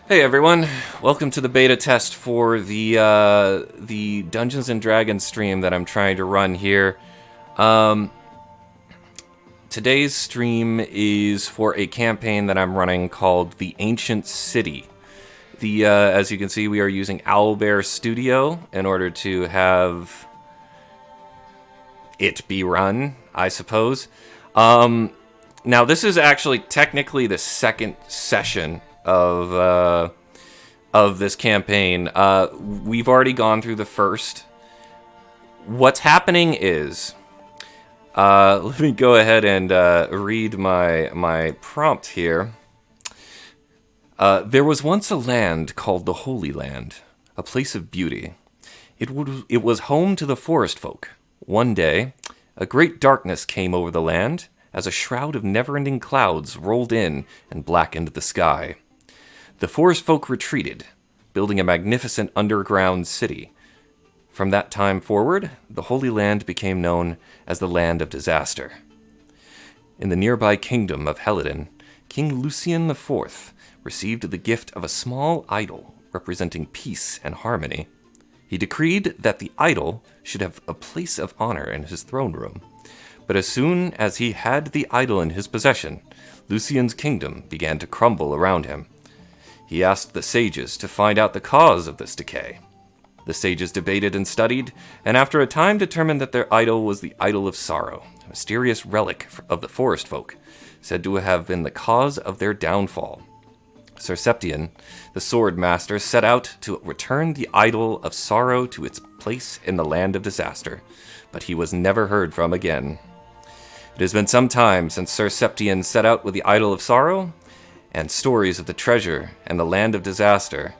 Hey everyone, welcome to the beta test for the Dungeons and Dragons stream that I'm trying to run here. Today's stream is for a campaign that I'm running called The Ancient City. As you can see, we are using Owlbear Studio in order to have it be run, I suppose. Now this is actually technically the second session of this campaign. We've already gone through the first. What's happening is, let me go ahead and read my prompt here. There was once a land called the Holy Land, a place of beauty. It was home to the forest folk. One day, a great darkness came over the land as a shroud of never-ending clouds rolled in and blackened the sky. The forest folk retreated, building a magnificent underground city. From that time forward, the Holy Land became known as the Land of Disaster. In the nearby kingdom of Helidon, King Lucian IV received the gift of a small idol representing peace and harmony. He decreed that the idol should have a place of honor in his throne room. But as soon as he had the idol in his possession, Lucian's kingdom began to crumble around him. He asked the sages to find out the cause of this decay. The sages debated and studied, and after a time determined that their idol was the Idol of Sorrow, a mysterious relic of the forest folk, said to have been the cause of their downfall. Sir Septian, the sword master, set out to return the Idol of Sorrow to its place in the Land of Disaster, but he was never heard from again. It has been some time since Sir Septian set out with the Idol of Sorrow, and stories of the treasure and the Land of Disaster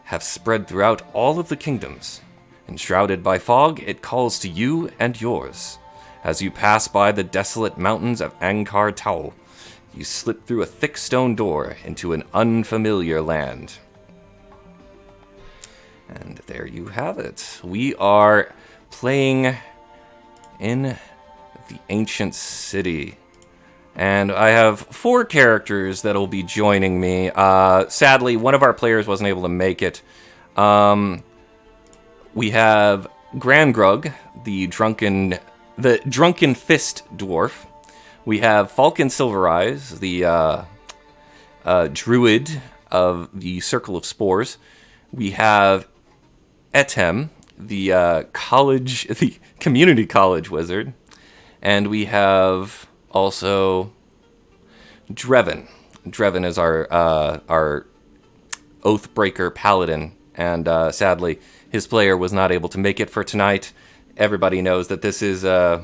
have spread throughout all of the kingdoms. Enshrouded by fog, it calls to you and yours. As you pass by the desolate mountains of Angkar Tau, you slip through a thick stone door into an unfamiliar land. And there you have it. We are playing in the Ancient City. And I have 4 characters that'll be joining me. Sadly, one of our players wasn't able to make it. We have Grangrug, the drunken fist dwarf. We have Falcon Silvereyes, the druid of the Circle of Spores. We have Etem, the the community college wizard, and we have also Drevin. Drevin is our Oathbreaker paladin, and sadly, his player was not able to make it for tonight. Everybody knows that this is this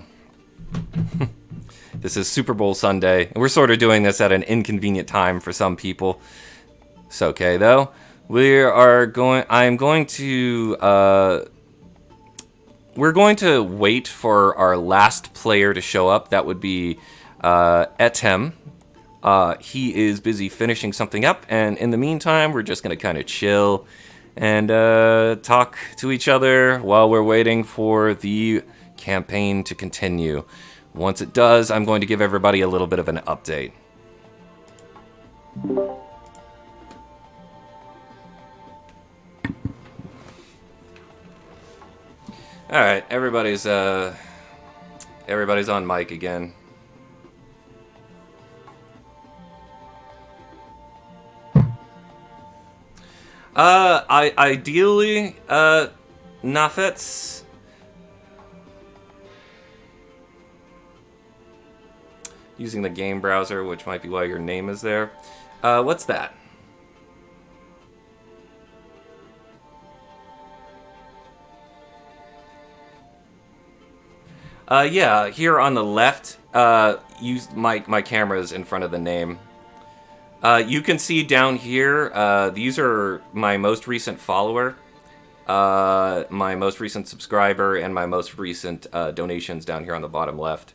is Super Bowl Sunday, and we're sort of doing this at an inconvenient time for some people. It's okay though. We're going to wait for our last player to show up. That would be Etem. He is busy finishing something up, and in the meantime, we're just going to kind of chill and talk to each other while we're waiting for the campaign to continue. Once it does, I'm going to give everybody a little bit of an update. All right, everybody's on mic again. Ideally, Nafet's using the game browser, which might be why your name is there. What's that? Yeah, here on the left, my camera's in front of the name. You can see down here, these are my most recent follower, my most recent subscriber, and my most recent donations down here on the bottom left.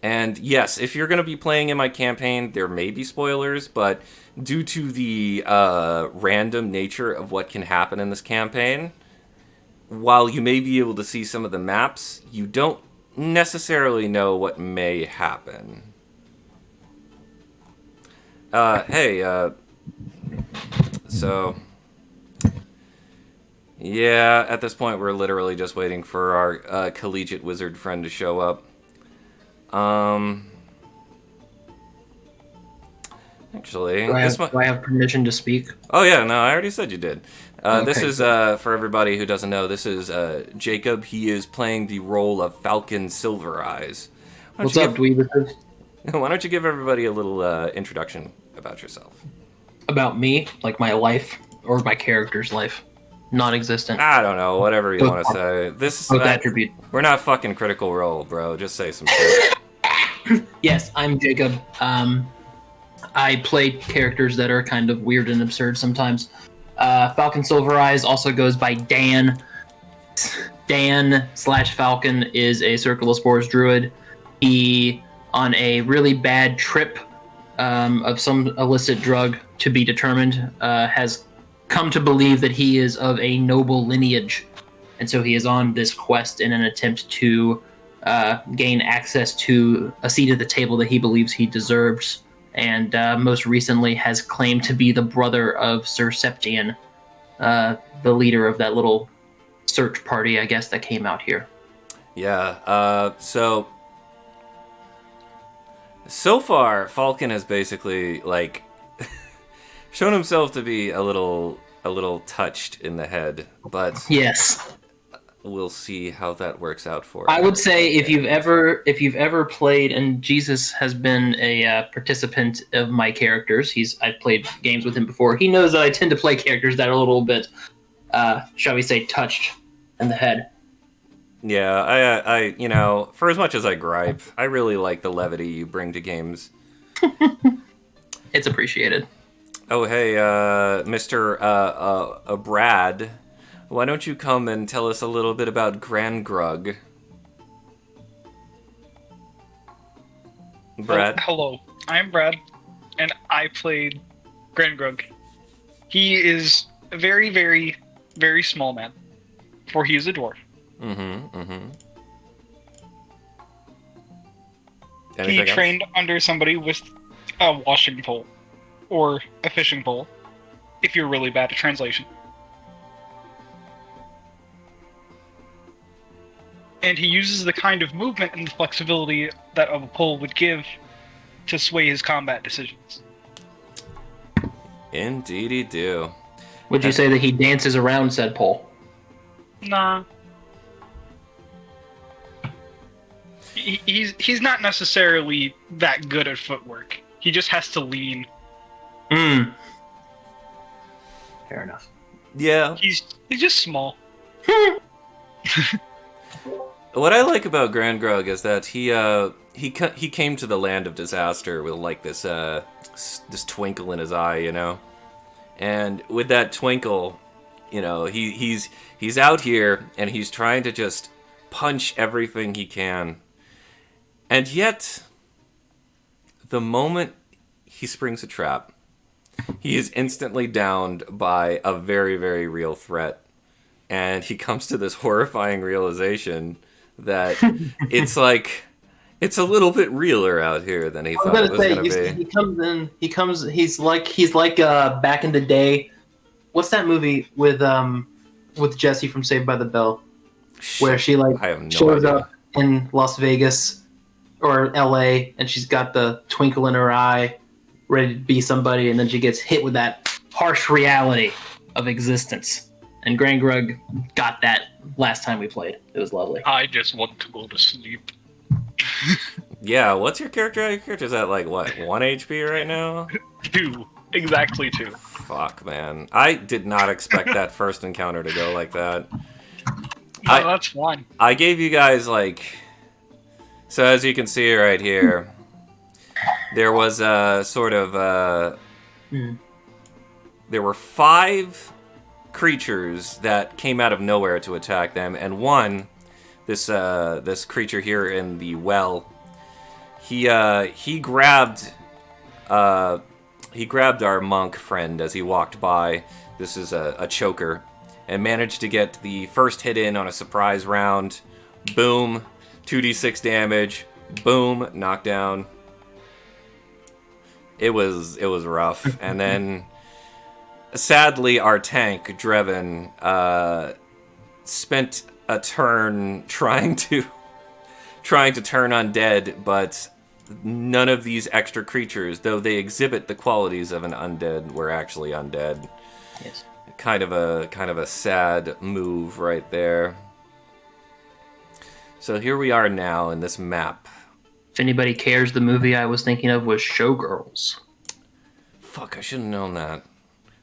And yes, if you're going to be playing in my campaign, there may be spoilers, but due to the random nature of what can happen in this campaign, while you may be able to see some of the maps, you don't necessarily know what may happen. Hey, so yeah, at this point we're literally just waiting for our collegiate wizard friend to show up. Um, actually, this one. Do I have permission to speak? Oh yeah, no, I already said you did. This Okay. is for everybody who doesn't know. This is Jacob. He is playing the role of Falcon Silvereyes. Why don't What's you up, give dweebus? Why don't you give everybody a little introduction about yourself? About me, like my life or my character's life, non-existent. I don't know, whatever you Both, want to say. This both attributes. we're not fucking Critical Role, bro. Just say some shit. Yes, I'm Jacob. I play characters that are kind of weird and absurd sometimes. Falcon Silver Eyes also goes by Dan. Dan slash Falcon is a Circle of Spores druid. He, on a really bad trip of some illicit drug to be determined, has come to believe that he is of a noble lineage. And so he is on this quest in an attempt to gain access to a seat at the table that he believes he deserves. And most recently has claimed to be the brother of Sir Septian, the leader of that little search party, I guess, that came out here. Yeah. So far, Falcon has basically like shown himself to be a little touched in the head, but Yes, we'll see how that works out for I him. would say if you've ever played, and Jesus has been a participant of my characters. I've played games with him before. He knows that I tend to play characters that are a little bit, shall we say, touched in the head. Yeah, for as much as I gripe, I really like the levity you bring to games. It's appreciated. Oh, hey, Mr. Brad, why don't you come and tell us a little bit about Gran Grug? Well, Brad? hello. I'm Brad, and I played Grangrug. He is a very, very, very small man, for he is a dwarf. Mm-hmm. He Anything else? trained under somebody with a washing pole, or a fishing pole, if you're really bad at translation. And he uses the kind of movement and the flexibility that a pole would give to sway his combat decisions. Indeedy do. Would you say that he dances around said pole? Nah. He's not necessarily that good at footwork. He just has to lean. Hmm. Fair enough. Yeah. He's just small. What I like about Gran Grug is that he came to the land of disaster with like this twinkle in his eye, you know, and with that twinkle, you know, he's out here and he's trying to just punch everything he can, and yet the moment he springs a trap, he is instantly downed by a very, very real threat, and he comes to this horrifying realization that it's like it's a little bit realer out here than he I was thought it gonna was say, gonna you see, be. he comes in. He's like back in the day. What's that movie with Jesse from Saved by the Bell, where she like I have no shows idea. up in Las Vegas or L.A. and she's got the twinkle in her eye, ready to be somebody, and then she gets hit with that harsh reality of existence. And Grand Grug got that last time we played. It was lovely. I just want to go to sleep. Yeah, what's your character? Your character's at like what, 1 HP right now? 2. Exactly 2. Fuck, man. I did not expect that first encounter to go like that. No, that's fine. I gave you guys like, so as you can see right here, there was a sort of there were 5 creatures that came out of nowhere to attack them, and one, this creature here in the well, he grabbed our monk friend as he walked by. This is a choker, and managed to get the first hit in on a surprise round. Boom, 2d6 damage. Boom, knockdown. it was rough. And then, sadly, our tank Dreven spent a turn trying to turn undead, but none of these extra creatures, though they exhibit the qualities of an undead, were actually undead. Yes. Kind of a sad move right there. So here we are now in this map. If anybody cares, the movie I was thinking of was Showgirls. Fuck, I should have known that.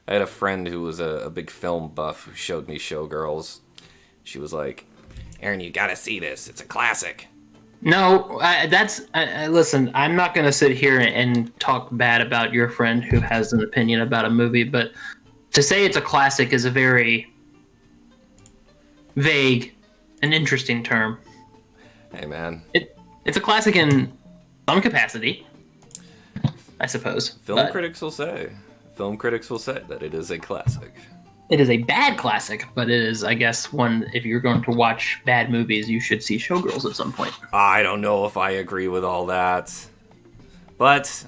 I had a friend who was a big film buff who showed me Showgirls. She was like, Aaron, you gotta see this. It's a classic. No, listen, I'm not going to sit here and talk bad about your friend who has an opinion about a movie, but to say it's a classic is a very vague and interesting term. Hey, man. It's a classic in some capacity, I suppose. Film critics will say that it is a classic. It is a bad classic, but it is, I guess, one, if you're going to watch bad movies, you should see Showgirls at some point. I don't know if I agree with all that. But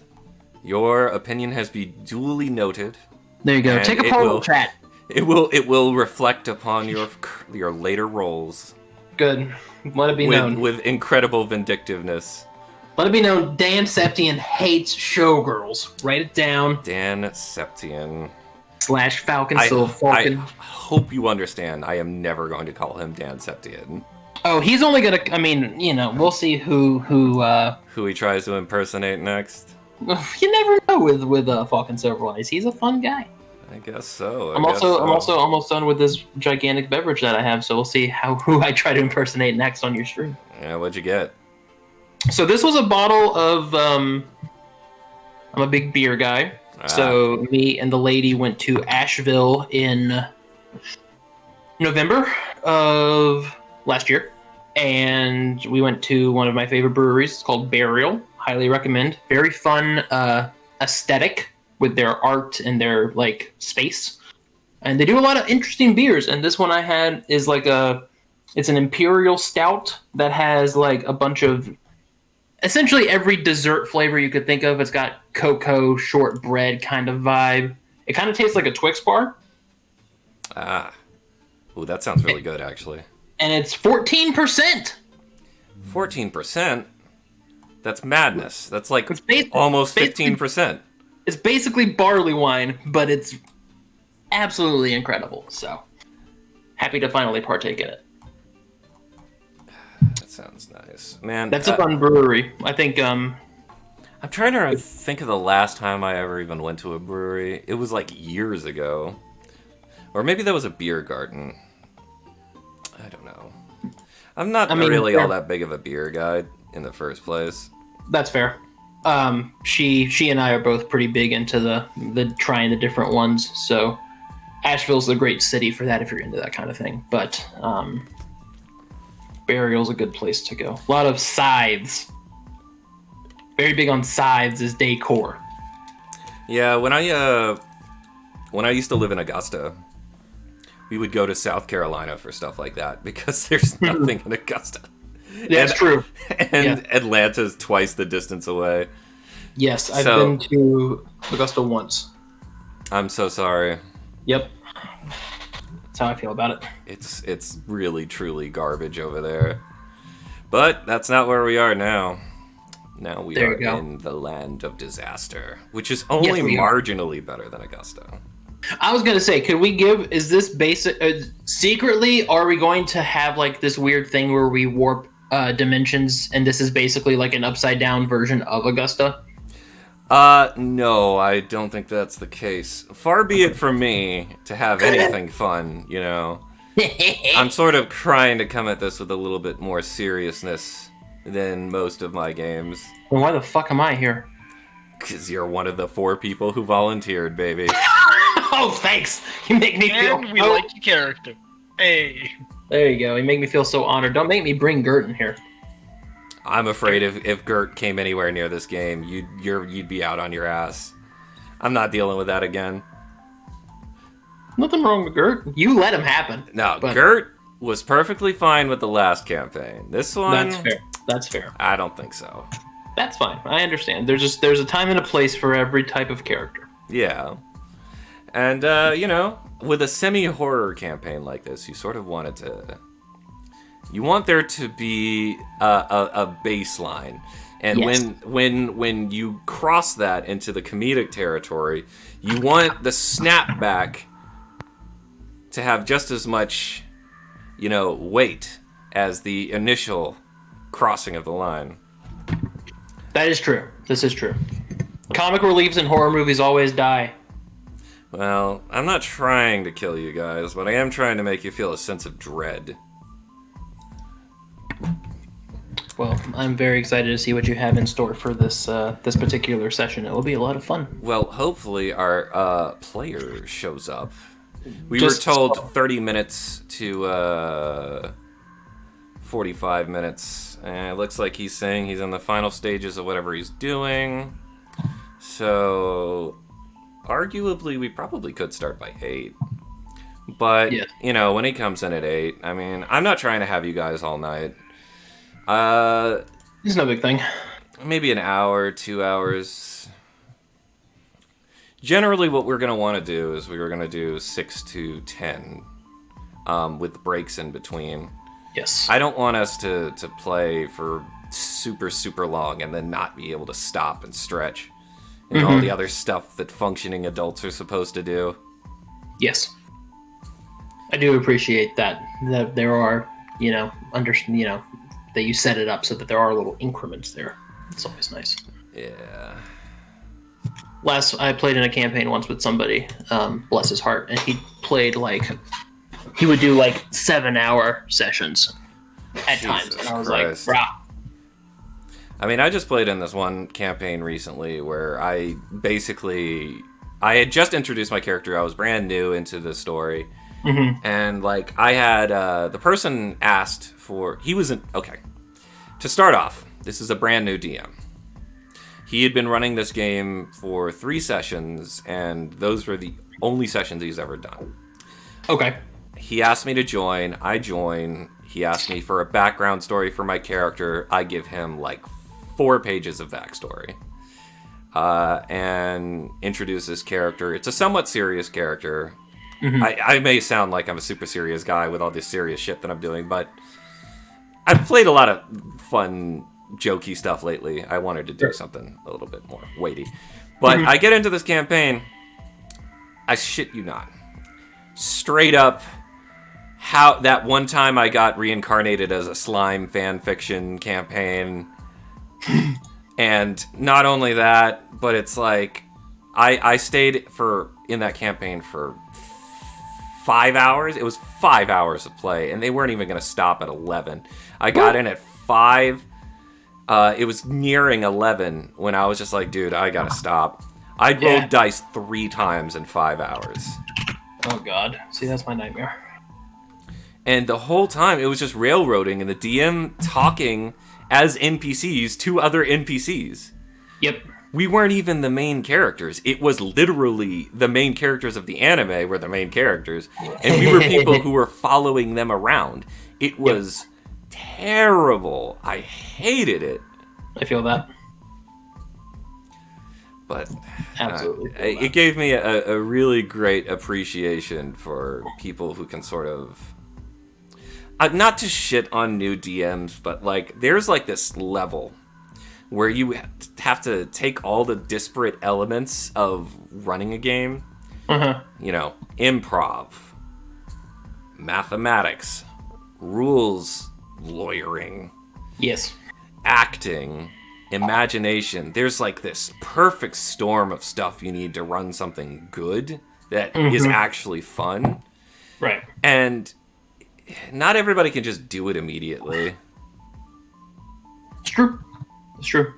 your opinion has been duly noted. There you go. And Take a poll, chat. It will reflect upon your later roles. Good. Let it be known. With incredible vindictiveness. Let it be known, Dan Septian hates Showgirls. Write it down. Dan Septian. / Falcon. I hope you understand. I am never going to call him Dan Septian. Oh, he's only gonna. I mean, we'll see who. Who he tries to impersonate next. You never know with Falcon Silvereyes. He's a fun guy. I guess so. I'm also almost done with this gigantic beverage that I have, so we'll see who I try to impersonate next on your stream. Yeah, what'd you get? So this was a bottle of. I'm a big beer guy. So me and the lady went to Asheville in November of last year, and we went to one of my favorite breweries. It's called Burial. Highly recommend. Very fun aesthetic with their art and their space, and they do a lot of interesting beers. And this one I had is it's an imperial stout that has a bunch of essentially every dessert flavor you could think of. It's got cocoa, shortbread kind of vibe. It kind of tastes like a Twix bar. Ooh, that sounds really good, actually. And it's 14%. 14%? That's madness. That's almost 15%. It's basically barley wine, but it's absolutely incredible. So, happy to finally partake in it. That sounds nice. Man, that's a fun brewery. I think, I'm trying to think of the last time I ever even went to a brewery. It was years ago. Or maybe that was a beer garden. I don't know. I'm not really all that big of a beer guy in the first place. That's fair. She and I are both pretty big into the trying the different ones. So Asheville's a great city for that if you're into that kind of thing. But Burial's a good place to go. A lot of scythes. Very big on scythes as decor. Yeah, when I used to live in Augusta, we would go to South Carolina for stuff like that because there's nothing in Augusta. That's true. And Atlanta's twice the distance away. Yes, I've been to Augusta once. I'm so sorry. Yep. That's how I feel about it. It's really, truly garbage over there. But that's not where we are now. Now we are in the land of disaster, which is only marginally better than Augusta. I was going to say, could we is this basic, secretly, are we going to have this weird thing where we warp dimensions, and this is basically an upside down version of Augusta? No, I don't think that's the case. Far be it from me to have anything fun, I'm sort of trying to come at this with a little bit more seriousness than most of my games. Well, why the fuck am I here? Because you're one of the 4 people who volunteered, baby. Oh, thanks! You make me feel... And we like your character. Hey. There you go. You make me feel so honored. Don't make me bring Gert in here. I'm afraid if Gert came anywhere near this game, you'd be out on your ass. I'm not dealing with that again. Nothing wrong with Gert. You let him happen. No, Gert was perfectly fine with the last campaign. This one... That's fair. I don't think so. That's fine. I understand. There's a time and a place for every type of character. Yeah. And, with a semi-horror campaign like this, you sort of wanted to... You want there to be a baseline. And Yes. when you cross that into the comedic territory, you want the snapback to have just as much, weight as the initial crossing of the line. That is true. This is true. Comic reliefs in horror movies always die. Well, I'm not trying to kill you guys, but I am trying to make you feel a sense of dread. Well, I'm very excited to see what you have in store for this this particular session. It will be a lot of fun. Well, hopefully our player shows up. We Just were told slow. 30 minutes to 45 minutes. And it looks like he's saying he's in the final stages of whatever he's doing. So, arguably, we probably could start by 8. But, Yes. when he comes in at 8, I mean, I'm not trying to have you guys all night. It's no big thing. Maybe an hour, 2 hours. Generally, what we're going to want to do is we're going to do 6 to 10 with breaks in between. Yes. I don't want us to play for super, super long and then not be able to stop and stretch and all the other stuff that functioning adults are supposed to do. Yes. I do appreciate that there are, that you set it up so that there are little increments there. It's always nice. Yeah. I played in a campaign once with somebody, bless his heart, and he played he would do 7-hour sessions at times, Jesus and I was Christ. like, brah. I mean, I just played in this one campaign recently where I had just introduced my character. I was brand new into the story. Mm-hmm. And, I had, the person asked for, okay. To start off, this is a brand new DM. He had been running this game for 3 sessions, and those were the only sessions he's ever done. Okay. He asked me to join. I join. He asked me for a background story for my character. I give him 4 pages of backstory. And introduce this character. It's a somewhat serious character. Mm-hmm. I may sound like I'm a super serious guy with all this serious shit that I'm doing, but I've played a lot of fun, jokey stuff lately. I wanted to do something a little bit more weighty. But I get into this campaign. I shit you not. Straight up, how that one time I got reincarnated as a slime fan fiction campaign. And not only that, but it's I stayed in that campaign for 5 hours. It was 5 hours of play, and they weren't even going to stop at 11. I got in at 5. It was nearing 11 when I was just like, dude, I got to stop. I rolled dice 3 times in 5 hours. Oh, God. See, that's my nightmare. And the whole time, it was just railroading, and the DM talking as NPCs to other NPCs. Yep. We weren't even the main characters. It was literally the main characters of the anime were the main characters, and we were people who were following them around. It was terrible. I hated it. I feel that. But Absolutely. it gave me a really great appreciation for people who can sort of... not to shit on new DMs, but there's this level where you have to take all the disparate elements of running a game. Improv, mathematics, rules lawyering, Yes. acting, imagination. There's this perfect storm of stuff you need to run something good that is actually fun. Right. And not everybody can just do it immediately. It's true. It's true.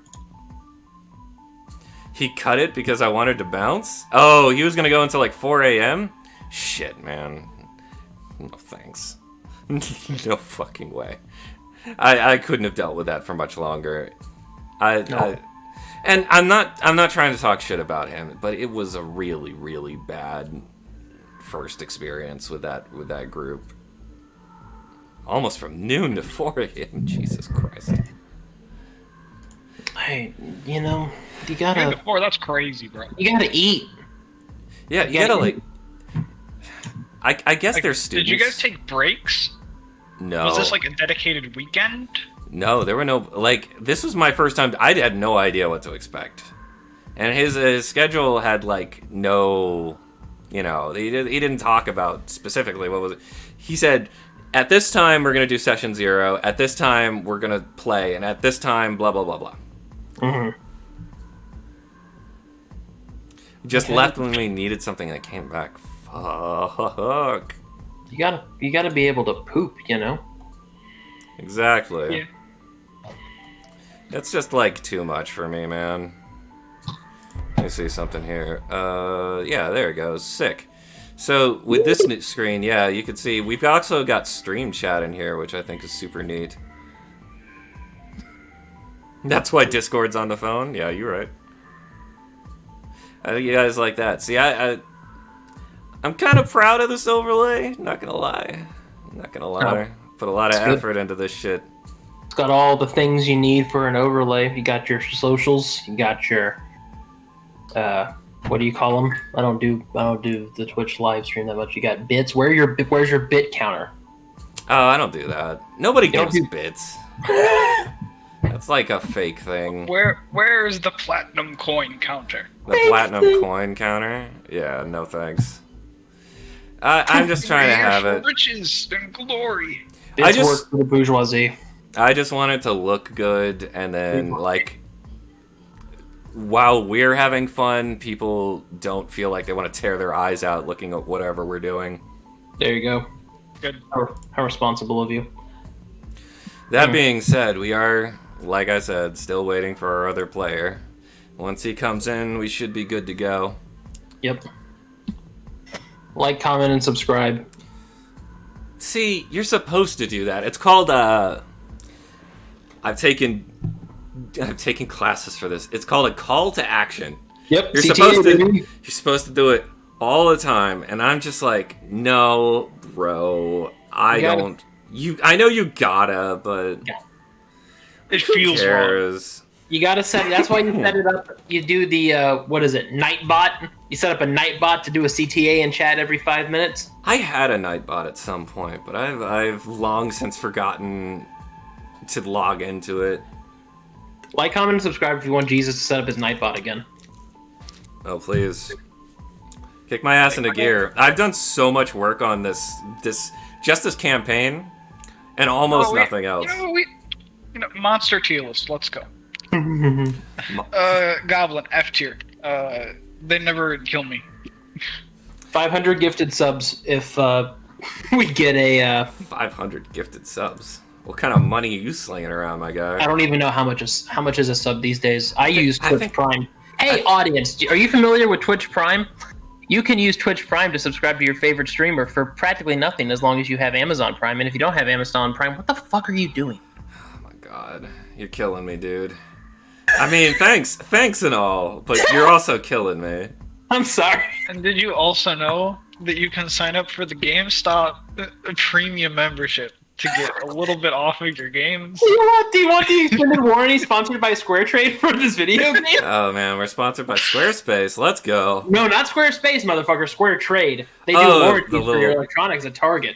He cut it because I wanted to bounce? Oh, he was going to go until 4 a.m.? Shit, man. No thanks. No fucking way. I couldn't have dealt with that for much longer. And I'm not trying to talk shit about him, but it was a really, really bad first experience with that group. Almost from noon to 4 a.m. Jesus Christ. Hey, you know, you 3 gotta to 4, that's crazy, bro. eat. Yeah, you Yeah, gotta like. I guess Like, they're students. did you guys take breaks? No. Was this like a dedicated weekend? No, there were no like. This was my first time. I had no idea what to expect, and his schedule had like no, you know, he didn't talk about specifically what was it. He said, at this time we're gonna do session 0. At this time we're gonna play, and at this time blah blah blah blah. Mm-hmm. Just Okay. left when we needed something and it came back. Fuck. You gotta be able to poop, you know. Exactly. Yeah. It's just like too much for me, man. Let me see something here. Yeah, there it goes. Sick. So with this new screen, yeah, you can see we've also got stream chat in here, which I think is super neat. That's why Discord's on the phone. Yeah, you're right. I think you guys like that. See, I'm kind of proud of this overlay. Not gonna lie. Put a lot of It's good. effort into this shit. It's got all the things you need for an overlay. You got your socials. You got your what do you call them? I don't do the Twitch live stream that much. You got bits. Where's your bit counter? Oh, I don't do that. Nobody don't gives do- bits. That's like a fake thing. Where is the platinum coin counter? The platinum coin counter? Yeah, no thanks. I'm just trying to have For it. riches and glory. Bits just- work for the bourgeoisie. I just want it to look good, and then, like, while we're having fun, people don't feel like they want to tear their eyes out looking at whatever we're doing. There you go. Good. How responsible of you. That being said, we are, like I said, still waiting for our other player. Once he comes in, we should be good to go. Yep. Like, comment, and subscribe. See, you're supposed to do that. It's called, I've taken classes for this. It's called a call to action. Yep. You're CTA, supposed to do it all the time, and I'm just like, no, bro, I You gotta- don't. I know you gotta, but It who feels wrong. cares? You gotta set. That's why you set it up. You do the what is it? Nightbot. You set up a Nightbot to do a CTA and chat every 5 minutes. I had a Nightbot at some point, but I've long since forgotten to log into it. Like, comment, and subscribe if you want Jesus to set up his Nightbot again. Oh please, kick my ass into gear. I've done so much work on this campaign, and almost Oh, wait, nothing else. Monster tier list. Let's go. Goblin F tier. They never kill me. 500 gifted subs if we get a. 500 gifted subs. What kind of money are you slinging around, my I guy? don't even know how much is a sub these days. I use I Twitch think- Prime. Hey, audience, are you familiar with Twitch Prime? You can use Twitch Prime to subscribe to your favorite streamer for practically nothing as long as you have Amazon Prime. And if you don't have Amazon Prime, what the fuck are you doing? Oh my god, you're killing me, dude. I mean, thanks and all, but you're also killing me. I'm sorry. And did you also know that you can sign up for the GameStop premium membership to get a little bit off of your games? Do you want the extended warranty sponsored by SquareTrade for this video game? Oh man, we're sponsored by Squarespace. Let's go. No, not Squarespace, motherfucker. SquareTrade. They do Oh, warranties the for little- your electronics at Target.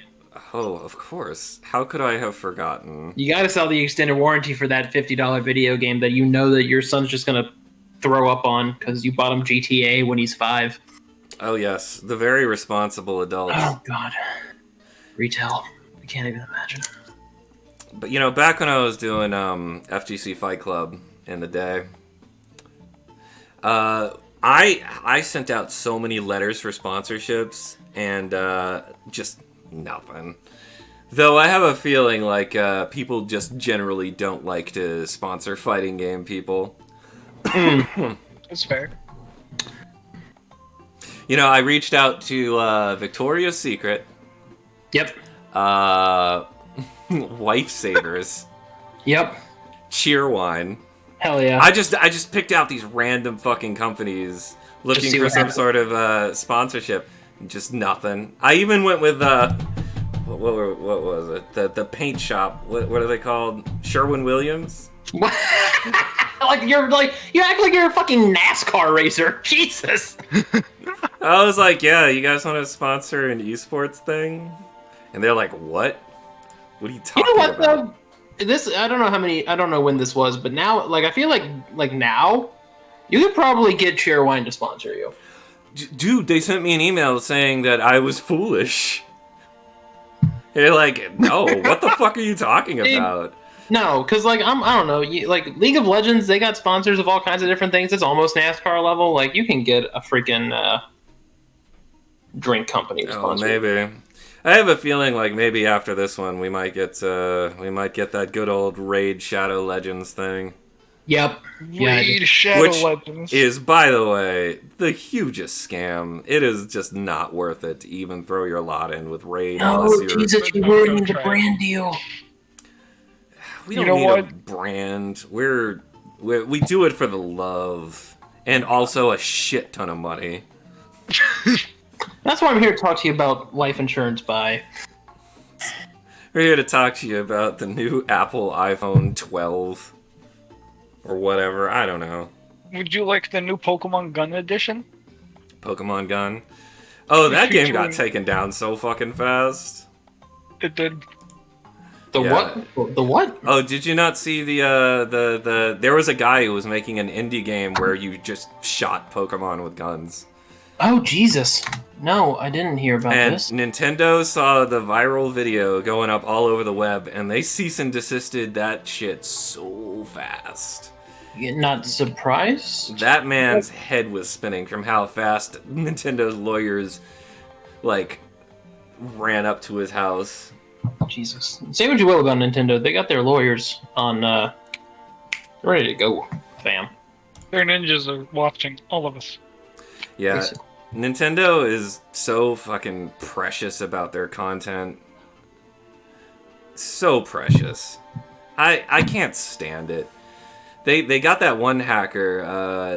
Oh, of course. How could I have forgotten? You got to sell the extended warranty for that $50 video game that you know that your son's just gonna throw up on because you bought him GTA when he's 5. Oh yes, the very responsible adults. Oh God. Retail. I can't even imagine. But you know, back when I was doing FGC Fight Club in the day, I sent out so many letters for sponsorships and just nothing. Though I have a feeling like people just generally don't like to sponsor fighting game people. That's fair. You know, I reached out to Victoria's Secret, Yep. Wife Savers, Yep. Cheerwine. Hell yeah. I just picked out these random fucking companies looking see for what some happens. sort of sponsorship. Just nothing. I even went with what was it? The paint shop. What are they called? Sherwin-Williams. What? You act like you're a fucking NASCAR racer. Jesus. I was like, yeah, you guys want to sponsor an esports thing? And they're like, what? What are you You talking know what about? though? This I don't know when this was, but now I feel like now you could probably get Cheerwine to sponsor you. Dude, they sent me an email saying that I was foolish. They're like, no, what the fuck are you talking about? No, because I don't know, League of Legends, they got sponsors of all kinds of different things. It's almost NASCAR level. Like you can get a freaking drink company to Oh, sponsor you. maybe. I have a feeling like maybe after this one we might get that good old Raid Shadow Legends thing. Yep. Yeah. Raid Shadow Which Legends. is, by the way, the hugest scam. It is just not worth it to even throw your lot in with Raid No, unless you're... Jesus, you ruining the brand deal. We don't You know need what? a brand. We do it for the love and also a shit ton of money. That's why I'm here to talk to you about life insurance buy. We're here to talk to you about the new Apple iPhone 12 or whatever. I don't know. Would you like the new Pokemon Gun Edition? Pokemon Gun. Oh, that game got Featuring- taken down so fucking fast. It did. The Yeah. what? The what? Oh, did you not see the there was a guy who was making an indie game where you just shot Pokemon with guns. Oh, Jesus. No, I didn't hear about And this. Nintendo saw the viral video going up all over the web and they cease and desisted that shit so fast. You're not surprised? That man's head was spinning from how fast Nintendo's lawyers ran up to his house. Jesus. Say what you will about Nintendo. They got their lawyers on, ready to go, fam. Their ninjas are watching all of us. Yeah, Basically. Nintendo is so fucking precious about their content. So precious. I can't stand it. They got that one hacker,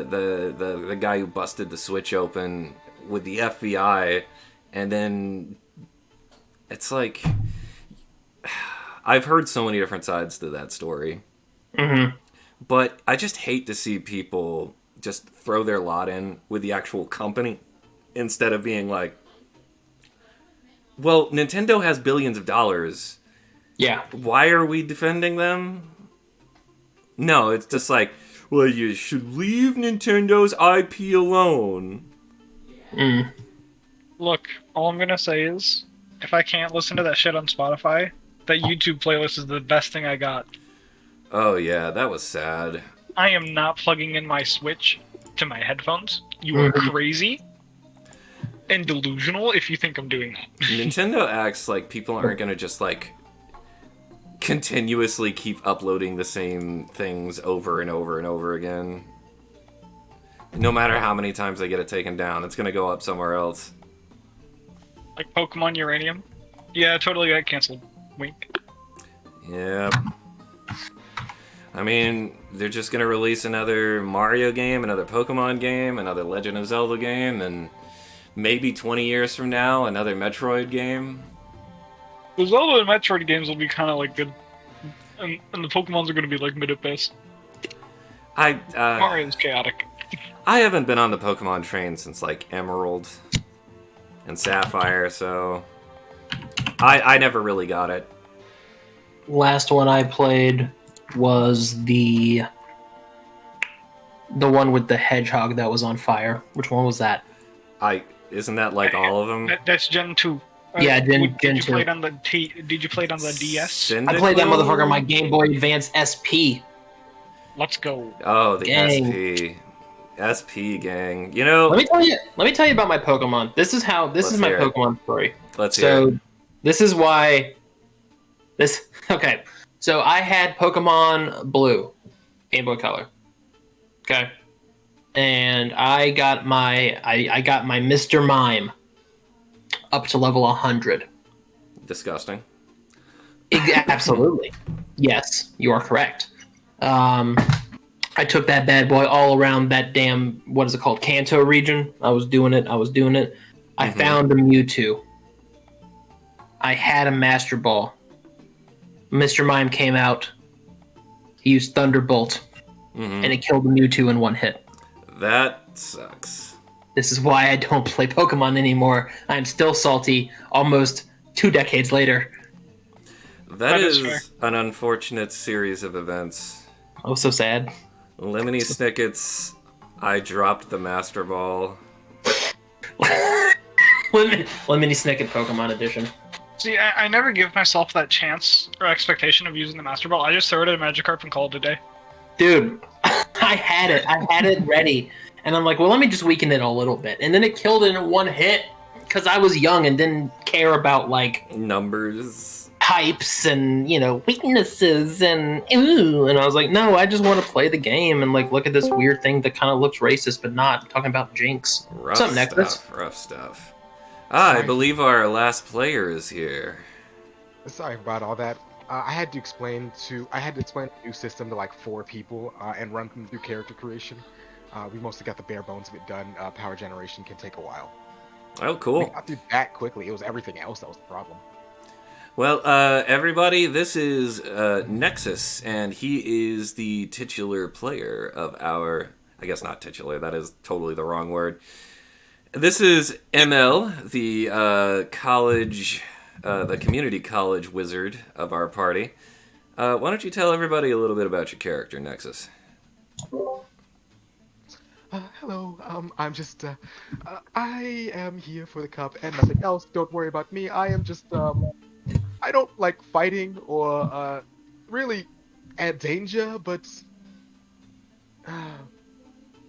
the guy who busted the Switch open with the FBI, and then it's like I've heard so many different sides to that story. Mm-hmm. But I just hate to see people just throw their lot in with the actual company instead of being like, well, Nintendo has billions of dollars. Yeah. Why are we defending them? No, it's just like, well, you should leave Nintendo's IP alone. Mm. Look, all I'm gonna say is, if I can't listen to that shit on Spotify, that YouTube playlist is the best thing I got. Oh, yeah, that was sad. I am not plugging in my Switch to my headphones. You are crazy and delusional if you think I'm doing that. Nintendo acts like people aren't gonna just, continuously keep uploading the same things over and over and over again. No matter how many times they get it taken down, it's gonna go up somewhere else. Like Pokemon Uranium. Yeah, totally got canceled. Wink. Yep. I mean, they're just gonna release another Mario game, another Pokemon game, another Legend of Zelda game, and maybe 20 years from now, another Metroid game. The Zelda and Metroid games will be kind of good, and the Pokemons are going to be mid at best. Mario's chaotic. I haven't been on the Pokemon train since Emerald and Sapphire, so I never really got it. Last one I played was the one with the hedgehog that was on fire. Which one was that? Isn't that all of them? That's Gen 2. Yeah, Gen did you 2. play it on the Did you play it on the DS? I played that motherfucker on my Game Boy Advance SP. Let's go. Oh, the Gang. SP gang. You know, Let me tell you about my Pokemon. This is Let's my hear it. Pokemon story. let's hear it. This is why okay. So I had Pokemon Blue, Game Boy Color. Okay. And I got my Mr. Mime up to level 100. Disgusting. Absolutely. Yes, you are correct. I took that bad boy all around that damn, what is it called, Kanto region. I was doing it. I found a Mewtwo. I had a Master Ball. Mr. Mime came out, He used Thunderbolt, Mhm. and it killed Mewtwo in one hit. That sucks. This is why I don't play Pokemon anymore. I'm still salty, almost 2 decades later. That is fair. is an unfortunate series of events. Oh, so sad. Lemony Snicket's I dropped the Master Ball. Lemony Snicket Pokemon Edition. See, I never give myself that chance or expectation of using the Master Ball. I just throw it at a Magikarp and call it a day. Dude, I had it ready. And I'm like, well, let me just weaken it a little bit. And then it killed it in one hit because I was young and didn't care about, like, Numbers. types and, weaknesses and ooh. And I was like, no, I just want to play the game and, like, look at this weird thing that kind of looks racist, but not. I'm talking about Jinx. Rough What's up, Nexus? stuff. Rough stuff. I believe our last player is here. Sorry about all that. I had to explain a new system to like 4 people and run them through character creation. We mostly got the bare bones of it done. Power generation can take a while. Oh, We cool. got through that quickly. It was everything else that was the problem. Well, everybody, this is Nexus, and he is the titular player of our... I guess not titular, that is totally the wrong word. This is ML, the the community college wizard of our party. Why don't you tell everybody a little bit about your character, Nexus? Hello. I'm just. I am here for the cup and nothing else. Don't worry about me. I am just. I don't like fighting or really add danger, but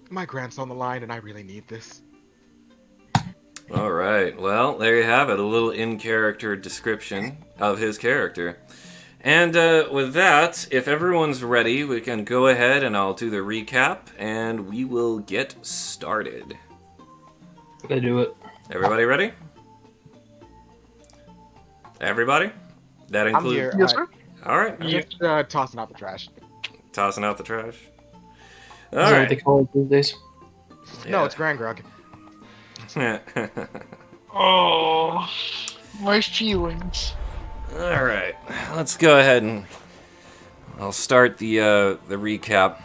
my grant's on the line and I really need this. All right. Well, there you have it. A little in-character description of his character. And with that, if everyone's ready, we can go ahead and I'll do the recap, and we will get started. I'm gonna do it. Everybody ready? Everybody? That I'm includes... here. Yes, sir. All right. Yeah. Just tossing out the trash. Tossing out the trash. All Is that what they right. call it these days? No, it's Grand Grog. Oh, my feelings. All right, let's go ahead and I'll start the recap.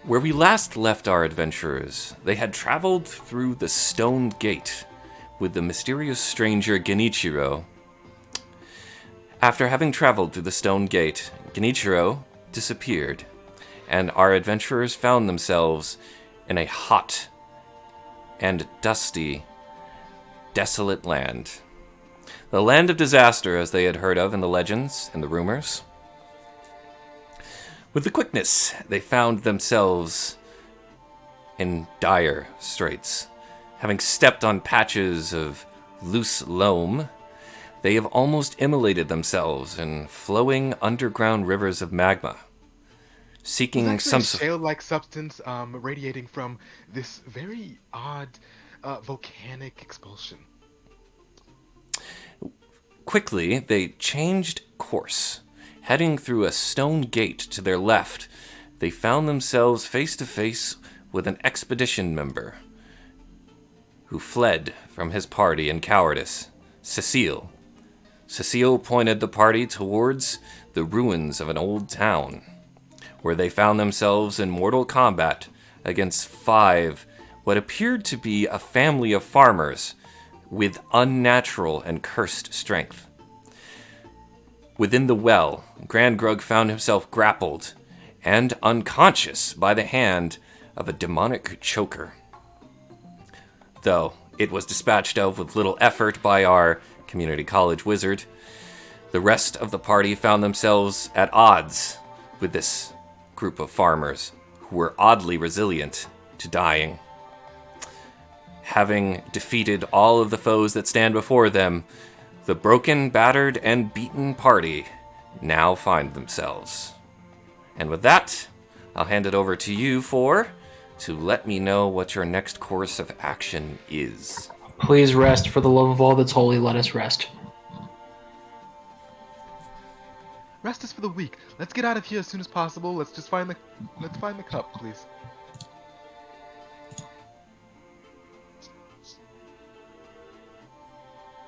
Where we last left our adventurers, they had traveled through the Stone Gate with the mysterious stranger Genichiro. After having traveled through the Stone Gate, Genichiro disappeared, and our adventurers found themselves in a hot and dusty, desolate land. The land of disaster, as they had heard of in the legends and the rumors. With the quickness, they found themselves in dire straits. Having stepped on patches of loose loam, they have almost immolated themselves in flowing underground rivers of magma, seeking There's some... actually a shale-like substance radiating from this very odd volcanic expulsion. Quickly, they changed course. Heading through a stone gate to their left, they found themselves face to face with an expedition member who fled from his party in cowardice, Cecile. Cecile pointed the party towards the ruins of an old town, where they found themselves in mortal combat against 5 what appeared to be a family of farmers with unnatural and cursed strength. Within the well, Grand Grug found himself grappled and unconscious by the hand of a demonic choker. Though it was dispatched of with little effort by our community college wizard, the rest of the party found themselves at odds with this group of farmers who were oddly resilient to dying. Having defeated all of the foes that stand before them, the broken, battered, and beaten party now find themselves. And with that, I'll hand it over to you to let me know what your next course of action is. Please rest. For the love of all that's holy, let us rest. Rest is for the weak. Let's get out of here as soon as possible. Let's find the cup, please.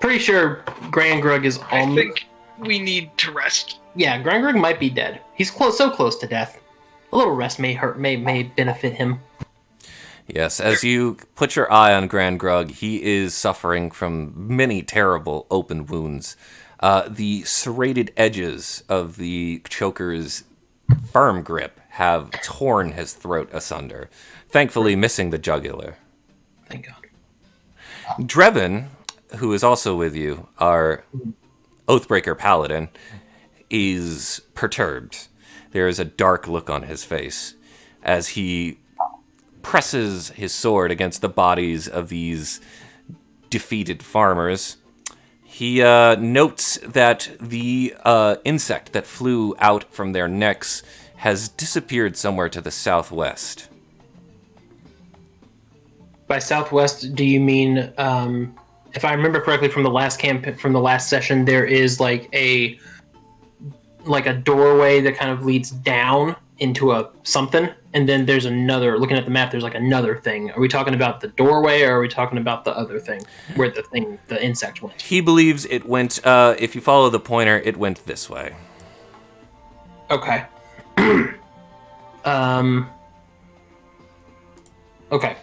Pretty sure Grand Grug is I on. think we need to rest. Yeah, Grengrug might be dead. He's so close to death. A little rest may benefit him. Yes, as you put your eye on Grand Grug, he is suffering from many terrible open wounds. The serrated edges of the choker's firm grip have torn his throat asunder, thankfully missing the jugular. Thank God. Drevin, who is also with you, our Oathbreaker paladin, is perturbed. There is a dark look on his face as he presses his sword against the bodies of these defeated farmers. He notes that the insect that flew out from their necks has disappeared somewhere to the southwest. By southwest, do you mean, if I remember correctly from the last session, there is like a doorway that kind of leads down into a something, and then there's another. Looking at the map, there's like another thing. Are we talking about the doorway, or are we talking about the other thing where the insect went? He believes it went. If you follow the pointer, it went this way. Okay. Okay.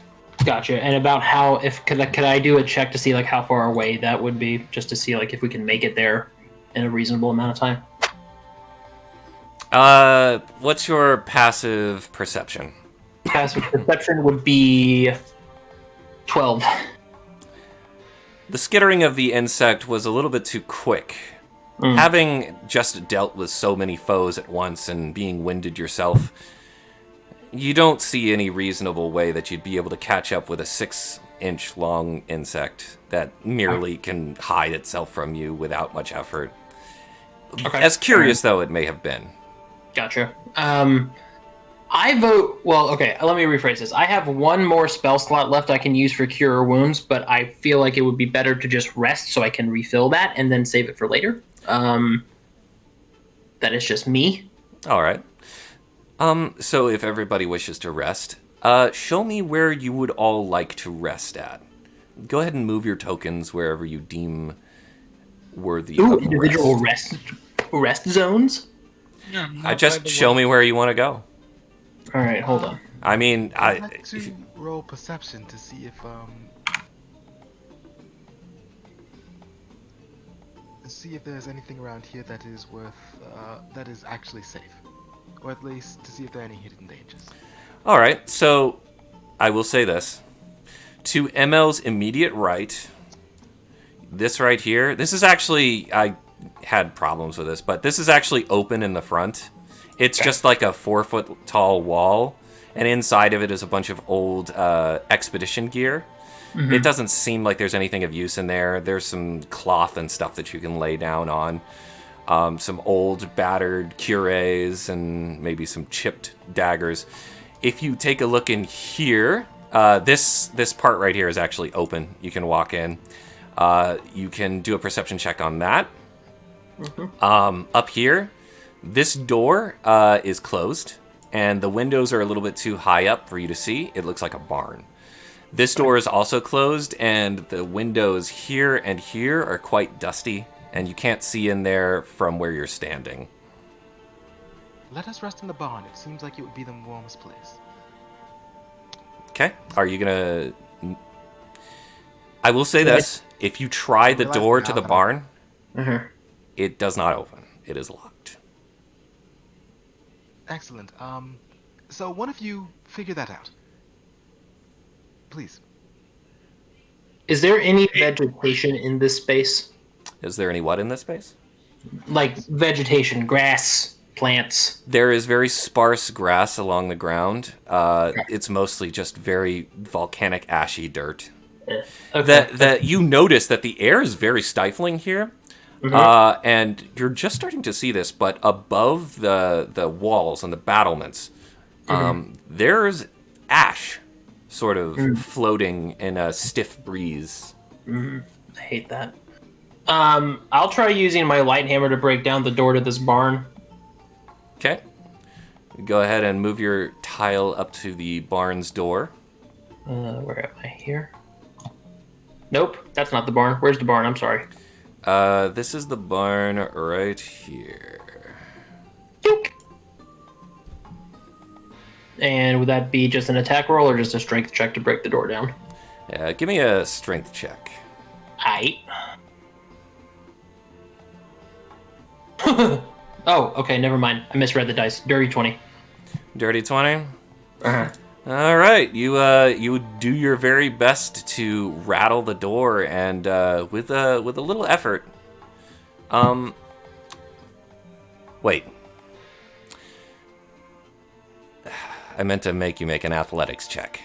Gotcha. And about how could I do a check to see like how far away that would be, just to see like if we can make it there in a reasonable amount of time? What's your passive perception? Passive perception would be 12. The skittering of the insect was a little bit too quick. Having just dealt with so many foes at once and being winded yourself, you don't see any reasonable way that you'd be able to catch up with a 6-inch long insect that merely can hide itself from you without much effort. Okay. As curious though it may have been. Gotcha. I vote. Well, okay. Let me rephrase this. I have one more spell slot left I can use for cure wounds, but I feel like it would be better to just rest so I can refill that and then save it for later. That is just me. All right. So if everybody wishes to rest, show me where you would all like to rest at. Go ahead and move your tokens wherever you deem worthy Ooh, of individual rest. rest zones. Yeah, Just show me where you want to go. All right, hold on. I mean, I'd like to roll perception to see if there's anything around here that is that is actually safe, or at least to see if there are any hidden dangers. all right, so I will say this. To ML's immediate right, this right here, this is actually, I had problems with this, but this is actually open in the front. It's just like a 4-foot tall wall, and inside of it is a bunch of old expedition gear. Mm-hmm. It doesn't seem like there's anything of use in there. There's some cloth and stuff that you can lay down on. Some old battered cures and maybe some chipped daggers. If you take a look in here, this part right here is actually open. You can walk in. You can do a perception check on that. Mm-hmm. Up here, this door is closed, and the windows are a little bit too high up for you to see. It looks like a barn. This door is also closed, and the windows here and here are quite dusty, and you can't see in there from where you're standing. Let us rest in the barn. It seems like it would be the warmest place. Okay. Are you gonna... I will say this. If you try the door to the barn, it does not open. It is locked. Excellent. So one of you figure that out. Please. Is there any vegetation in this space? Is there any what in this space? Like vegetation, grass, plants. There is very sparse grass along the ground. It's mostly just very volcanic, ashy dirt. Okay. That you notice that the air is very stifling here. Mm-hmm. And you're just starting to see this, but above the walls and the battlements, there's ash sort of floating in a stiff breeze. I hate that. I'll try using my light hammer to break down the door to this barn. Okay. Go ahead and move your tile up to the barn's door. Where am I here? Nope, that's not the barn. Where's the barn? I'm sorry. This is the barn right here. And would that be just an attack roll or just a strength check to break the door down? Yeah, give me a strength check. Aight. Oh, okay, never mind. I misread the dice. Dirty 20. Dirty 20. Uh-huh. All right, you do your very best to rattle the door, and with a little effort. Wait. I meant to make you make an athletics check.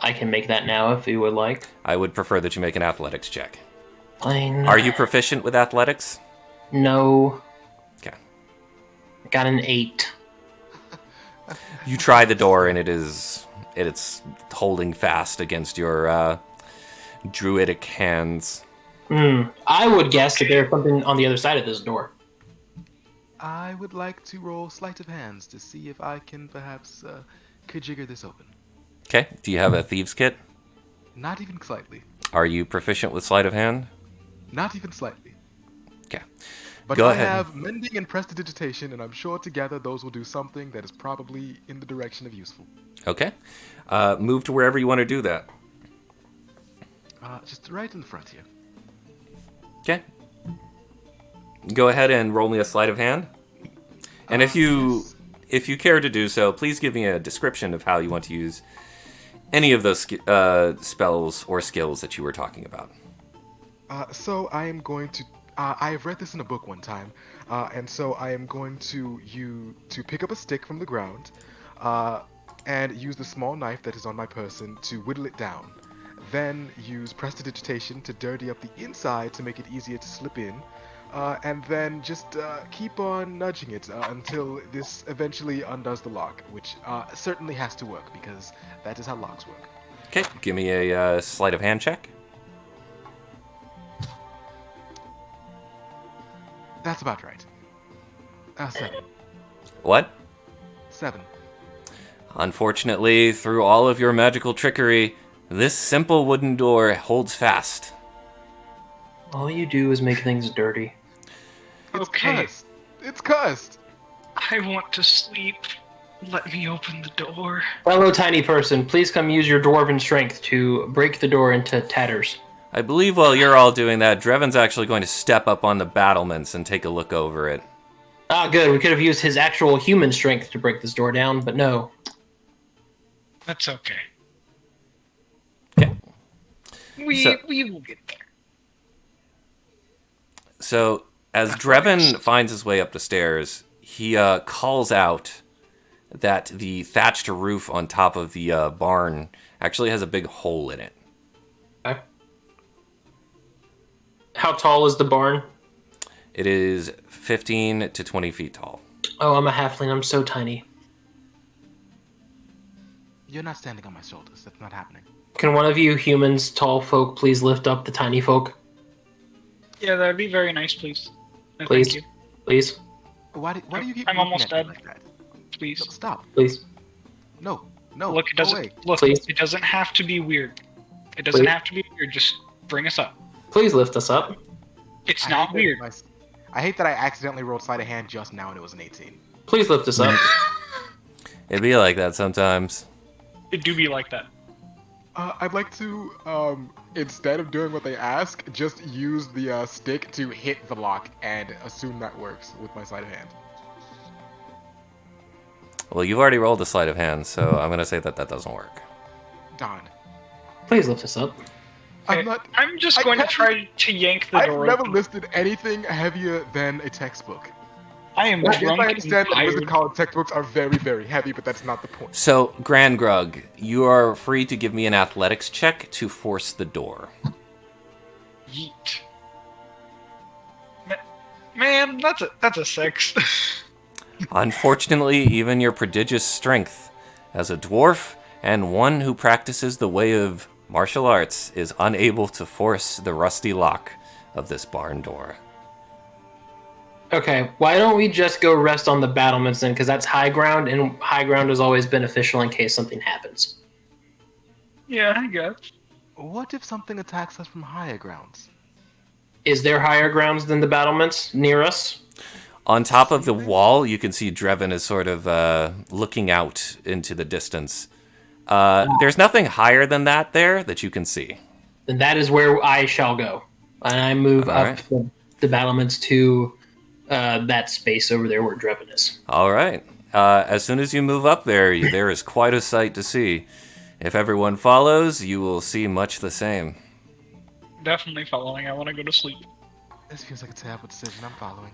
I can make that now if you would like. I would prefer that you make an athletics check. Fine. Are you proficient with athletics? No. Okay. I got an 8. You try the door, and it's holding fast against your druidic hands. I would guess that there's something on the other side of this door. I would like to roll sleight of hands to see if I can perhaps kajigger this open. Okay. Do you have a thieves' kit? Not even slightly. Are you proficient with sleight of hand? Not even slightly. Okay. But Go I ahead. have mending and prestidigitation, and I'm sure together those will do something that is probably in the direction of useful. Okay. Move to wherever you want to do that. Just right in the front here. Okay. Go ahead and roll me a sleight of hand. And if you care to do so, please give me a description of how you want to use any of those spells or skills that you were talking about. So I am going to. I have read this in a book one time, and so I am going to pick up a stick from the ground, and use the small knife that is on my person to whittle it down. Then use prestidigitation to dirty up the inside to make it easier to slip in, and then just keep on nudging it until this eventually undoes the lock, which certainly has to work because that is how locks work. Okay. Give me a sleight of hand check. That's about right. 7. What? 7. Unfortunately, through all of your magical trickery, this simple wooden door holds fast. All you do is make things dirty. It's Okay. cursed. It's cursed. I want to sleep. Let me open the door. Fellow tiny person, please come use your dwarven strength to break the door into tatters. I believe while you're all doing that, Dreven's actually going to step up on the battlements and take a look over it. Ah, good. We could have used his actual human strength to break this door down, but no. That's okay. Okay. We will get there. So, as Dreven finds his way up the stairs, he calls out that the thatched roof on top of the barn actually has a big hole in it. Okay. How tall is the barn? It is 15 to 20 feet tall. Oh, I'm a halfling. I'm so tiny. You're not standing on my shoulders. That's not happening. Can one of you humans, tall folk, please lift up the tiny folk? Yeah, that'd be very nice, please. No, Please. Thank you. Please. Why do you keep I'm looking almost at me dead. like that? Please. No, stop. Please. No. No. Look, it go doesn't. away. Look, Please. it doesn't have to be weird. It doesn't Please. have to be weird. Just bring us up. Please lift us up. It's I not hate that weird. I hate that I accidentally rolled sleight of hand just now and it was an 18. Please lift us up. It'd be like that sometimes. It do be like that. I'd like to, instead of doing what they ask, just use the stick to hit the lock and assume that works with my sleight of hand. Well, you've already rolled a sleight of hand, so I'm going to say that doesn't work. Darn. Please lift us up. I'm not. I'm just I going to can't- try to yank the I've door never open. listed anything heavier than a textbook. I am Yes, drunk I and understand that Wizard tired. College textbooks are very, very heavy, but that's not the point. So, Grand Grug, you are free to give me an athletics check to force the door. Yeet. Man, that's a 6. Unfortunately, even your prodigious strength as a dwarf and one who practices the way of martial arts is unable to force the rusty lock of this barn door. Okay, why don't we just go rest on the battlements then? Because that's high ground, and high ground is always beneficial in case something happens. Yeah, I guess. What if something attacks us from higher grounds? Is there higher grounds than the battlements near us? On top of the wall, you can see Drevin is sort of looking out into the distance. There's nothing higher than that there that you can see. Then that is where I shall go. And I move All up right. the battlements to that space over there where Drevin is. All right. As soon as you move up there, there is quite a sight to see. If everyone follows, you will see much the same. Definitely following. I want to go to sleep. This feels like a terrible decision. I'm following.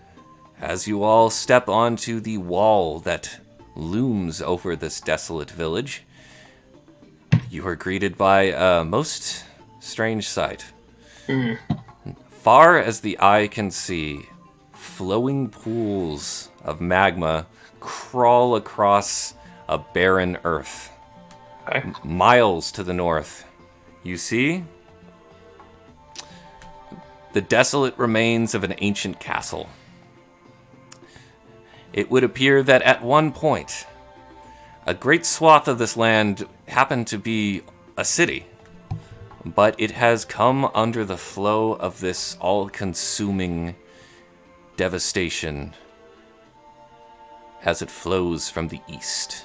As you all step onto the wall that looms over this desolate village, you are greeted by a most strange sight. Far as the eye can see, flowing pools of magma crawl across a barren earth. Okay. Miles to the north, you see the desolate remains of an ancient castle. It would appear that at one point, a great swath of this land happened to be a city, but it has come under the flow of this all-consuming devastation as it flows from the east.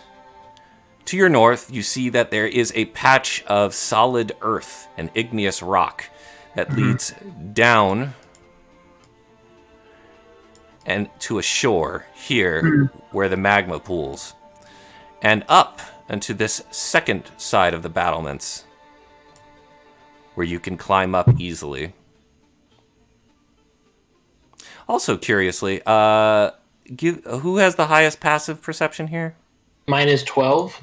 To your north, you see that there is a patch of solid earth and igneous rock that leads down and to a shore here where the magma pools, and up into this second side of the battlements where you can climb up easily. Also, curiously, who has the highest passive perception here? Mine is 12.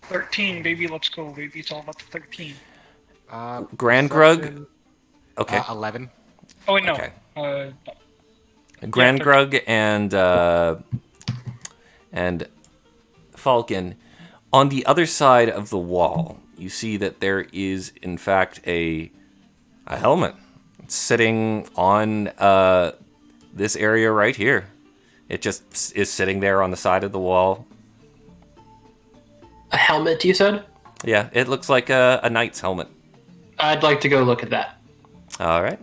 13, baby. Let's go, baby. It's all about the 13. Grand Grug? Perception, Okay. 11. Oh, wait, no. Okay. No. Grand Yeah, Grug and Falcon. On the other side of the wall, you see that there is, in fact, a helmet sitting on this area right here. It just is sitting there on the side of the wall. A helmet, you said? Yeah, it looks like a knight's helmet. I'd like to go look at that. All right.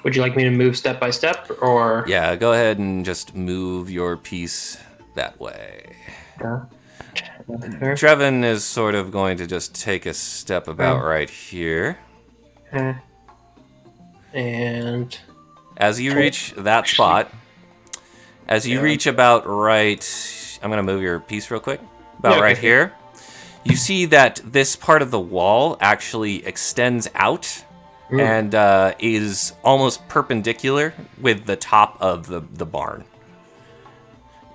Would you like me to move step by step, or? Yeah, go ahead and just move your piece that way. Yeah. Trevin is sort of going to just take a step about right here. And As you reach that spot, as you reach about right, I'm going to move your piece real quick, about Yeah, right okay. here, you see that this part of the wall actually extends out and is almost perpendicular with the top of the barn.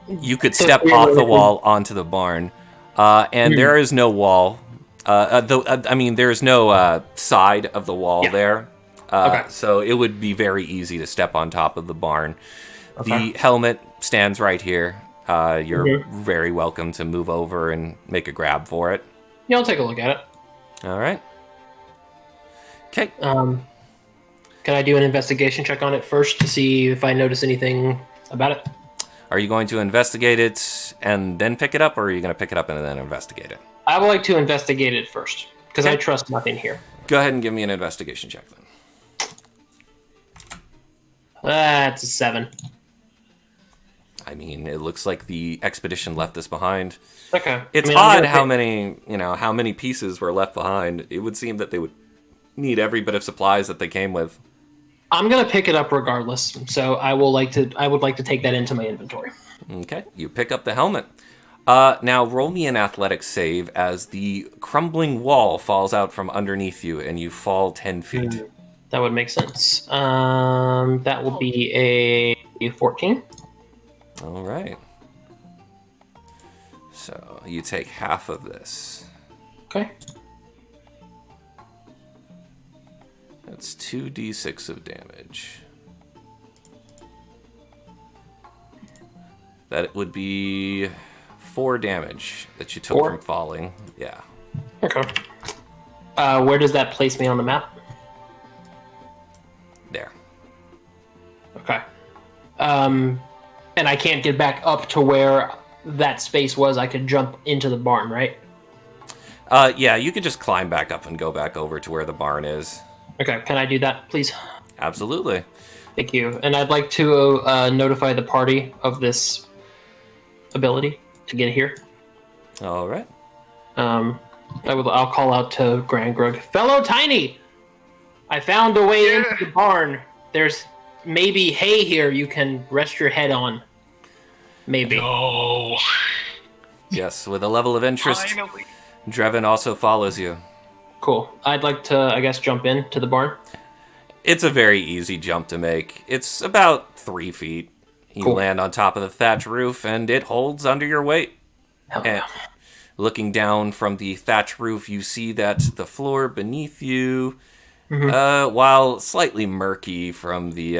You could step off the wall onto the barn, and there is no wall. There's no side of the wall Yeah. there. Okay. So it would be very easy to step on top of the barn. Okay. The helmet stands right here. You're very welcome to move over and make a grab for it. Yeah, I'll take a look at it. All right. Okay. Can I do an investigation check on it first to see if I notice anything about it? Are you going to investigate it and then pick it up, or are you going to pick it up and then investigate it? I would like to investigate it first, because I Okay. trust nothing here. Go ahead and give me an investigation check then. That's a 7. I mean, it looks like the expedition left this behind. Okay. It's I mean, I'm odd gonna how pick- how many pieces were left behind. It would seem that they would need every bit of supplies that they came with. I'm gonna pick it up regardless. So I would like to take that into my inventory. Okay, you pick up the helmet. Now roll me an athletics save as the crumbling wall falls out from underneath you and you fall 10 feet. That would make sense. That will be a 14. All right. So you take half of this. Okay. That's 2d6 of damage. That would be 4 damage that you took 4? from falling. Yeah. Okay. Where does that place me on the map? There. Okay. And I can't get back up to where that space was. I could jump into the barn, right? Yeah, you could just climb back up and go back over to where the barn is. Okay. Can I do that, please? Absolutely. Thank you. And I'd like to notify the party of this ability to get here. All right. I'll call out to Grandgrug. Fellow Tiny! I found a way into the barn. There's maybe hay here you can rest your head on. Maybe. Oh, Yes, with a level of interest, finally. Drevin also follows you. Cool. I'd like to, I guess, jump into the barn. It's a very easy jump to make. It's about 3 feet. You Cool. land on top of the thatch roof, and it holds under your weight. Hell And yeah. looking down from the thatch roof, you see that the floor beneath you, while slightly murky from the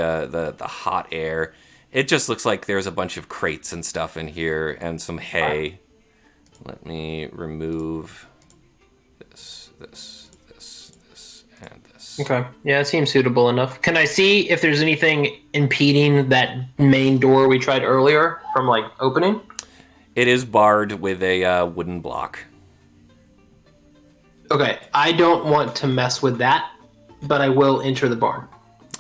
hot air, it just looks like there's a bunch of crates and stuff in here and some hay. Let me remove this, and this. Okay. Yeah, it seems suitable enough. Can I see if there's anything impeding that main door we tried earlier from, like, opening? It is barred with a wooden block. Okay. I don't want to mess with that, but I will enter the barn.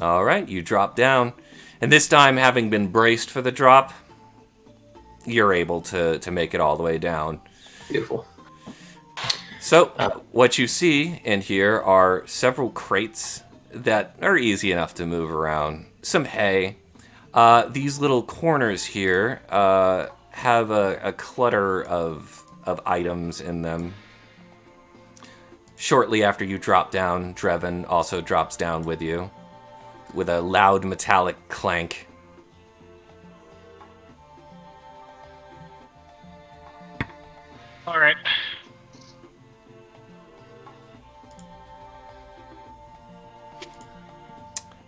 All right, you drop down. And this time, having been braced for the drop, you're able to make it all the way down. Beautiful. So, what you see in here are several crates that are easy enough to move around. Some hay. These little corners here have a clutter of items in them. Shortly after you drop down, Drevin also drops down with you with a loud metallic clank. All right.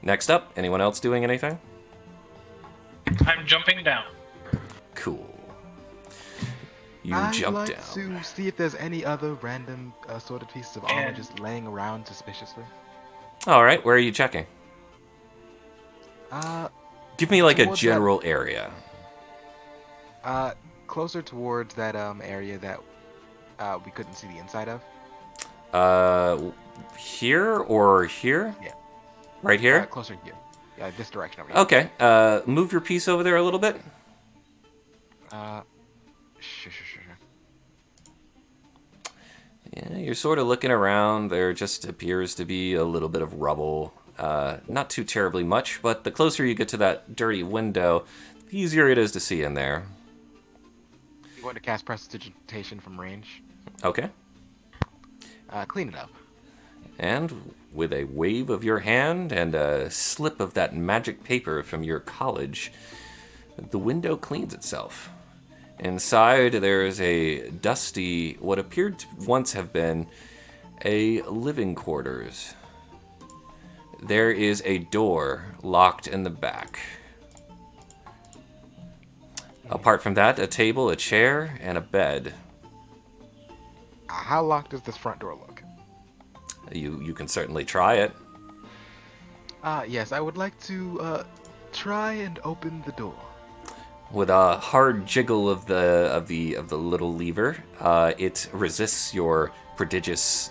Next up, anyone else doing anything? I'm jumping down. Cool. You I'd jump like down. to see if there's any other random assorted pieces of armor And- just laying around suspiciously. All right, where are you checking? Uh, Give me like a Towards that- general area. Closer towards that area that we couldn't see the inside of. Here or here? Yeah. Right here? Closer here. Yeah, this direction over here. Okay. Move your piece over there a little bit. Sure. Yeah, you're sort of looking around. There just appears to be a little bit of rubble. Not too terribly much, but the closer you get to that dirty window, the easier it is to see in there. You want to cast Prestidigitation from range? Okay. Clean it up. And with a wave of your hand and a slip of that magic paper from your college, the window cleans itself. Inside, there's a dusty, what appeared to once have been a living quarters. There is a door locked in the back. Apart from that, a table, a chair, and a bed. How locked does this front door look? You can certainly try it. Yes, I would like to try and open the door. With a hard jiggle of the little lever, it resists your prodigious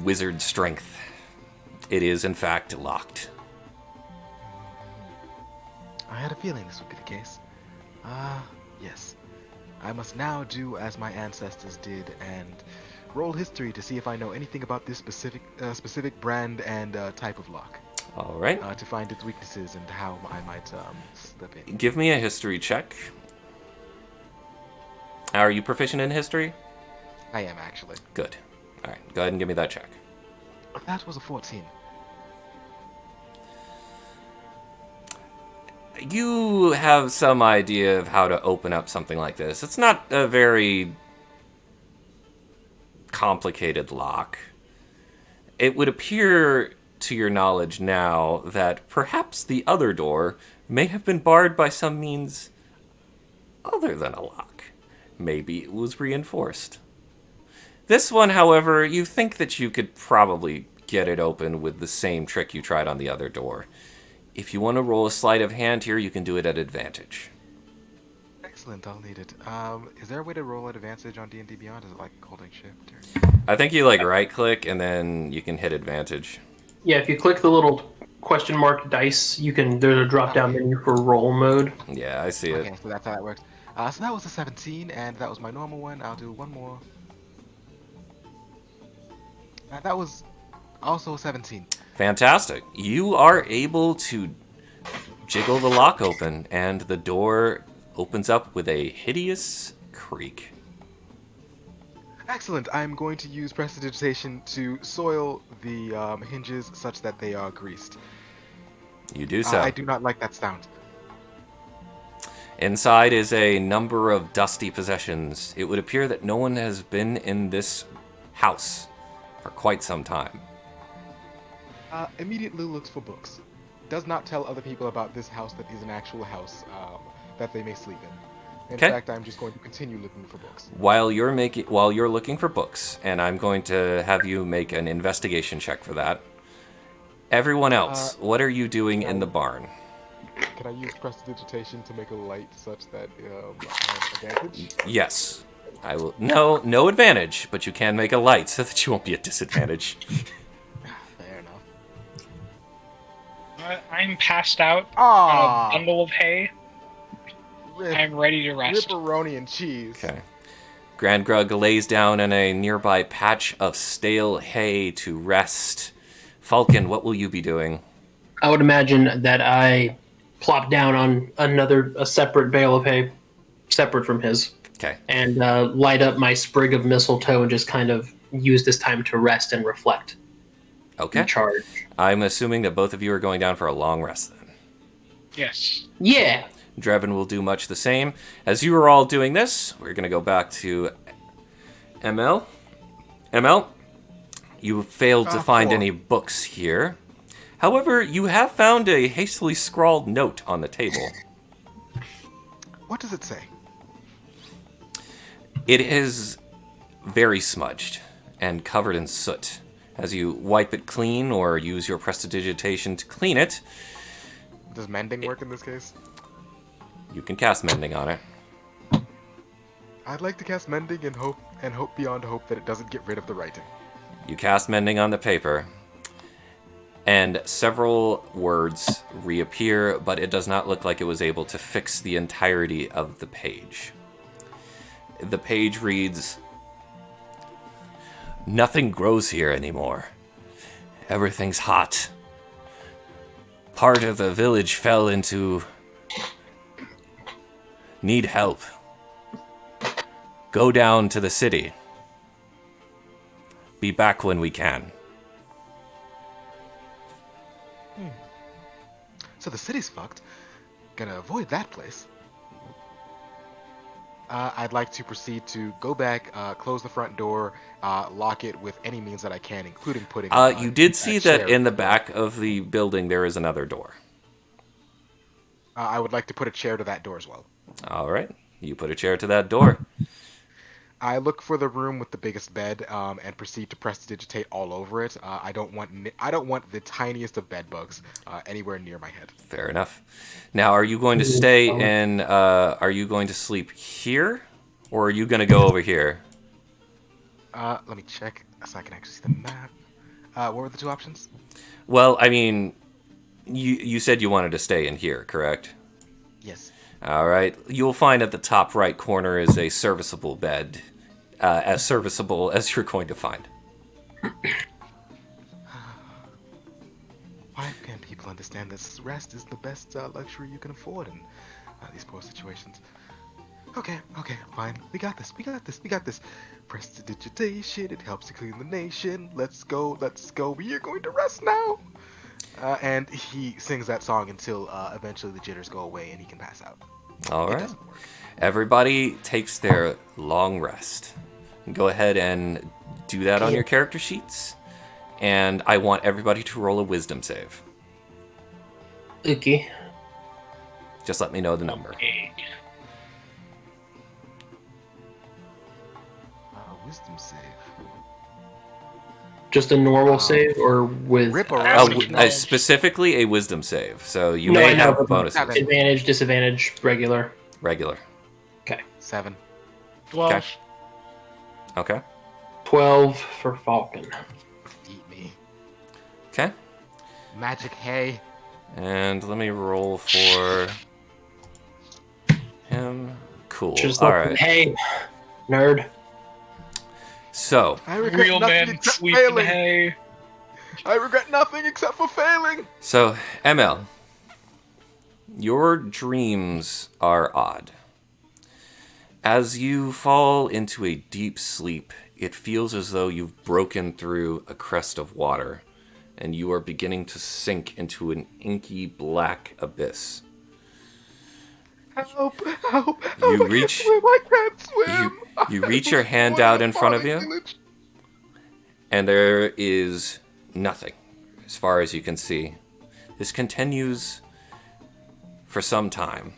wizard strength. It is in fact locked. I had a feeling this would be the case. Yes. I must now do as my ancestors did and roll history to see if I know anything about this specific brand and type of lock. All right. To find its weaknesses and how I might slip in. Give me a history check. Are you proficient in history? I am actually. Good. All right. Go ahead and give me that check. That was a 14. You have some idea of how to open up something like this. It's not a very complicated lock. It would appear to your knowledge now that perhaps the other door may have been barred by some means other than a lock. Maybe it was reinforced. This one, however, you think that you could probably get it open with the same trick you tried on the other door. If you want to roll a sleight of hand here, you can do it at advantage. Excellent, I'll need it. Is there a way to roll at advantage on D&D Beyond? Is it like holding shift? Or... I think you like right click and then you can hit advantage. Yeah, if you click the little question mark dice. There's a drop down menu for roll mode. Yeah, I see it. Okay, so that's how that works. So that was a 17, and that was my normal one. I'll do one more. That was also a 17. Fantastic. You are able to jiggle the lock open, and the door opens up with a hideous creak. Excellent. I'm going to use prestidigitation to soil the hinges such that they are greased. You do so. I do not like that sound. Inside is a number of dusty possessions. It would appear that no one has been in this house for quite some time. Immediately looks for books. Does not tell other people about this house that is an actual house that they may sleep in. In Okay. fact, I'm just going to continue looking for books. While you're looking for books, and I'm going to have you make an investigation check for that. Everyone else, what are you doing in the barn? Can I use prestidigitation to make a light such that I have advantage? Yes. I will. No advantage, but you can make a light so that you won't be at disadvantage. Fair enough. I'm passed out Ah, on a bundle of hay. I'm ready to rest. Ripperoni and cheese. Okay. Grand Grug lays down in a nearby patch of stale hay to rest. Falcon, what will you be doing? I would imagine that I plop down on a separate bale of hay, separate from his, Okay. and light up my sprig of mistletoe and just kind of use this time to rest and reflect. Okay. Recharge. I'm assuming that both of you are going down for a long rest then. Yes. Yeah. Drevin will do much the same. As you are all doing this, we're going to go back to ML. ML, you failed to find 4. any books here. However, you have found a hastily scrawled note on the table. What does it say? It is very smudged and covered in soot. As you wipe it clean or use your prestidigitation to clean it, Does mending work in this case? you can cast mending on it. I'd like to cast mending and hope beyond hope that it doesn't get rid of the writing. You cast mending on the paper, and several words reappear, but it does not look like it was able to fix the entirety of the page. The page reads, "Nothing grows here anymore. Everything's hot. Part of the village fell into... need help. Go down to the city. Be back when we can." So the city's fucked. Gonna avoid that place. I'd like to proceed to go back, close the front door, lock it with any means that I can, including putting. You did see a that chair. in the back of the building there is another door. I would like to put a chair to that door as well. All right. You put a chair to that door. I look for the room with the biggest bed, and proceed to prestidigitate all over it. I don't want the tiniest of bed bugs anywhere near my head. Fair enough. Now, are you going to stay in... are you going to sleep here? Or are you going to go over here? Let me check so I can actually see the map. What were the two options? Well, I mean, you said you wanted to stay in here, correct? Yes. All right. You'll find at the top right corner is a serviceable bed. As serviceable as you're going to find. Why can't people understand this? Rest is the best luxury you can afford in these poor situations. Okay, fine. We got this. Prestidigitation, it helps to clean the nation. Let's go. We are going to rest now. And he sings that song until eventually the jitters go away and he can pass out. All It right. doesn't work. Everybody takes their long rest. Go ahead and do that on your character sheets. And I want everybody to roll a wisdom save. Okay. Just let me know the number. Okay. Wisdom save. Just a normal save or with Rip Specifically a wisdom save. So you No, may I know, have but- bonuses. advantage, disadvantage, regular. Regular. 7. 12. Okay. Okay. 12 for Falcon. Eat me. Okay. Magic hay. And let me roll for him. Cool. Just All like, right. hey, nerd. So, I regret Real nothing men except sweeping failing. hay. I regret nothing except for failing. ML, your dreams are odd. As you fall into a deep sleep, it feels as though you've broken through a crest of water, and you are beginning to sink into an inky black abyss. Help! Help! You I can't reach- swim! I can't swim! you reach your hand out in front of you, and there is nothing, as far as you can see. This continues for some time.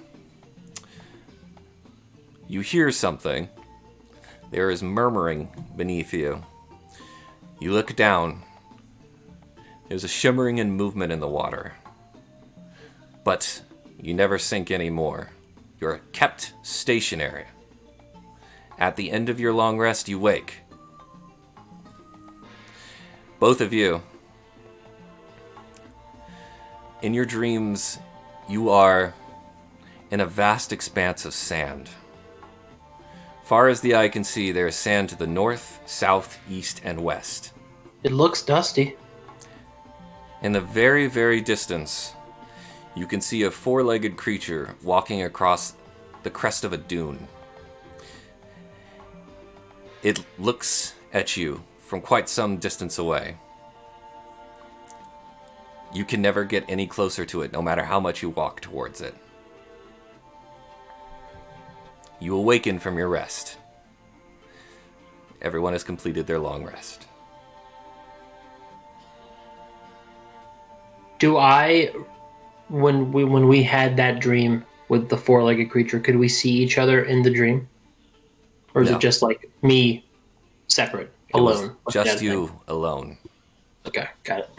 You hear something. There is murmuring beneath you. You look down. There's a shimmering and movement in the water. But you never sink anymore. You're kept stationary. At the end of your long rest, you wake. Both of you. In your dreams, you are in a vast expanse of sand. Far as the eye can see, there is sand to the north, south, east, and west. It looks dusty. In the very, very distance, you can see a four-legged creature walking across the crest of a dune. It looks at you from quite some distance away. You can never get any closer to it, no matter how much you walk towards it. You awaken from your rest. Everyone has completed their long rest. Do I, when we had that dream with the four-legged creature, could we see each other in the dream, or is No. it just like me, separate, It was alone? like just that you thing? alone. Okay, got it.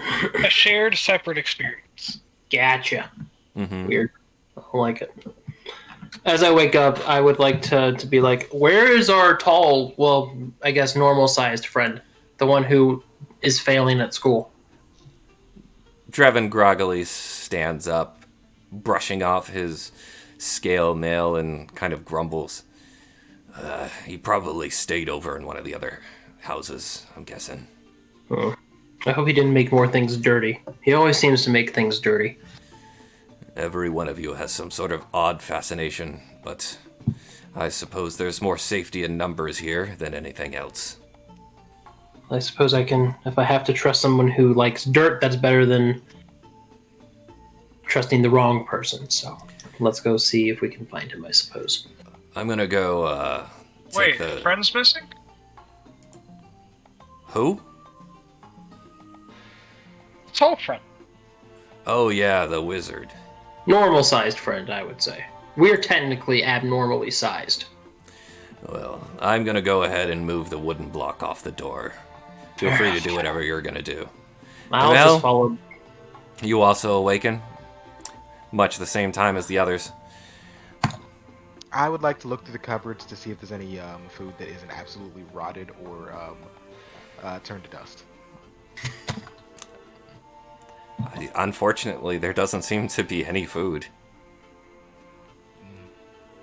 A shared, separate experience. Gotcha. Mm-hmm. Weird. I like it. As I wake up, I would like to be like, where is our tall, well, I guess normal-sized friend, the one who is failing at school? Drevin groggily stands up, brushing off his scale mail, and kind of grumbles. He probably stayed over in one of the other houses, I'm guessing. Oh. I hope he didn't make more things dirty. He always seems to make things dirty. Every one of you has some sort of odd fascination, but I suppose there's more safety in numbers here than anything else. I suppose I can, if I have to trust someone who likes dirt, that's better than trusting the wrong person. So let's go see if we can find him, I suppose. I'm gonna go, Wait, take the... friend's missing? Who? Tall friend. Oh yeah, the wizard. Normal-sized friend, I would say. We're technically abnormally sized. Well, I'm gonna go ahead and move the wooden block off the door. Feel free to do whatever you're gonna do. I'll Well- just follow. You also awaken? Much the same time as the others. I would like to look through the cupboards to see if there's any food that isn't absolutely rotted or turned to dust. Unfortunately, there doesn't seem to be any food.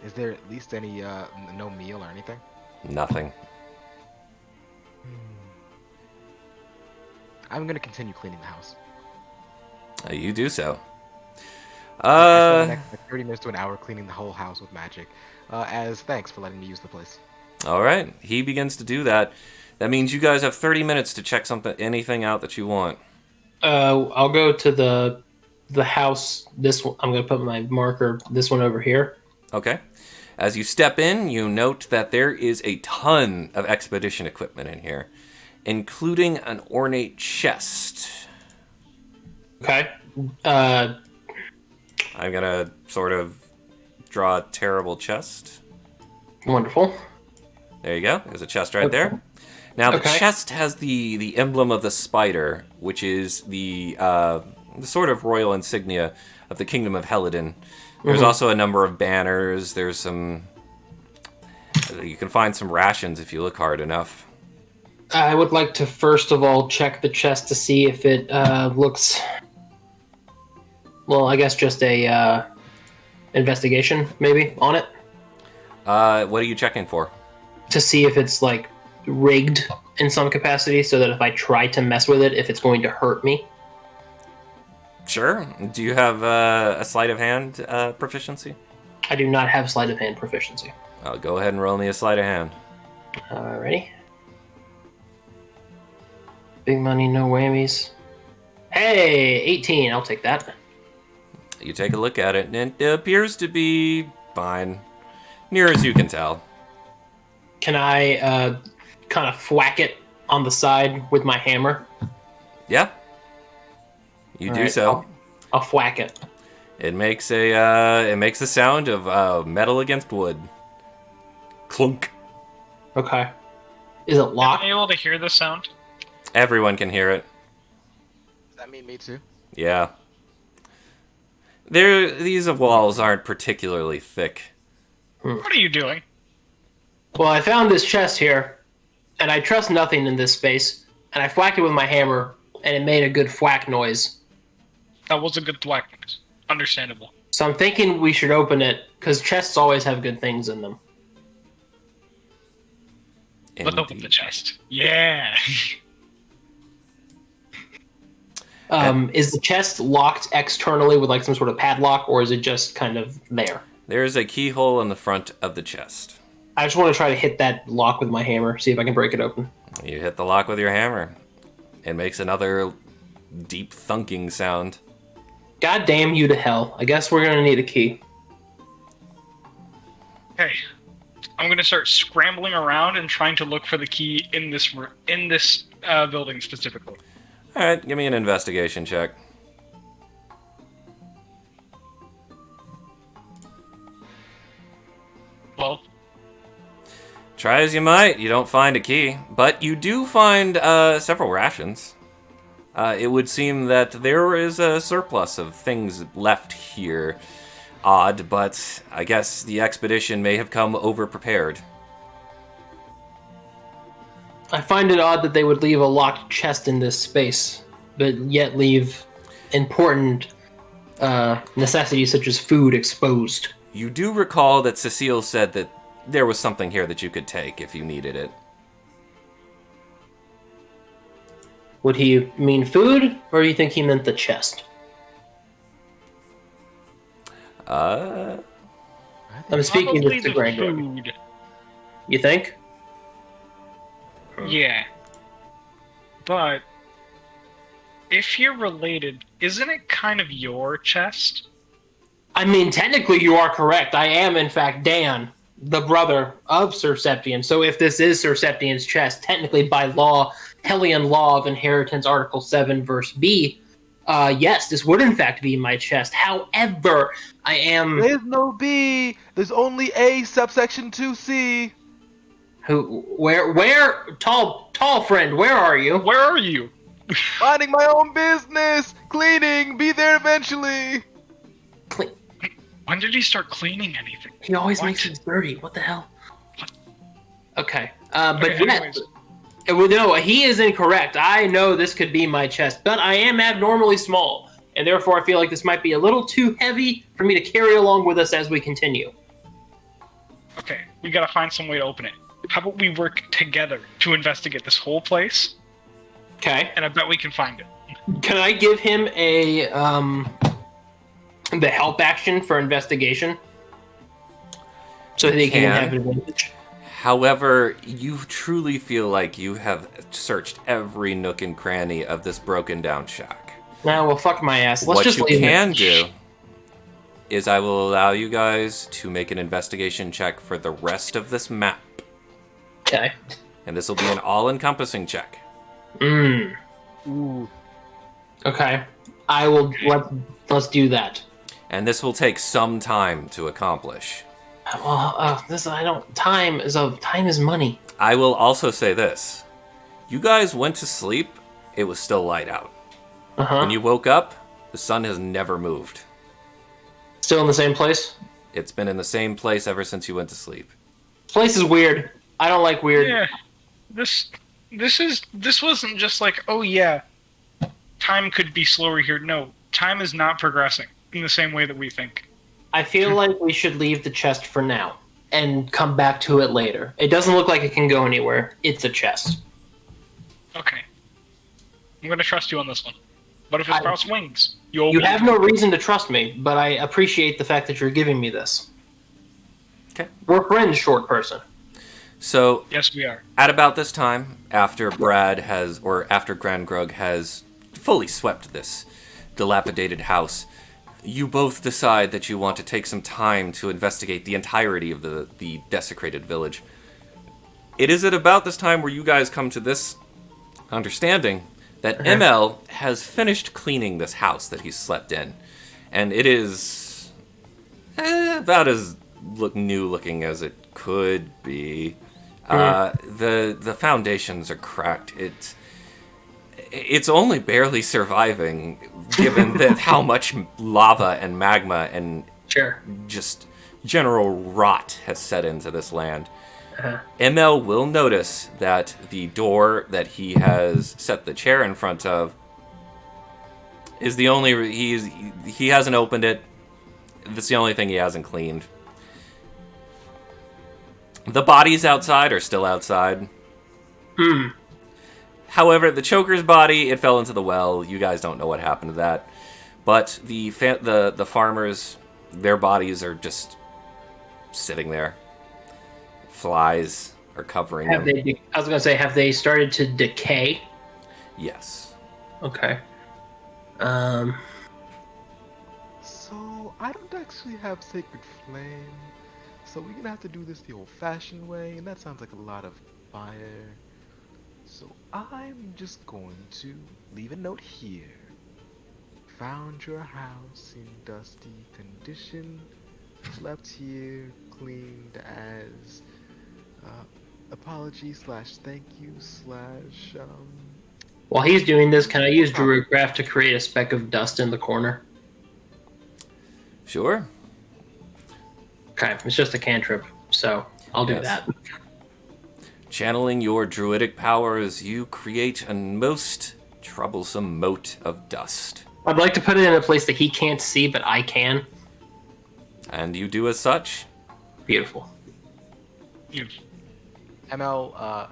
Is there at least any no meal or anything? Nothing. I'm gonna continue cleaning the house. You do so. I spent the next 30 minutes to an hour cleaning the whole house with magic. As thanks for letting me use the place. All right. He begins to do that. That means you guys have 30 minutes to check anything out that you want. I'll go to the house. This one, I'm going to put my marker. This one over here. Okay. As you step in, you note that there is a ton of expedition equipment in here, including an ornate chest. Okay. I'm gonna sort of draw a terrible chest. Wonderful. There you go. There's a chest right Okay. there. Now the Okay. chest has the emblem of the spider, which is the sort of royal insignia of the Kingdom of Helidon. There's also a number of banners. There's some. You can find some rations if you look hard enough. I would like to first of all check the chest to see if it looks Well, I guess just a investigation, maybe, on it What are you checking for? to see if it's like rigged in some capacity, so that if I try to mess with it, if it's going to hurt me. Sure. Do you have a sleight of hand proficiency? I do not have sleight of hand proficiency. Go ahead and roll me a sleight of hand. Alrighty. Big money, no whammies. Hey, 18. I'll take that. You take a look at it, and it appears to be fine, near as you can tell. Can I kind of thwack it on the side with my hammer? Yeah. You do Alright, so. I'll thwack it. It makes a sound of metal against wood. Clunk. Okay. Is it Am locked? I able to hear the sound? Everyone can hear it. Does that mean me too? Yeah. These walls aren't particularly thick. What are you doing? Well, I found this chest here, and I trust nothing in this space, and I thwacked it with my hammer, and it made a good thwack noise. That was a good thwack noise. Understandable. So I'm thinking we should open it, because chests always have good things in them. Let's open the Indeed. chest. Yeah. Is the chest locked externally with like some sort of padlock, or is it just kind of there? There's a keyhole in the front of the chest. I just want to try to hit that lock with my hammer, see if I can break it open. You hit the lock with your hammer. It makes another deep thunking sound. God damn you to hell. I guess we're gonna need a key. Okay. I'm gonna start scrambling around and trying to look for the key in this building specifically. All right, give me an investigation check. Well, Try as you might, you don't find a key, but you do find several rations. It would seem that there is a surplus of things left here. Odd, but I guess the expedition may have come over-prepared. I find it odd that they would leave a locked chest in this space, but yet leave important necessities such as food exposed. You do recall that Cecile said that there was something here that you could take if you needed it. Would he mean food, or do you think he meant the chest? I'm speaking probably with the the Grand. food. You think? Yeah. But if you're related, isn't it kind of your chest? I mean, technically you are correct. I am, in fact, Dan, the brother of Sir Septian. So if this is Sir Septian's chest, technically by law, Hellion Law of Inheritance, Article 7, Verse B, yes, this would in fact be my chest. However, I am... There's no B. There's only A subsection 2C. Where, tall friend, where are you? Where are you? Minding my own business. Cleaning. Be there eventually. When did he start cleaning anything? He always What? makes it dirty. What the hell? Okay, Okay, but yes, anyways. well, no, he is incorrect. I know this could be my chest, but I am abnormally small, and therefore I feel like this might be a little too heavy for me to carry along with us as we continue. Okay, we gotta find some way to open it. How about we work together to investigate this whole place? Okay, And I bet we can find it. can I give him a the help action for investigation, so that he can Can. have an advantage? However, you truly feel like you have searched every nook and cranny of this broken down shack. Nah, well, fuck my ass. Let's What just you leave can it. do is I will allow you guys to make an investigation check for the rest of this map. Okay. And this will be an all-encompassing check. Ooh. Okay. I will. Let's do that. And this will take some time to accomplish. Well, Time is money. I will also say this. You guys went to sleep, it was still light out. Uh-huh. When you woke up, the sun has never moved. Still in the same place? It's been in the same place ever since you went to sleep. This place is weird. I don't like weird. Yeah. This wasn't just like, oh yeah, time could be slower here. No, time is not progressing. in the same way that we think. I feel like we should leave the chest for now and come back to it later. It doesn't look like it can go anywhere. It's a chest. Okay. I'm going to trust you on this one. What if it sprouts wings? You have no reason to trust me, but I appreciate the fact that you're giving me this. Okay. We're friends, short person. So Yes, we are. at about this time, after after Grand Grug has fully swept this dilapidated house, you both decide that you want to take some time to investigate the entirety of the desecrated village. It is at about this time where you guys come to this understanding that ML has finished cleaning this house that he slept in, and it is about as new looking as it could be. The foundations are cracked. It's only barely surviving, given that how much lava and magma and Sure. just general rot has set into this land. ML will notice that the door that he has set the chair in front of is the only he hasn't opened it. That's the only thing he hasn't cleaned. The bodies outside are still outside. However, the choker's body, it fell into the well. You guys don't know what happened to that. But the farmers, their bodies are just sitting there. Flies are covering them. I was gonna say, have they started to decay? Yes. Okay. So I don't actually have Sacred Flame, so we're gonna have to do this the old-fashioned way, and that sounds like a lot of fire. So I'm just going to leave a note here. Found your house in dusty condition. Left here cleaned as apology / thank you / While he's doing this, can I use Druidcraft to create a speck of dust in the corner? Sure. Okay, it's just a cantrip, so I'll do Yes. that. Channeling your druidic powers, you create a most troublesome mote of dust. I'd like to put it in a place that he can't see, but I can. And you do as such. Beautiful. You ML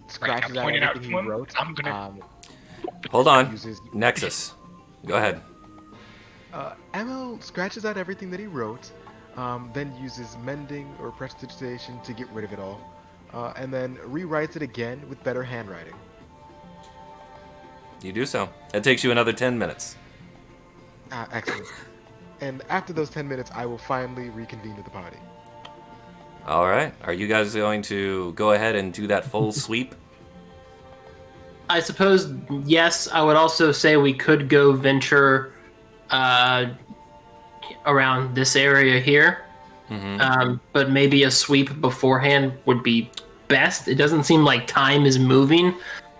scratches out pointed out everything to he him, wrote. I'm gonna- Hold on. Uses Nexus. Go ahead. ML scratches out everything that he wrote, then uses mending or prestidigitation to get rid of it all, and then rewrites it again with better handwriting. You do so. It takes you another 10 minutes. Excellent. And after those 10 minutes, I will finally reconvene with the party. All right. Are you guys going to go ahead and do that full sweep? I suppose, yes. I would also say we could go venture around this area here. But maybe a sweep beforehand would be best. It doesn't seem like time is moving.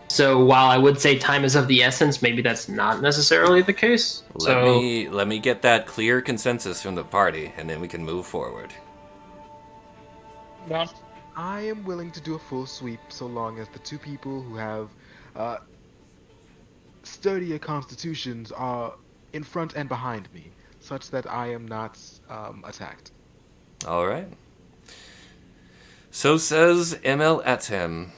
So while I would say time is of the essence, maybe that's not necessarily the case. Let me get that clear consensus from the party, and then we can move forward. Don? I am willing to do a full sweep so long as the two people who have sturdier constitutions are in front and behind me, such that I am not attacked. All right. So says ML Etem.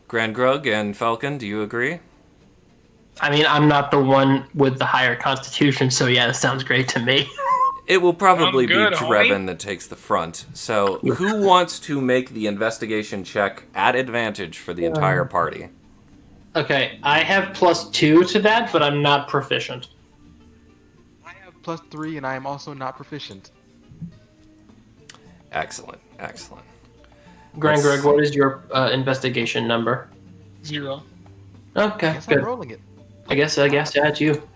Grand Grug and Falcon, do you agree? I mean, I'm not the one with the higher constitution, so yeah, that sounds great to me. It will probably I'm good, be homie. Dreven that takes the front. So, who wants to make the investigation check at advantage for the entire party? Okay, I have +2 to that, but I'm not proficient. I have +3, and I am also not proficient. Excellent, excellent. Grand Let's- Greg, what is your investigation number? 0. Okay, I guess I'm good. rolling it. I guess yeah, it's you.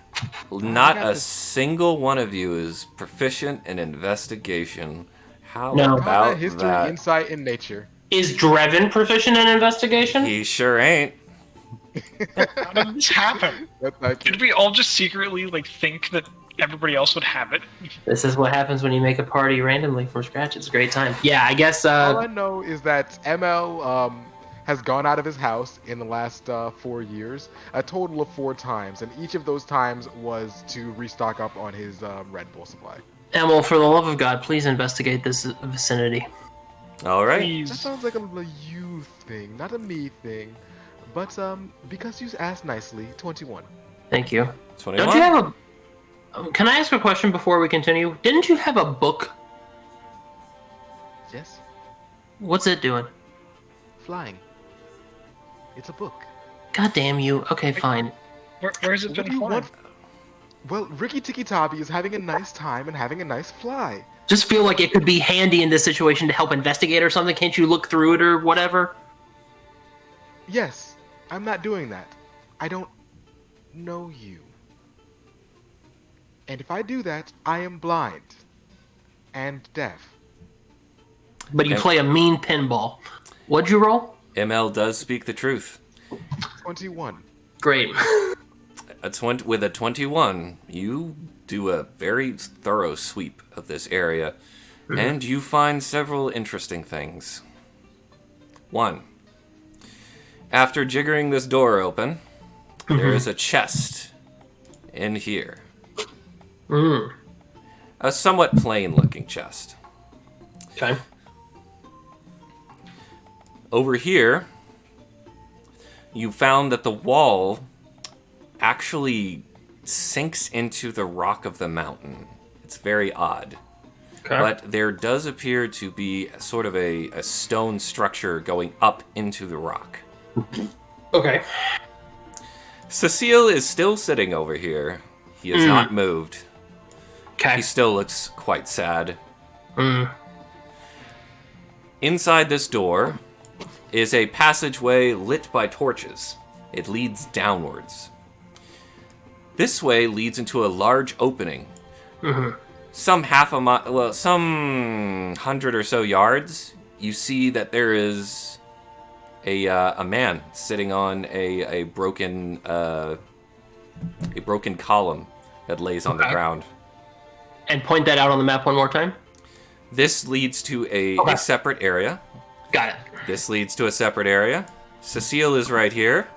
Not got a this. single one of you is proficient in investigation. How No. about History, that? insight, and nature. Is Dreven proficient in investigation? He sure ain't. How did this happen? Did we all just secretly think that everybody else would have it? This is what happens when you make a party randomly from scratch. It's a great time. Yeah, I guess. All I know is that ML has gone out of his house in the last 4 years, a total of 4 times, and each of those times was to restock up on his Red Bull supply. Emil, for the love of God, please investigate this vicinity. All right. That Please. sounds like a you thing, not a me thing. But because you asked nicely, 21. Thank you. 21. Don't you have a... Can I ask a question before we continue? Didn't you have a book? Yes, What's it doing? flying. It's a book. God damn you. Okay, fine. Where's it What been do you flying? want? Well, Ricky Tikki Tabi is having a nice time and having a nice fly. Just feel like it could be handy in this situation to help investigate or something. Can't you look through it or whatever? Yes, I'm not doing that. I don't know you. And if I do that, I am blind. And deaf. But you Okay. play a mean pinball. What'd you roll? ML does speak the truth. 21. Great. With a 21, you do a very thorough sweep of this area, and you find several interesting things. 1. After jiggering this door open, there is a chest in here. Mm. A somewhat plain-looking chest. Okay. Over here, you found that the wall actually sinks into the rock of the mountain. It's very odd. Okay. But there does appear to be sort of a stone structure going up into the rock. Okay. Cecile is still sitting over here. He has not moved. Okay. He still looks quite sad. Mm. Inside this door is a passageway lit by torches. It leads downwards. This way leads into a large opening. Some half a mile, well, some 100 or so yards, you see that there is a man sitting on a broken column that lays on the Okay. ground. And point that out on the map one more time. This leads to a Okay. separate area. Got it. This leads to a separate area. Cecile is right here.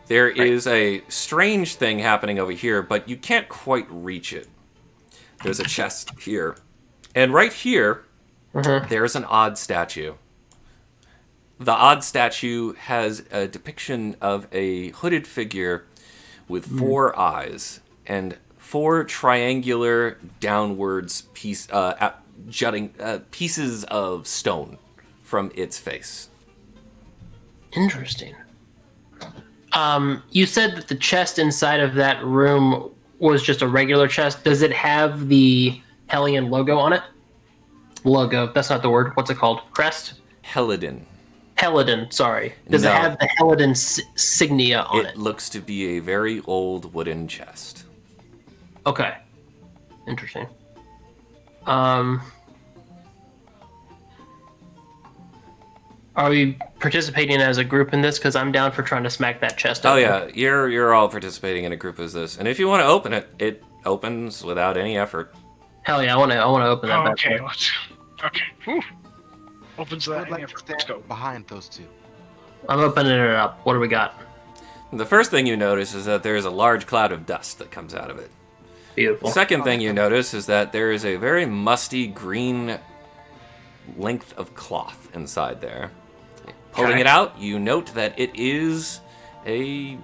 There is a strange thing happening over here, but you can't quite reach it. There's a chest here. And right here, there's an odd statue. The odd statue has a depiction of a hooded figure with 4 eyes and 4 triangular downwards jutting pieces of stone from its face. Interesting. You said that the chest inside of that room was just a regular chest. Does it have the Hellion logo on it? Logo. That's not the word. What's it called? Crest? Helidon. Helidon, sorry. Does No. it have the Helidon signia on It it? looks to be a very old wooden chest. Okay. Interesting. Are we participating as a group in this? Because I'm down for trying to smack that chest Oh open. yeah, you're all participating in a group as this, and if you want to open it, it opens without any effort. Hell yeah, I want to open that bad Okay, boy. let's. Okay. Whew. Opens I that. would like Yeah, to let's go. stand behind those two. I'm opening it up. What do we got? The first thing you notice is that there is a large cloud of dust that comes out of it. Beautiful. Second thing you notice is that there is a very musty green length of cloth inside there. Pulling Okay. it out, you note that it is a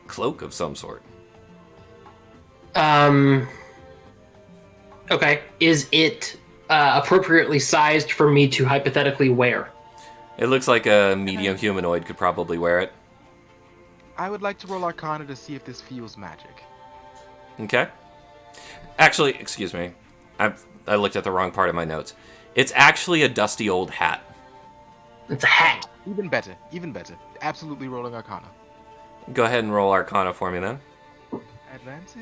cloak of some sort. Okay. Is it appropriately sized for me to hypothetically wear? It looks like a medium humanoid could probably wear it. I would like to roll Arcana to see if this feels magic. Okay. Actually, excuse me. I looked at the wrong part of my notes. It's actually a dusty old hat. It's a hat. Even better, even better. Absolutely rolling Arcana. Go ahead and roll Arcana for me then. Advantage.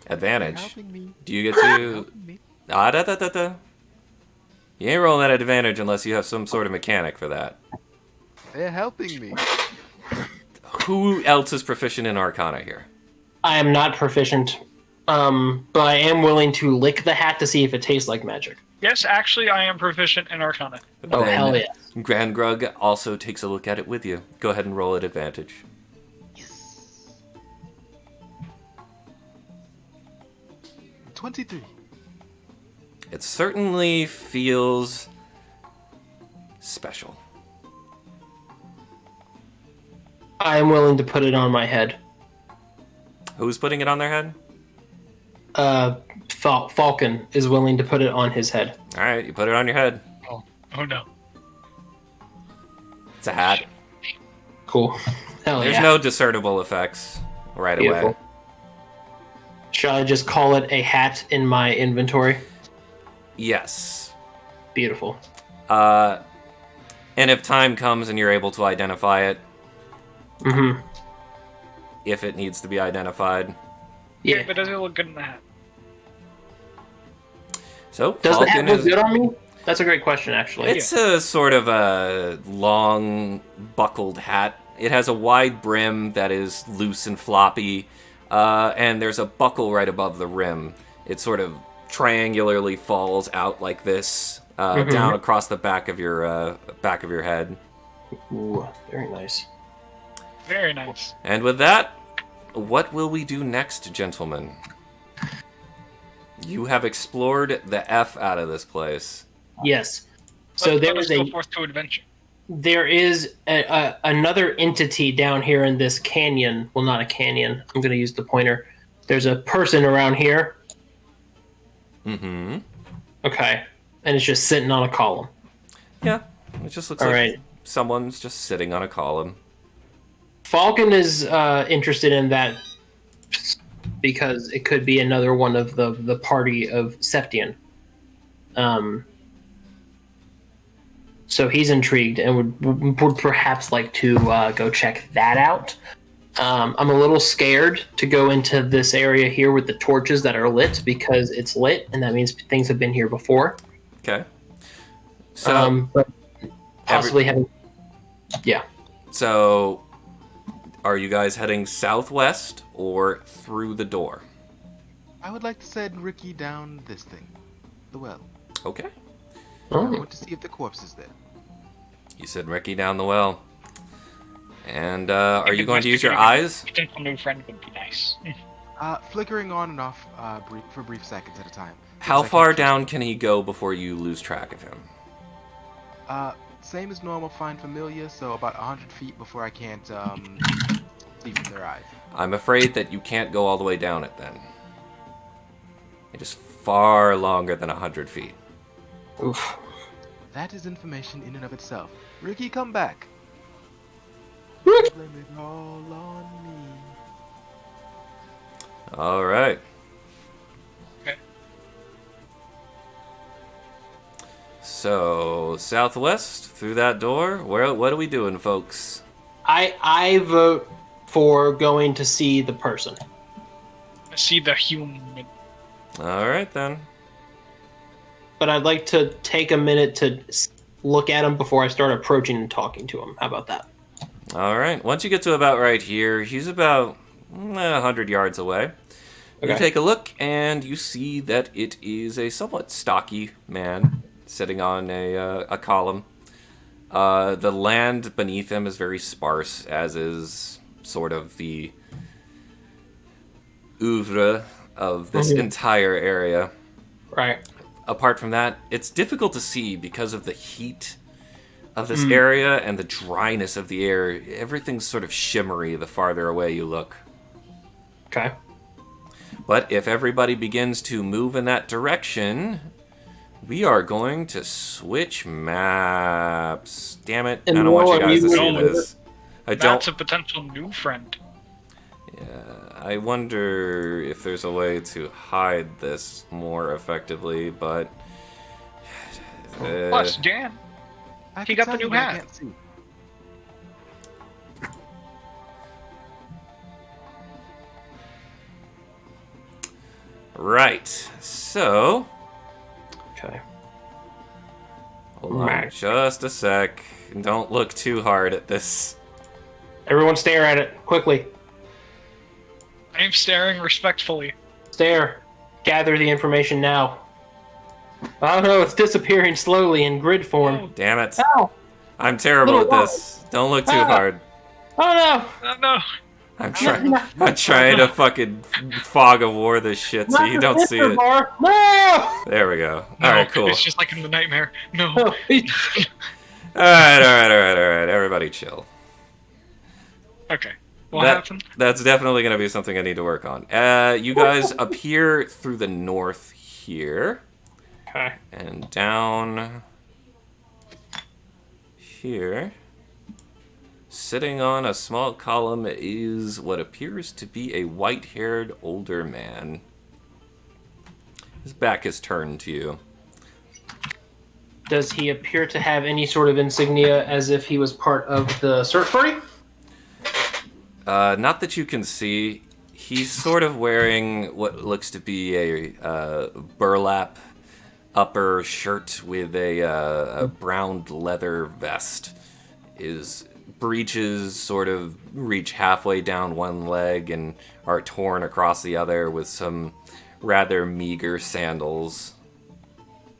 Advantage. Helping me. Do you get to... Helping me. Da. You ain't rolling that advantage unless you have some sort of mechanic for that. They're helping me. Who else is proficient in Arcana here? I am not proficient, but I am willing to lick the hat to see if it tastes like magic. Yes, actually, I am proficient in Arcana. Oh, Then hell yeah. Grand Grug also takes a look at it with you. Go ahead and roll at advantage. Yes. 23. It certainly feels special. I am willing to put it on my head. Who's putting it on their head? Falcon is willing to put it on his head. All right, you put it on your head. Oh no. It's a hat. Cool. Hell There's yeah. no discernible effects right away. Beautiful. Shall I just call it a hat in my inventory? Yes. Beautiful. And if time comes and you're able to identify it, Mm-hmm. if it needs to be identified. Yeah. But does it look good in the hat? So Does the hat Falcon look is. good on me? That's a great question, actually. It's a sort of a long, buckled hat. It has a wide brim that is loose and floppy, and there's a buckle right above the rim. It sort of triangularly falls out like this, down across the back of your head. Ooh, very nice. Very nice. And with that, what will we do next, gentlemen? You have explored the F out of this place. Yes. So Let there us is go a forth to adventure. there is another entity down here in this canyon. Well, not a canyon. I'm going to use the pointer. There's a person around here. Mm-hmm. Okay. And it's just sitting on a column. Yeah, it just looks All like right. someone's just sitting on a column. Falcon is interested in that because it could be another one of the party of Septian. So he's intrigued and would perhaps like to go check that out. I'm a little scared to go into this area here with the torches that are lit because it's lit and that means things have been here before. Okay. So, But possibly having, yeah. so are you guys heading southwest or through the door? I would like to send Ricky down this thing. The well. Okay. I Oh, want to see if the corpse is there. You said Ricky down the well. And are you going to use your eyes? I think a new friend would be nice. Flickering on and off for brief seconds at a time. How Because I far can't down can he go before you lose track of him? Same as normal, find familiar, so about 100 feet before I can't see from their eyes. I'm afraid that you can't go all the way down it then. It is far longer than 100 feet. oof. That is information in and of itself. Ricky, come back. Blame it all on me. All right. Okay. So, southwest, through that door. What are we doing, folks? I vote for going to see the person. See the human. All right, then. But I'd like to take a minute to look at him before I start approaching and talking to him. How about that? All right. Once you get to about right here, he's about 100 yards away. You Okay. take a look, and you see that it is a somewhat stocky man sitting on a column. The land beneath him is very sparse, as is sort of the oeuvre of this entire area. Right. Apart from that, it's difficult to see because of the heat of this area and the dryness of the air. Everything's sort of shimmery the farther away you look. Okay. But if everybody begins to move in that direction, we are going to switch maps. Damn it, And I don't want you Noah, guys to you see will- this. I That's don't. a potential new friend. I wonder if there's a way to hide this more effectively, but... Plus, Dan. I He can got the tell you new what I hat. can't see. Right, so... Okay. Hold on Right. just a sec. Don't look too hard at this. Everyone stare at it quickly. I am staring respectfully. Stare. Gather the information now. I don't know, it's disappearing slowly in grid form. Damn it. Oh, I'm terrible at Little this. Don't look too Ah. hard. oh no! Oh, no. I'm trying to fucking fog of war this shit so you don't see it. Bar. No! There we go. No, All right, cool. It's just like in the nightmare. No. All right. Everybody chill. Okay. What That- happened? That's definitely going to be something I need to work on. You guys appear through the north here Okay. and down here. Sitting on a small column is what appears to be a white-haired older man. His back is turned to you. Does he appear to have any sort of insignia as if he was part of the search party? Not that you can see. He's sort of wearing what looks to be a burlap upper shirt with a brown leather vest. His breeches sort of reach halfway down one leg and are torn across the other with some rather meager sandals.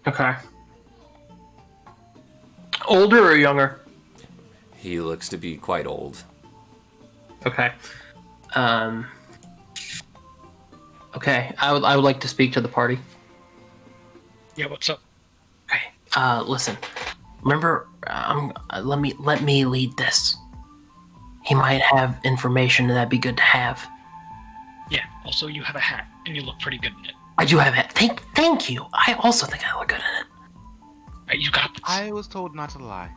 Okay. Older or younger? He looks to be quite old. Okay. Okay. I would like to speak to the party. Yeah, what's up? Okay. Listen. Remember, let me lead this. He might have information that'd be good to have. Yeah, also you have a hat, and you look pretty good in it. I do have it. Thank you. I also think I look good in it. Right, you got this. I was told not to lie.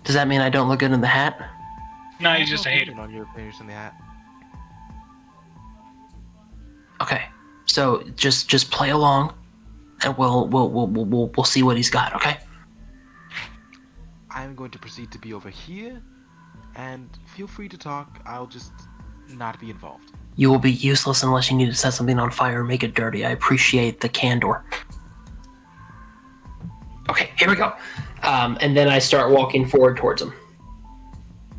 Does that mean I don't look good in the hat? No, you're just a hater. On your opinions in the hat. Okay. So just play along, and we'll see what he's got. Okay. I'm going to proceed to be over here, and feel free to talk. I'll just not be involved. You will be useless unless you need to set something on fire or make it dirty. I appreciate the candor. Okay, here we go. And then I start walking forward towards him.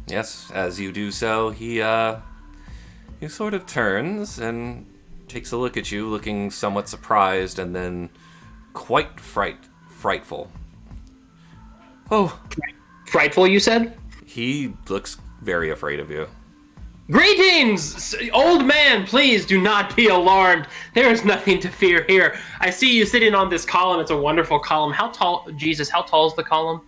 Yes, as you do so, he sort of turns and takes a look at you, looking somewhat surprised and then quite frightful. Oh, Frightful, you said? he looks very afraid of you. Greetings! Old man, please do not be alarmed. There is nothing to fear here. I see you sitting on this column. It's a wonderful column. How tall, Jesus, how tall is the column?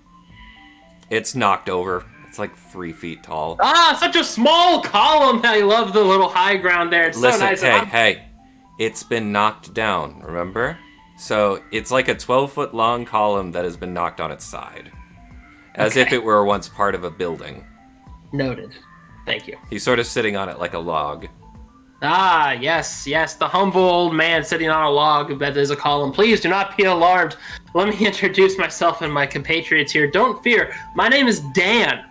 It's knocked over. It's like 3 feet tall. Ah, such a small column. I love the little high ground there. It's Listen, so nice. hey, it's been knocked down, remember? So it's like a 12-foot long column that has been knocked on its side. As if Okay. it were once part of a building. Noted. Thank you. He's sort of sitting on it like a log. Ah, yes, the humble old man sitting on a log that is a column. Please do not be alarmed. Let me introduce myself and my compatriots here. Don't fear. My name is Dan.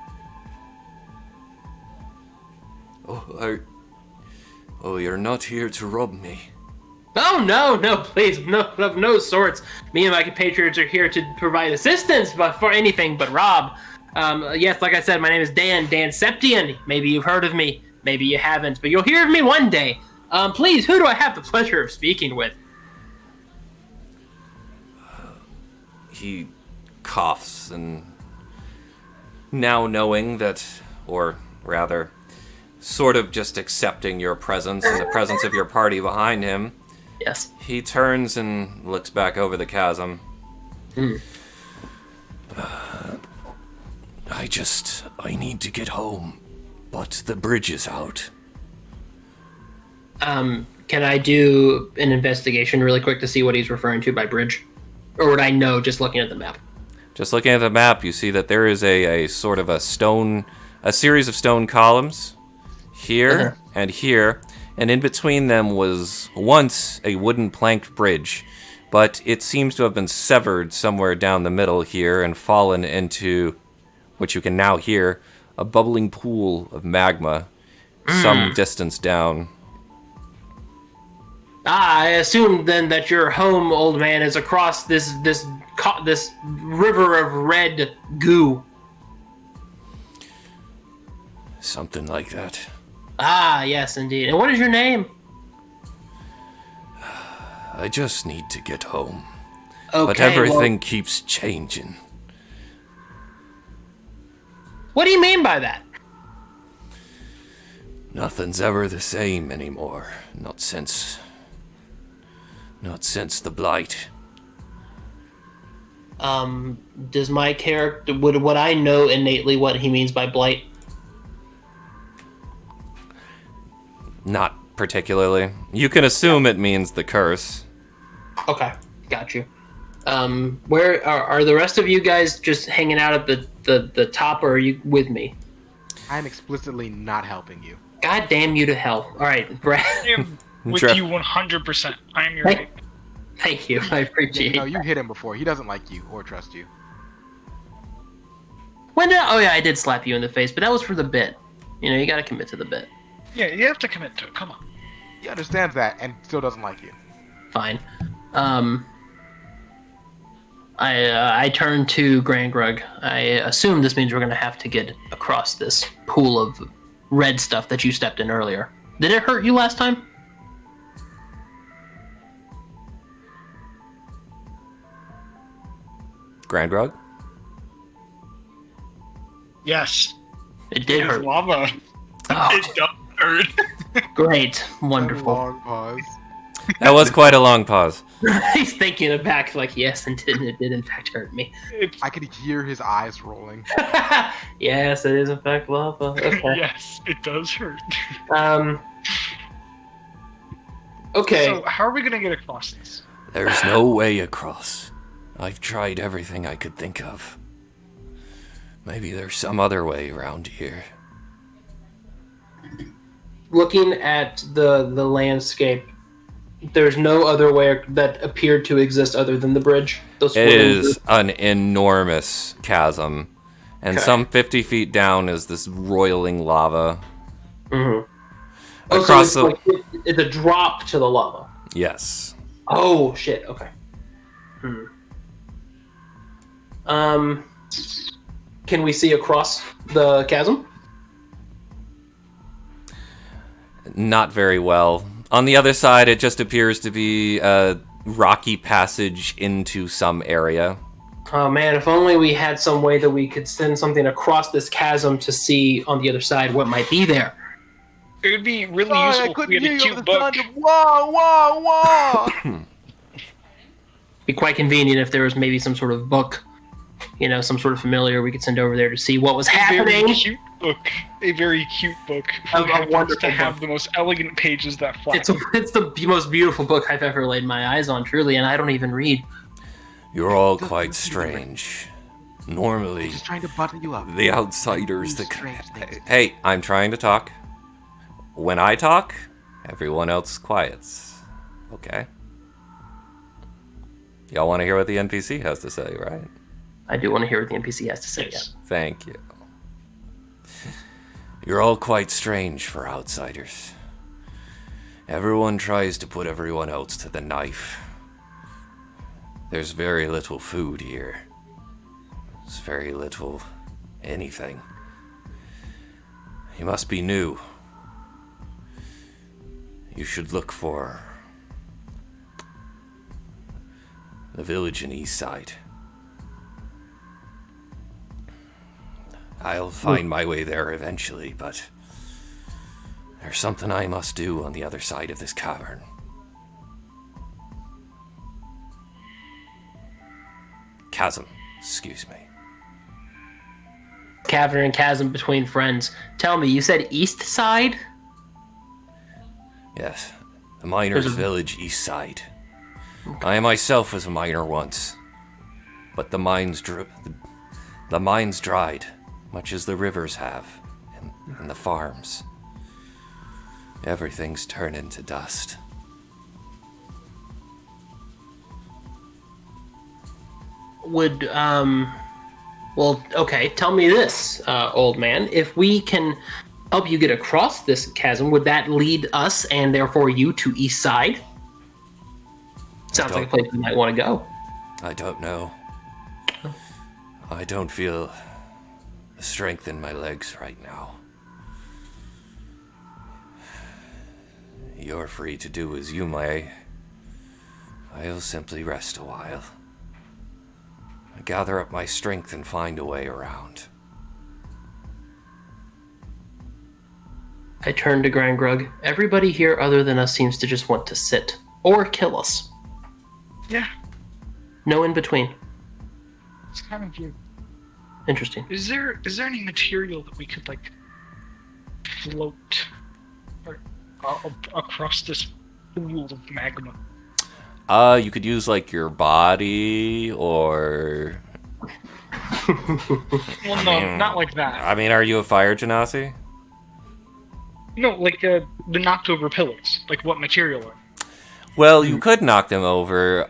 Oh, you're not here to rob me. Oh, no, please, no, of no sorts. Me and my compatriots are here to provide assistance, but for anything but rob. Yes, like I said, my name is Dan Septian. Maybe you've heard of me, maybe you haven't, but you'll hear of me one day. Please, who do I have the pleasure of speaking with? He coughs, and now knowing that, or rather, sort of just accepting your presence and the presence of your party behind him, Yes. he turns and looks back over the chasm. I need to get home, but the bridge is out. Can I do an investigation really quick to see what he's referring to by bridge? Or would I know just looking at the map? Just looking at the map, you see that there is a sort of a series of stone columns here and here, and in between them was once a wooden planked bridge, but it seems to have been severed somewhere down the middle here and fallen into, which you can now hear, a bubbling pool of magma some distance down. Ah, I assume then that your home, old man, is across this river of red goo. Something like that. Ah, yes, indeed. And what is your name? I just need to get home. Okay. But everything keeps changing. What do you mean by that? Nothing's ever the same anymore. Not since the Blight. Does my character would I know innately what he means by blight? Not particularly. You can assume it means the curse. Okay, got you. Where are the rest of you guys just hanging out at the top, or are you with me? I'm explicitly not helping you. God damn you to hell! All right, Brad. I am with Jeff. you 100%. I am your Hey. mate. Thank you. I appreciate No, it. you hit him before. He doesn't like you or trust you. When did oh yeah, I did slap you in the face, but that was for the bit. You know, you got to commit to the bit. Yeah, you have to commit to it. Come on. He understands that and still doesn't like you. Fine. I turn to Grangrug. I assume this means we're gonna have to get across this pool of red stuff that you stepped in earlier. Did it hurt you last time? Grandrug? Yes. It did It is hurt. lava. Oh, It does hurt. great, A wonderful. long pause. That was quite a long pause. He's thinking it back like, yes, and it did in fact hurt me. It's, I could hear his eyes rolling. Yes, it is in fact lava. Okay. yes, it does hurt. Okay. So, how are we gonna get across this? There's no way across. I've tried everything I could think of. Maybe there's some other way around here. Looking at the landscape, there's no other way that appeared to exist other than the bridge. Those It wooden is an enormous chasm. And Okay. some 50 feet down is this roiling lava. Mhm. Oh, Across so the... it's like it's a drop to the lava. Yes. Oh shit. Okay. Can we see across the chasm? Not very well. On the other side, it just appears to be a rocky passage into some area. Oh man, if only we had some way that we could send something across this chasm to see on the other side what might be there. It would be really Sorry, I useful if couldn't we had hear a you cute over the book. sound of wah, wah, wah. Be quite convenient if there was maybe some sort of book, you know, some sort of familiar we could send over there to see what was A very happening. cute book. A very cute book. A Who happens wonderful to have book. the most elegant pages that fly. It's the most beautiful book I've ever laid my eyes on, truly, and I don't even read. You're all quite strange. Normally, Just trying to butter you up. the outsiders... These strange things. Hey, I'm trying to talk. When I talk, everyone else quiets. Okay? Y'all want to hear what the NPC has to say, right? I do want to hear what the NPC has to say. Yes. Thank you. You're all quite strange for outsiders. Everyone tries to put everyone else to the knife. There's very little food here. There's very little anything. You must be new. You should look for the village in East Side. I'll find my way there eventually, but there's something I must do on the other side of this cavern. Chasm, excuse me. Cavern and chasm between friends. Tell me, you said east side? Yes, the miners' There's a- village East Side. I myself was a miner once, but the mines dried, much as the rivers have, and the farms. Everything's turned into dust. Would, well, okay, tell me this, old man. If we can help you get across this chasm, would that lead us, and therefore you, to east side? Sounds like a place we might want to go. I don't know. I don't feel the strength in my legs right now. You're free to do as you may. I'll simply rest a while. gather up my strength and find a way around. I turn to Grangrug. Everybody here other than us seems to just want to sit. Or kill us. Yeah, No in between. it's kind of weird. Interesting. Is there any material that we could like float or, across this pool of magma? You could use like your body or... Well, no, not like that. I mean, are you a fire genasi? No, like the knocked over pillars. Like what material are? Well, you could knock them over,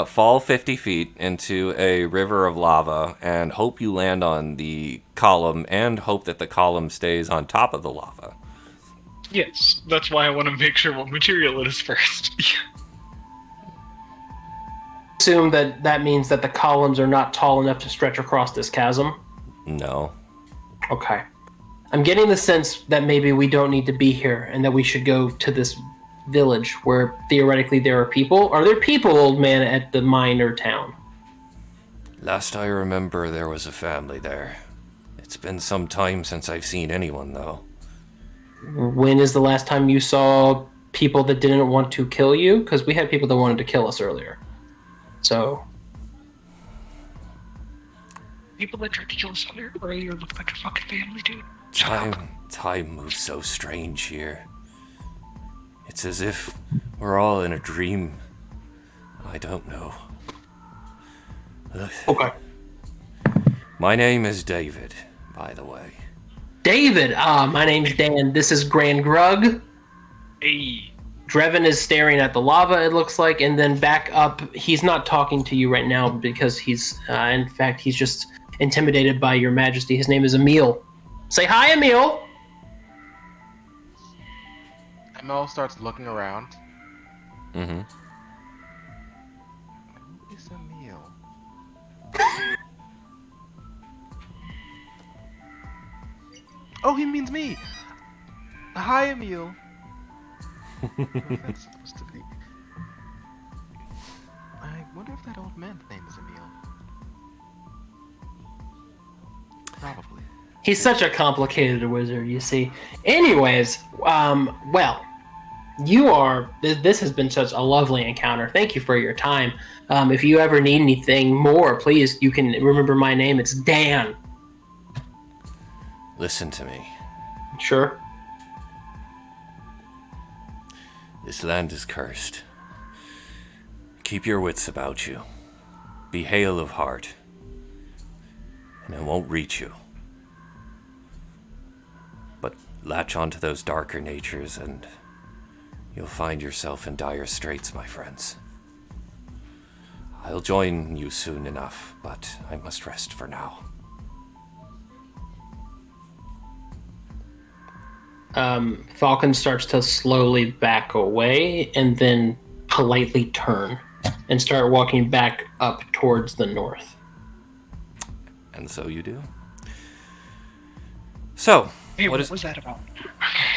fall 50 feet into a river of lava, and hope you land on the column, and hope that the column stays on top of the lava. Yes, that's why I want to make sure what material it is first. Assume that means that the columns are not tall enough to stretch across this chasm. No. Okay. I'm getting the sense that maybe we don't need to be here and that we should go to this village where theoretically there are people. Are there people, old man, at the miner town? Last I remember, there was a family there. It's been some time since I've seen anyone, though. When is the last time you saw people that didn't want to kill you? Because we had people that wanted to kill us earlier. So, People that tried to kill us earlier look like a fucking family, dude. Time moves so strange here. It's as if we're all in a dream. I don't know. Ugh. okay. My name is David, by the way. David, my name's Dan. This is Grangrug. Hey. Drevin is staring at the lava, it looks like, and then back up. He's not talking to you right now because he's, in fact, he's just intimidated by your majesty. His name is Emil. Say hi, Emil! Emil starts looking around. Mm-hmm. Who is Emil? Oh, he means me! Hi, Emil! What is that supposed to be? I wonder if that old man's name is Emil. Probably. He's such a complicated wizard, you see. Anyways, well, you are. This has been such a lovely encounter. Thank you for your time. If you ever need anything more, please, you can remember my name. It's Dan. Listen to me. Sure. This land is cursed. Keep your wits about you. Be hale of heart. And it won't reach you. But latch onto those darker natures and you'll find yourself in dire straits, my friends. I'll join you soon enough, but I must rest for now. Falcon starts to slowly back away and then politely turn and start walking back up towards the north. And so you do. So, Hey, what what is... was that about?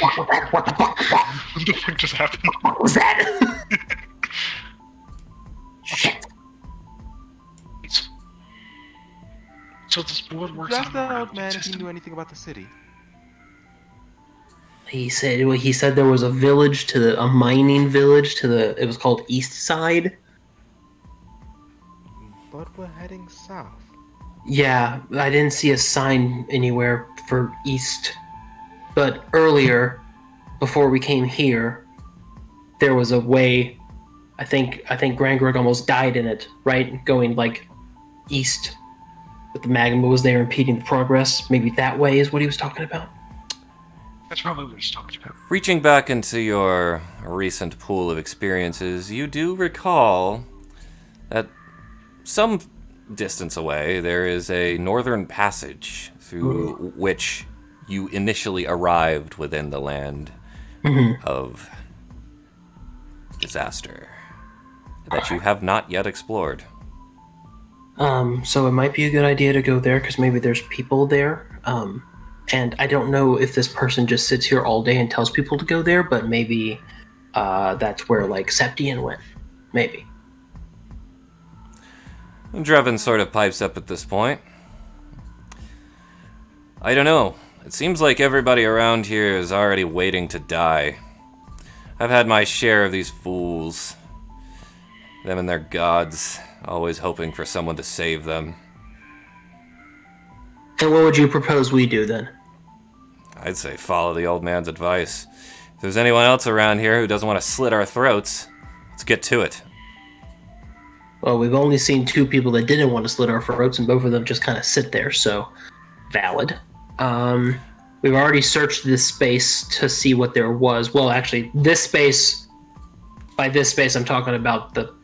What the fuck? What the fuck just happened? What was that? Shit. So this board works Ask on that a old man if he system. knew anything about the city. He said there was a village a mining village it was called East Side. But we're heading south. Yeah, I didn't see a sign anywhere for east. But earlier, before we came here, there was a way. I think Grangrug almost died in it, right? Going like east. But the magma was there impeding the progress. Maybe that way is what he was talking about. That's probably what he's talking about. Reaching back into your recent pool of experiences, you do recall that some distance away there is a northern passage through which you initially arrived within the land of disaster that you have not yet explored. So it might be a good idea to go there because maybe there's people there. And I don't know if this person just sits here all day and tells people to go there, but maybe that's where like Septian went. Maybe. And Drevin sort of pipes up at this point. I don't know. It seems like everybody around here is already waiting to die. I've had my share of these fools. Them and their gods, always hoping for someone to save them. And what would you propose we do then? I'd say follow the old man's advice. If there's anyone else around here who doesn't want to slit our throats, let's get to it. Well, we've only seen 2 people that didn't want to slit our throats, and both of them just kind of sit there, so valid. We've already searched this space to see what there was. Well, actually, this space, by this space, I'm talking about the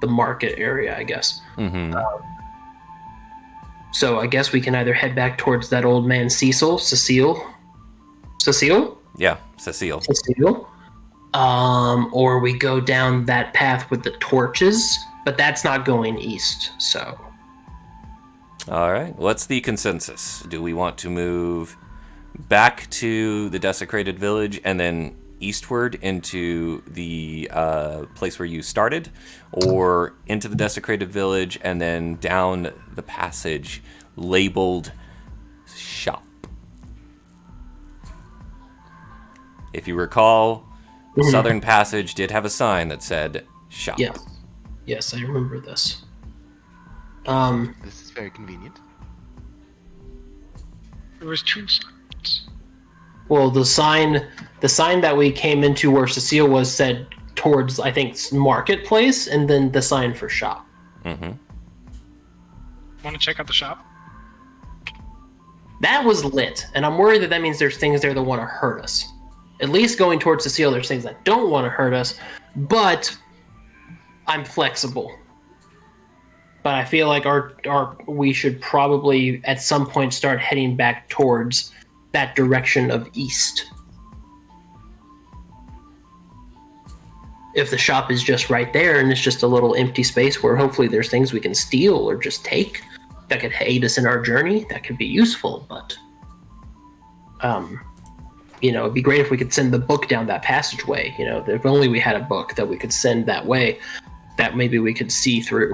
market area, I guess. Mm-hmm. So I guess we can either head back towards that old man Cecile? Yeah, Cecile. Or we go down that path with the torches, but that's not going east, so... All right, what's the consensus? Do we want to move back to the desecrated village and then eastward into the place where you started, or into the desecrated village and then down the passage labeled shop? If you recall, Southern Passage did have a sign that said shop. Yes, I remember this. This is very convenient. There was 2 signs. Well, the sign that we came into where Cecile was said towards, I think, marketplace, and then the sign for shop. Mm-hmm. Want to check out the shop? That was lit, and I'm worried that means there's things there that want to hurt us. At least going towards Cecile, there's things that don't want to hurt us, but I'm flexible. But I feel like we should probably at some point start heading back towards that direction of east. If the shop is just right there and it's just a little empty space where hopefully there's things we can steal or just take that could aid us in our journey, that could be useful, but it'd be great if we could send the book down that passageway. If only we had a book that we could send that way, that maybe we could see through.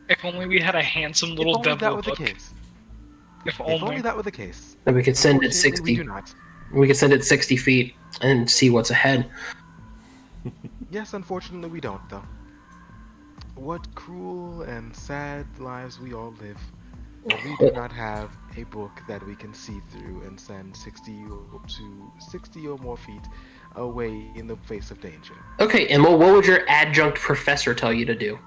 If only we had a handsome little If only that devil were the book. case. If If only only. that were the case. Then we could send it Unfortunately, 60. We do not. We could send it 60 feet and see what's ahead. Yes, unfortunately, we don't, though. What cruel and sad lives we all live. We do not have a book that we can see through and send 60 or more feet away in the face of danger. Okay, Emma, what would your adjunct professor tell you to do?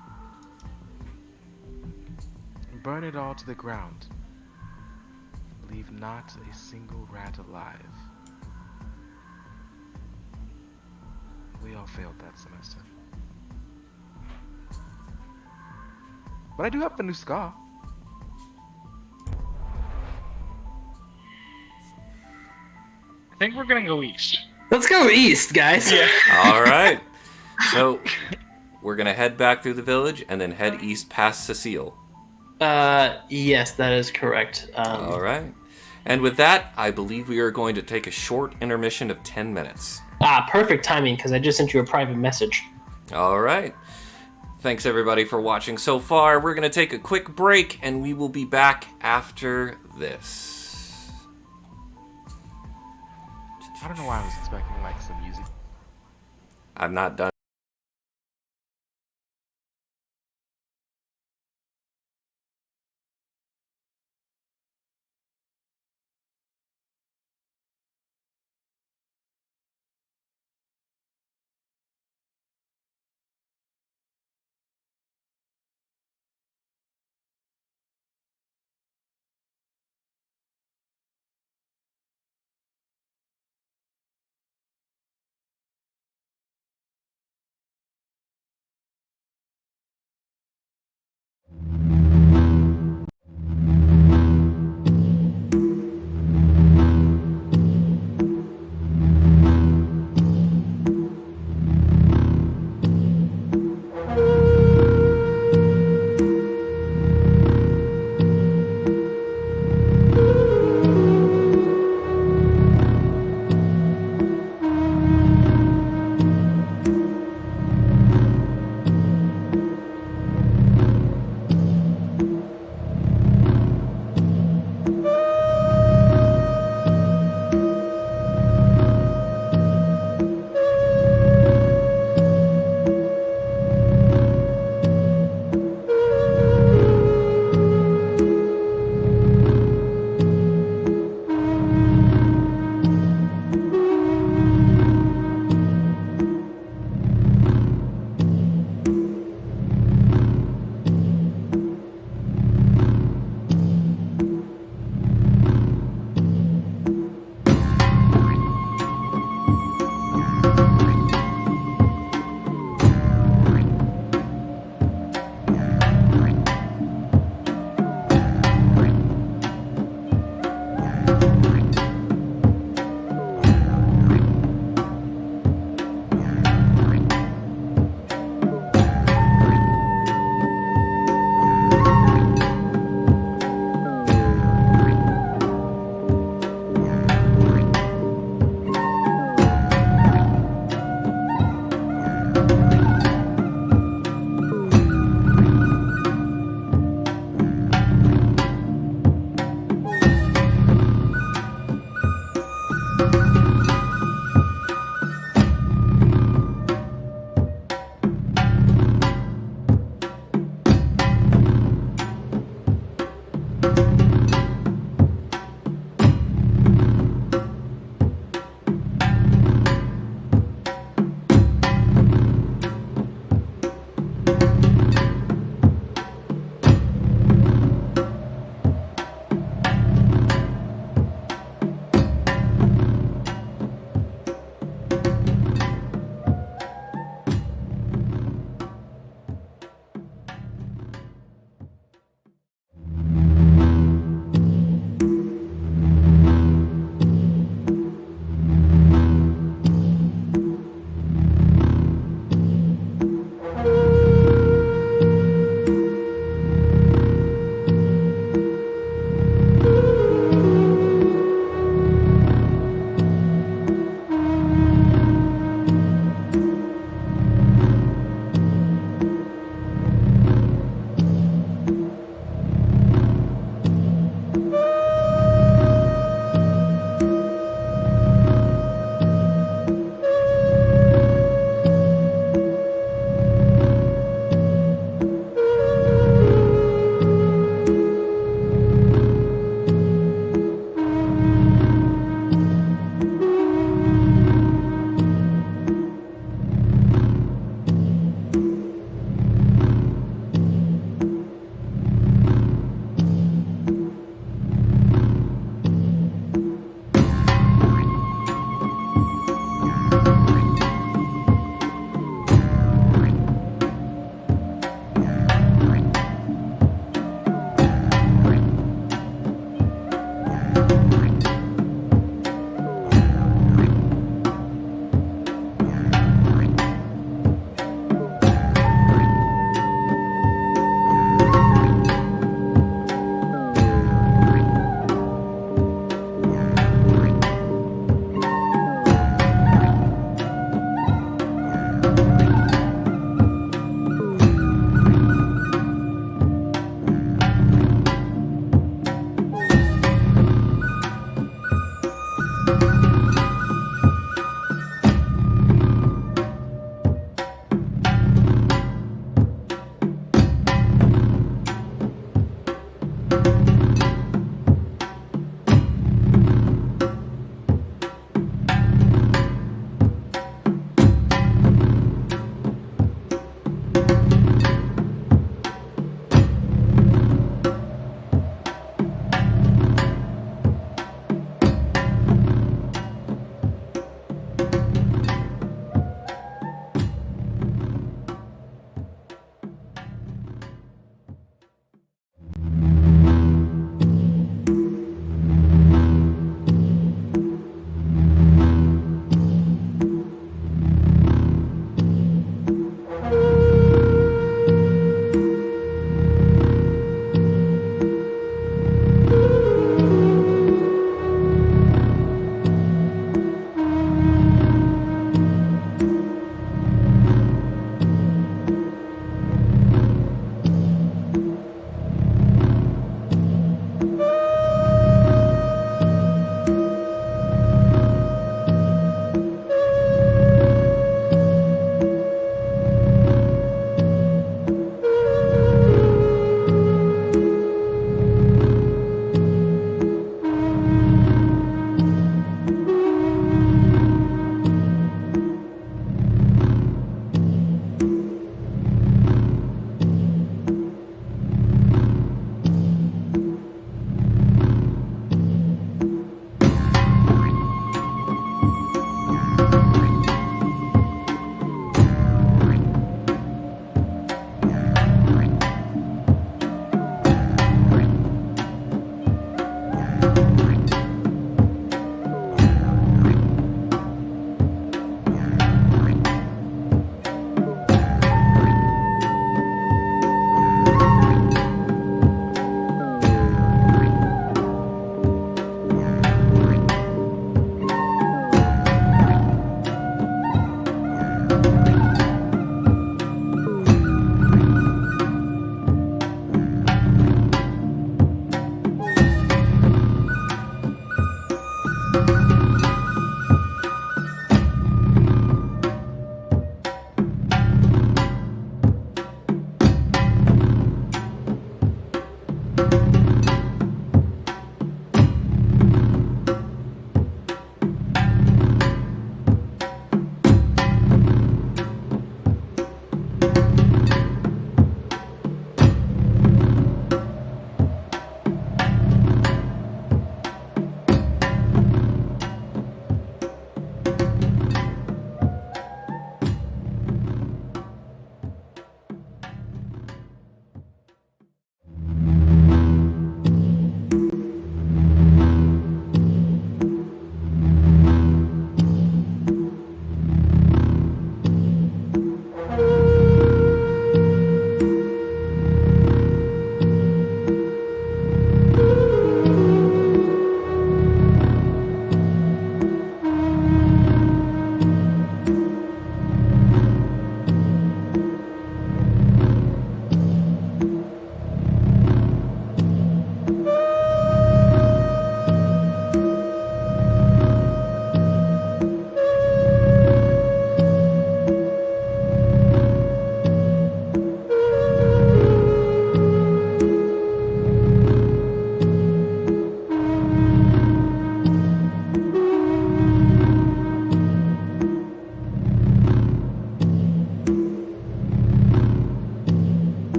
Burn it all to the ground. Leave not a single rat alive. We all failed that semester. But I do have a new scar. I think we're gonna go east. Let's go east, guys. Yeah. All right. So we're going to head back through the village and then head east past Cecile. Yes, that is correct. All right. And with that, I believe we are going to take a short intermission of 10 minutes. Perfect timing, because I just sent you a private message. All right. Thanks, everybody, for watching so far. We're going to take a quick break, and we will be back after this. I don't know why I was expecting like some music. I'm not done.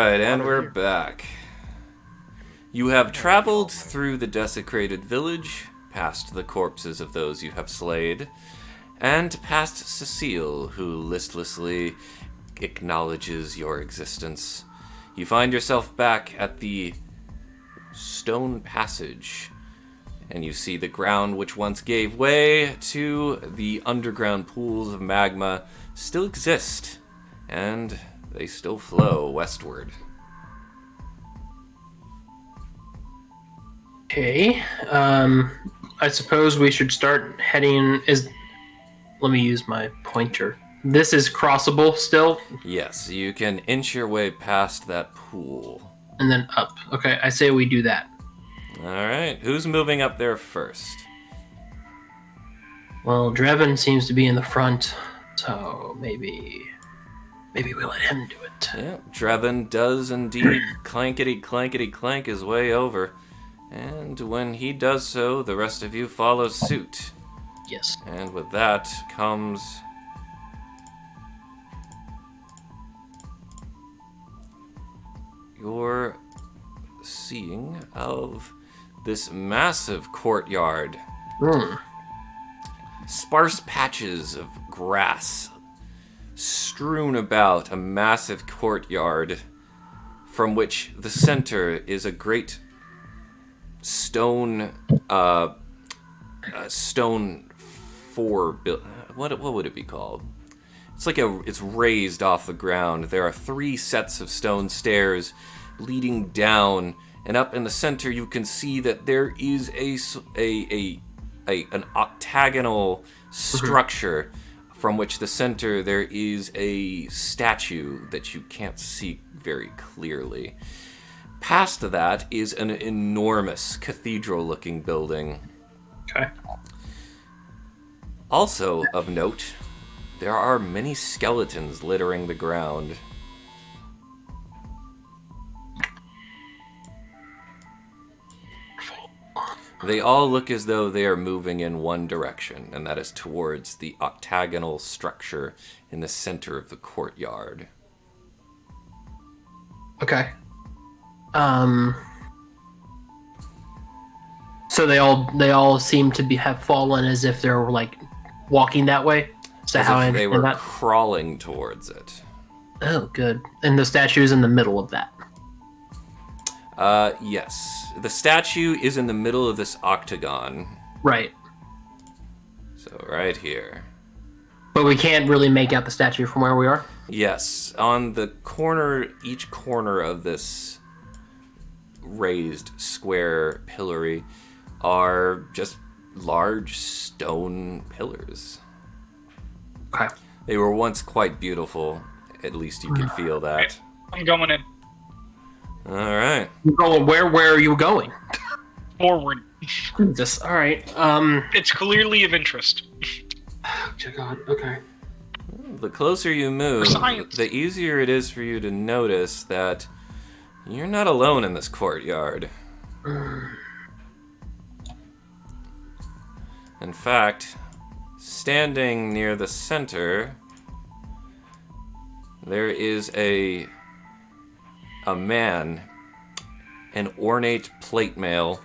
And we're back. You have traveled through the desecrated village, past the corpses of those you have slayed, and past Cecile, who listlessly acknowledges your existence. You find yourself back at the stone passage, and you see the ground which once gave way to the underground pools of magma still exist, and they still flow westward. Okay. I suppose we should start heading. Let me use my pointer. This is crossable still? Yes, you can inch your way past that pool. And then up. Okay, I say we do that. Alright, who's moving up there first? Well, Drevin seems to be in the front, so maybe we let him do it. Yeah, Drevin does indeed clankety his way over. And when he does so, the rest of you follow suit. Yes. And with that comes you're seeing of this massive courtyard. Sparse patches of grass strewn about a massive courtyard from which the center is a great stone what would it be called? It's raised off the ground. There are 3 sets of stone stairs leading down, and up in the center you can see that there is an octagonal structure from which the center there is a statue that you can't see very clearly. Past that is an enormous cathedral-looking building. Okay. Also of note, there are many skeletons littering the ground. They all look as though they are moving in one direction, and that is towards the octagonal structure in the center of the courtyard. Okay. So they all seem to have fallen as if they're like walking that way. Is that As how I if they understand were that? crawling towards it. Oh, good. And the statue is in the middle of that. Yes. The statue is in the middle of this octagon. Right. So right here. But we can't really make out the statue from where we are. Yes, on the corner, each corner of this raised square pillory are just large stone pillars. Okay. They were once quite beautiful. At least you can feel that. I'm going in. All right. You're going where are you going? Forward. Jesus. All right. It's clearly of interest. Oh, God. Okay. The closer you move, For science. the easier it is for you to notice that you're not alone in this courtyard. In fact, standing near the center, there is a man, an ornate plate mail,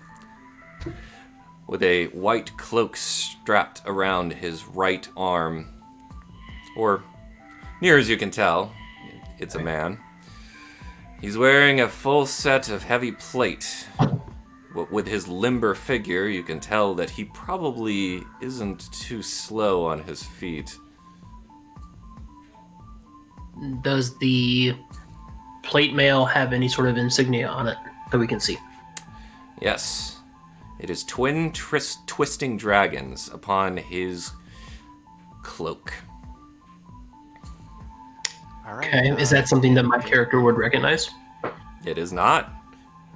with a white cloak strapped around his right arm. Or, near as you can tell, it's a man. He's wearing a full set of heavy plate. With his limber figure, you can tell that he probably isn't too slow on his feet. Does the plate mail have any sort of insignia on it that we can see? Yes, it is twin twisting dragons upon his cloak. All right. Okay. Is that something that my character would recognize? It is not.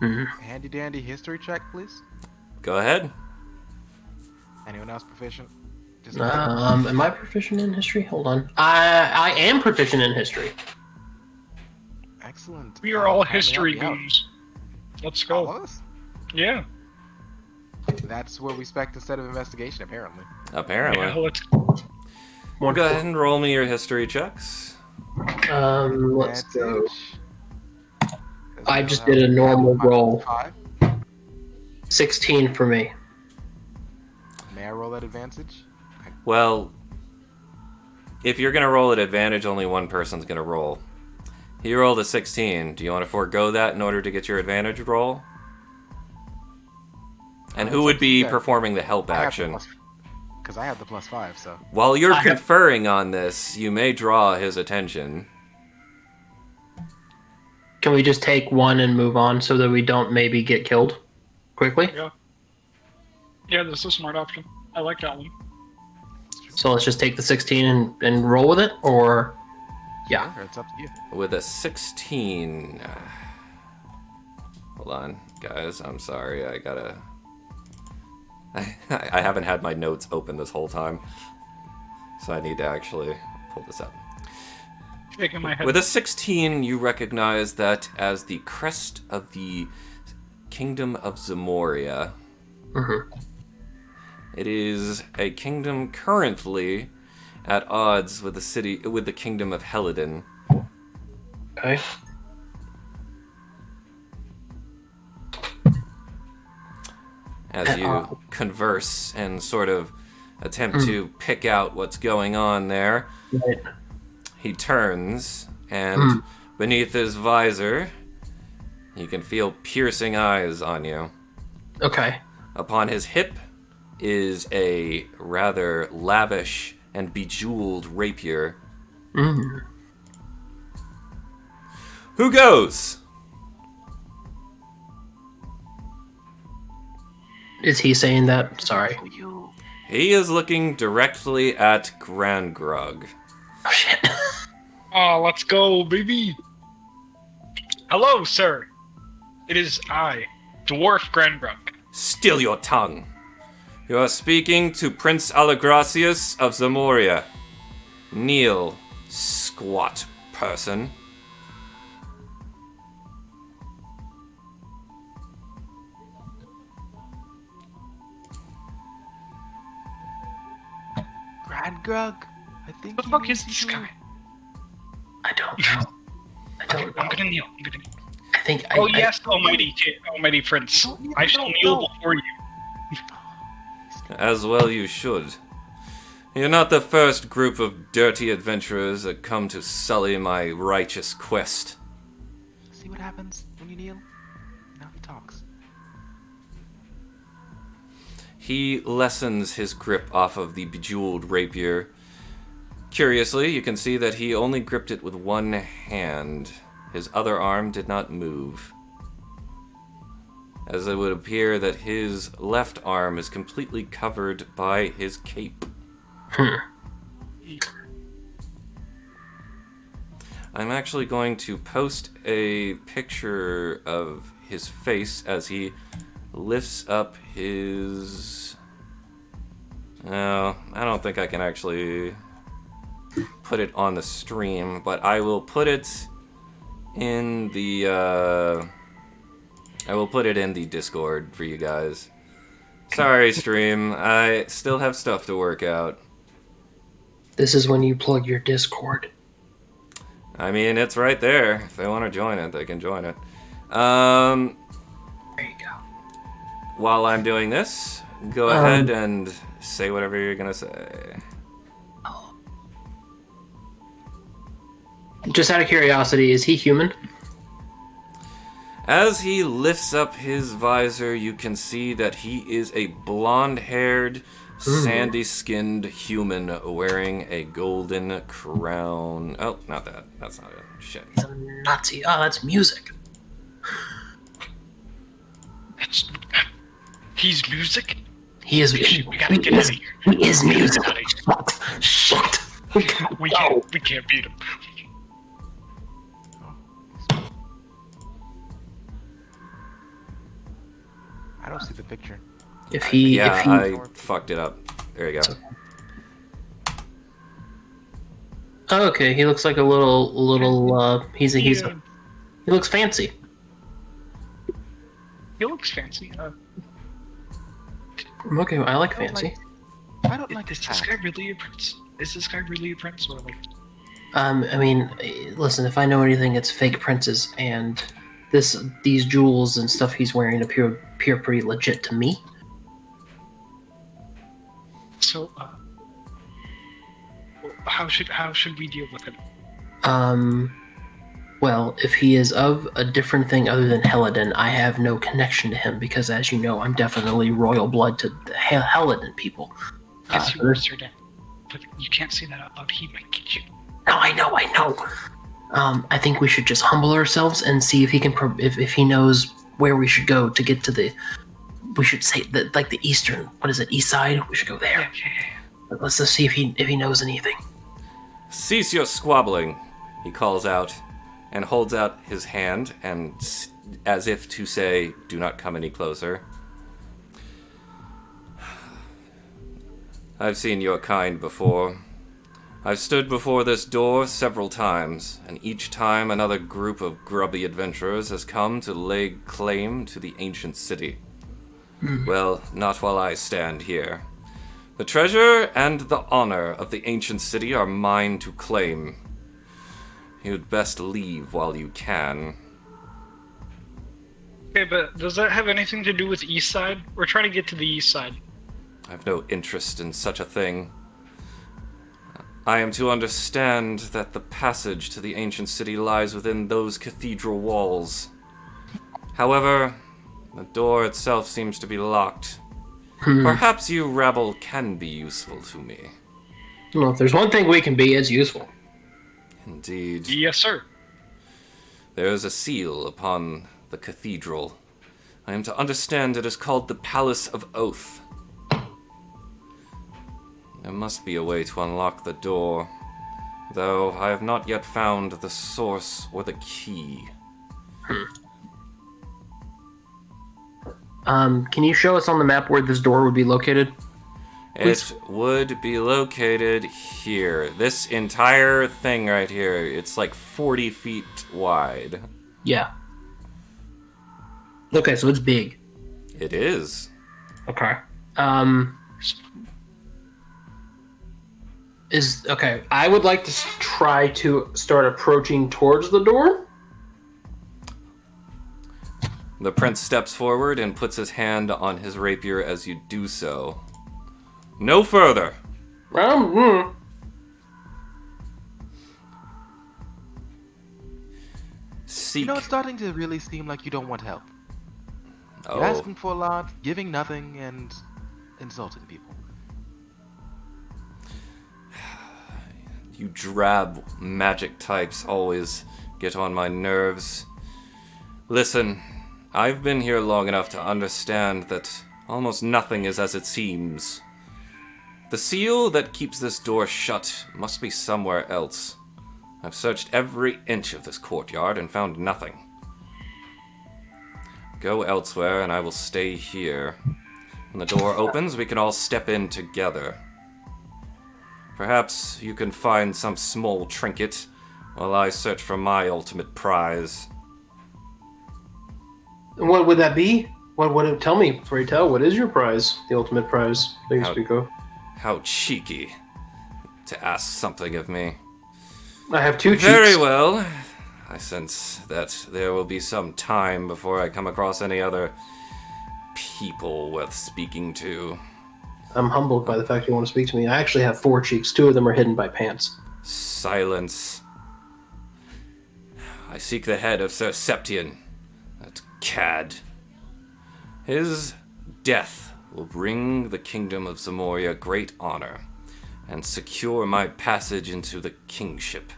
Handy dandy history check, please? Go ahead. Anyone else proficient? Just Am I proficient in history? Hold on. I am proficient in history. excellent. We are all Kindly help history me out. goons. Let's All go. of us? Yeah. That's what we expect instead of investigation, apparently. Apparently. Yeah, let's Well, go ahead and roll me your history checks. Let's Advantage. go. 'Cause I we'll just have did a normal five- roll. 5. 16 for me. May I roll that advantage? Well, if you're going to roll at advantage, only one person's going to roll. He rolled a 16. Do you want to forego that in order to get your advantage roll? And who would be performing the help action? Because I have the +5, so. While you're I have- conferring on this, you may draw his attention. Can we just take one and move on so that we don't maybe get killed quickly? Yeah, this is a smart option. I like that one. So let's just take the 16 and roll with it, or yeah. Sure, it's up to you. With a 16... Hold on, guys. I'm sorry. I gotta... I haven't had my notes open this whole time. So I need to actually pull this up. Shaking my head. With a 16, you recognize that as the crest of the Kingdom of Zamoria. Mhm. It is a kingdom currently at odds with the Kingdom of Helidon. Okay. as you converse and sort of attempt to pick out what's going on there. Right. He turns, and beneath his visor, you can feel piercing eyes on you. Okay. Upon his hip is a rather lavish and bejeweled rapier. Who goes? Is he saying that? Sorry. He is looking directly at Grandgrug. Oh, shit. Oh, let's go, baby. Hello, sir. It is I, Dwarf Granbrug. Still your tongue. You are speaking to Prince Alagracius of Zamoria. Kneel, squat person. Grandgrug, I think. What the fuck is this guy? I don't know. I'm gonna kneel. I think. Oh yes, almighty prince. I shall kneel before you. As well you should. You're not the first group of dirty adventurers that come to sully my righteous quest. See what happens when you kneel? Now he talks. He lessens his grip off of the bejeweled rapier. Curiously, you can see that he only gripped it with one hand. His other arm did not move, as it would appear that his left arm is completely covered by his cape. I'm actually going to post a picture of his face as he lifts up his... No, I don't think I can actually put it on the stream, but I will put it in the Discord for you guys. Sorry, stream. I still have stuff to work out. This is when you plug your Discord. I mean, it's right there. If they want to join it, they can join it. There you go. While I'm doing this, go ahead and say whatever you're gonna say. Just out of curiosity, is he human? As he lifts up his visor, you can see that he is a blonde-haired, sandy-skinned human wearing a golden crown. Oh, not that. That's not it. Shit. He's a Nazi. Oh, that's music. He's music. He is. We gotta get out of here. He is music. Shut. We can't beat him. I don't see the picture. I fucked it up. There you go. Oh, okay, he looks like a little. He looks fancy. He looks fancy. Okay, I like fancy. I don't like Is his this hat. guy really a prince? Is this guy really a prince, or like? I mean, listen, if I know anything, it's fake princes, and these jewels and stuff he's wearing appear pretty legit to me. So, how should we deal with him? Well, if he is of a different thing other than Helladin, I have no connection to him because, as you know, I'm definitely royal blood to the Helladin people. Yes, you are, Sir Dan. But you can't say that out loud. He might get you. No, I know. I think we should just humble ourselves and see if he can, if he knows where we should go to get to the. We should say that, like the eastern. What is it? East side. We should go there. Yeah. Let's just see if he knows anything. Cease your squabbling, he calls out, and holds out his hand, and as if to say, do not come any closer. I've seen your kind before. I've stood before this door several times, and each time another group of grubby adventurers has come to lay claim to the ancient city. Well, not while I stand here. The treasure and the honor of the ancient city are mine to claim. You'd best leave while you can. Okay, but does that have anything to do with east side? We're trying to get to the east side. I have no interest in such a thing. I am to understand that the passage to the ancient city lies within those cathedral walls. However, the door itself seems to be locked. Perhaps you rabble can be useful to me. Well, if there's one thing we can be, it's useful. Indeed. Yes, sir. There is a seal upon the cathedral. I am to understand it is called the Palace of Oath. There must be a way to unlock the door, though I have not yet found the source or the key. Can you show us on the map where this door would be located? It would be located here. This entire thing right here, it's like 40 feet wide. Yeah. Okay, so it's big. It is. Okay. Okay. I would like to try to start approaching towards the door. The prince steps forward and puts his hand on his rapier as you do so. No further. Seek. You know, it's starting to really seem like you don't want help. Oh, You're asking for a lot, giving nothing, and insulting people. you drab magic types always get on my nerves. Listen, I've been here long enough to understand that almost nothing is as it seems. The seal that keeps this door shut must be somewhere else. I've searched every inch of this courtyard and found nothing. Go elsewhere and I will stay here. When the door opens, we can all step in together. Perhaps you can find some small trinket while I search for my ultimate prize. What would that be? What would it tell me? Pray tell, what is your prize? The ultimate prize that you speak of? How cheeky to ask something of me. I have two cheeks. Very well. I sense that there will be some time before I come across any other people worth speaking to. I'm humbled by the fact you want to speak to me. I actually have 4 cheeks. 2 of them are hidden by pants. Silence. I seek the head of Sir Septian, that cad. His death will bring the kingdom of Zamoria great honor and secure my passage into the kingship.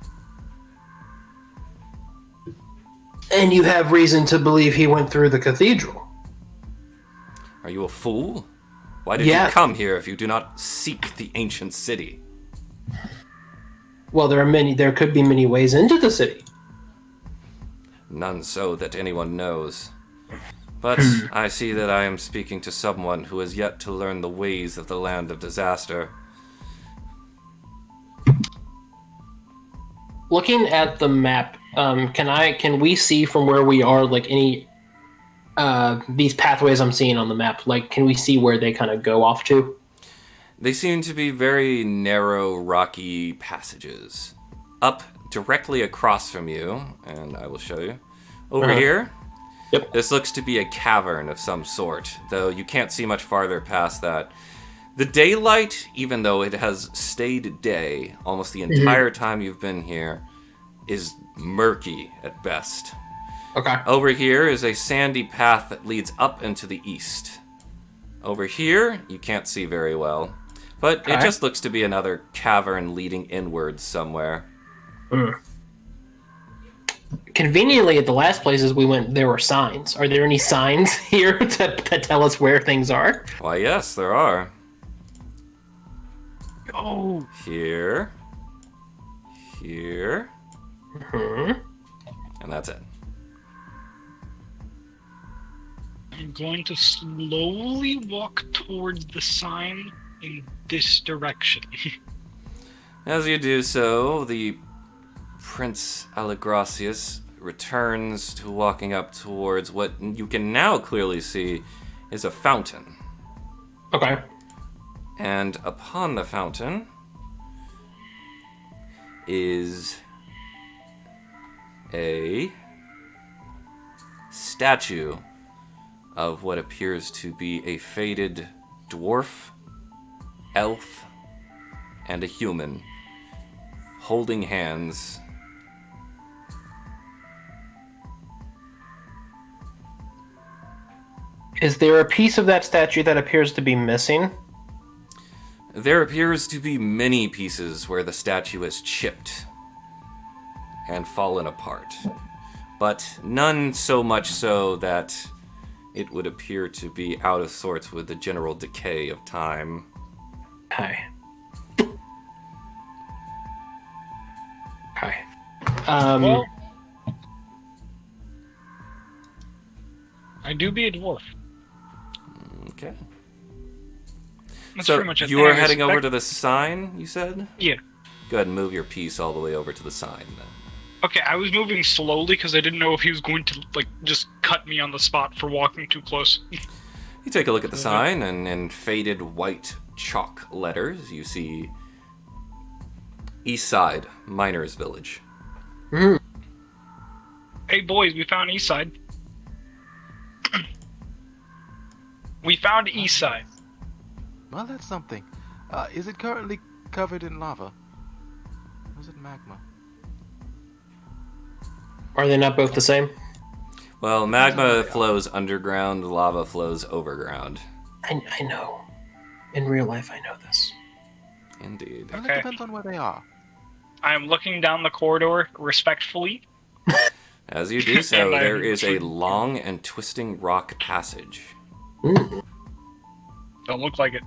And you have reason to believe he went through the cathedral. Are you a fool? Why did Yeah. you come here if you do not seek the ancient city? Well, there could be many ways into the city. None so that anyone knows. But I see that I am speaking to someone who has yet to learn the ways of the land of disaster. Looking at the map, can we see from where we are, like, any these pathways I'm seeing on the map? Like, can we see where they kind of go off to? They seem to be very narrow, rocky passages. Up directly across from you, and I will show you. Over here, Yep. this looks to be a cavern of some sort, though you can't see much farther past that. The daylight, even though it has stayed day almost the entire time you've been here, is murky at best. Okay. Over here is a sandy path that leads up into the east. Over here, you can't see very well, but it Okay. just looks to be another cavern leading inwards somewhere. Conveniently, at the last places we went, there were signs. Are there any signs here that tell us where things are? Why, yes, there are. Oh, Here. Here. And that's it. I'm going to slowly walk towards the sign in this direction. As you do so, the Prince Allegracius returns to walking up towards what you can now clearly see is a fountain. Okay. And upon the fountain is a statue of what appears to be a faded dwarf, elf, and a human holding hands. Is there a piece of that statue that appears to be missing? There appears to be many pieces where the statue has chipped and fallen apart, but none so much so that it would appear to be out of sorts with the general decay of time. Okay. Okay. Well, I do be a dwarf. Okay. That's So pretty much it. you are Anyways, heading over back- to the sign, you said? Yeah. Go ahead and move your piece all the way over to the sign then. Okay, I was moving slowly because I didn't know if he was going to just cut me on the spot for walking too close. You take a look at the sign, and in faded white chalk letters, you see East Side Miners Village. Hey boys, we found East Side. We found East Side. Well, that's something. Is it currently covered in lava? Or is it magma? Are they not both the same? Well, magma flows underground, lava flows overground. I know. In real life, I know this. Indeed. Well, Okay. it depends on where they are. I am looking down the corridor respectfully. As you do so, And I- there is a long and twisting rock passage. Mm. Don't look like it.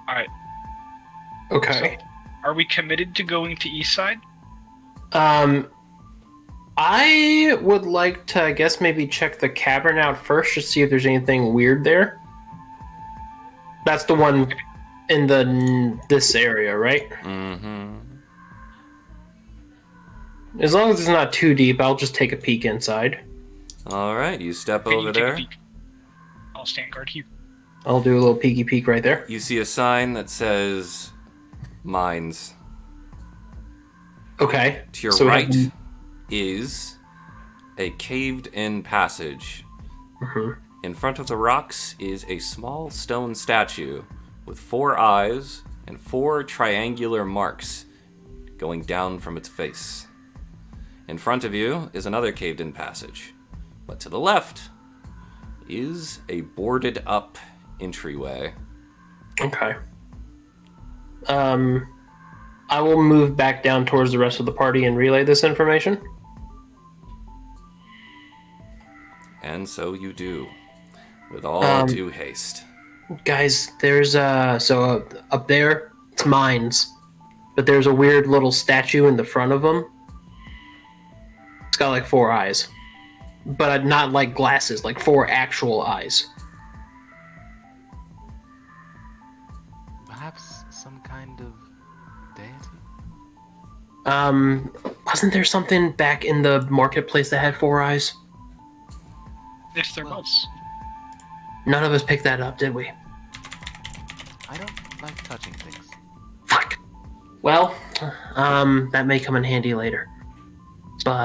Alright, Okay. are we committed to going to East Side? I would like to, I guess, maybe check the cavern out first to see if there's anything weird there. That's the one in this area, right? Mm-hmm. As long as it's not too deep, I'll just take a peek inside. Alright, you step Okay, over you take a there. peek. I'll stand guard here. I'll do a little peeky peek right there. You see a sign that says Mines. Okay. To your So we have- right is a caved-in passage. Mhm. In front of the rocks is a small stone statue with 4 eyes and 4 triangular marks going down from its face. In front of you is another caved-in passage, but to the left is a boarded-up entryway. Okay. I will move back down towards the rest of the party and relay this information. And so you do, with all due haste. Guys, there's up there, it's mines, but there's a weird little statue in the front of them. It's got like 4 eyes, but not like glasses, like 4 actual eyes. Perhaps some kind of deity? Wasn't there something back in the marketplace that had 4 eyes? If there was. None of us picked that up, did we? I don't like touching things. Fuck. Well, that may come in handy later. But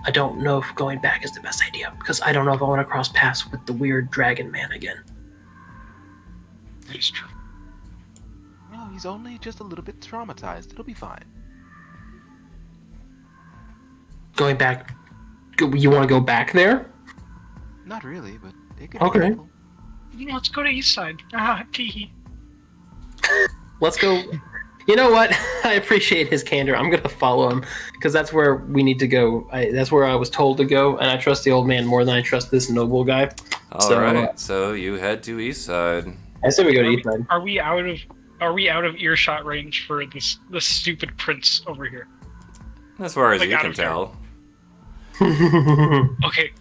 I don't know if going back is the best idea, because I don't know if I want to cross paths with the weird dragon man again. It's true. No, he's only just a little bit traumatized. It'll be fine. Going back, you want to go back there? Not really, but it could Okay. be helpful. Let's go to East Side. Ah, tee. Let's go. You know what? I appreciate his candor. I'm gonna follow him because that's where we need to go. That's where I was told to go, and I trust the old man more than I trust this noble guy. So, Alright, so you head to East Side. I said we go to East Side. Are we out of earshot range for this stupid prince over here? As far as Like, you out can of there. tell. Okay,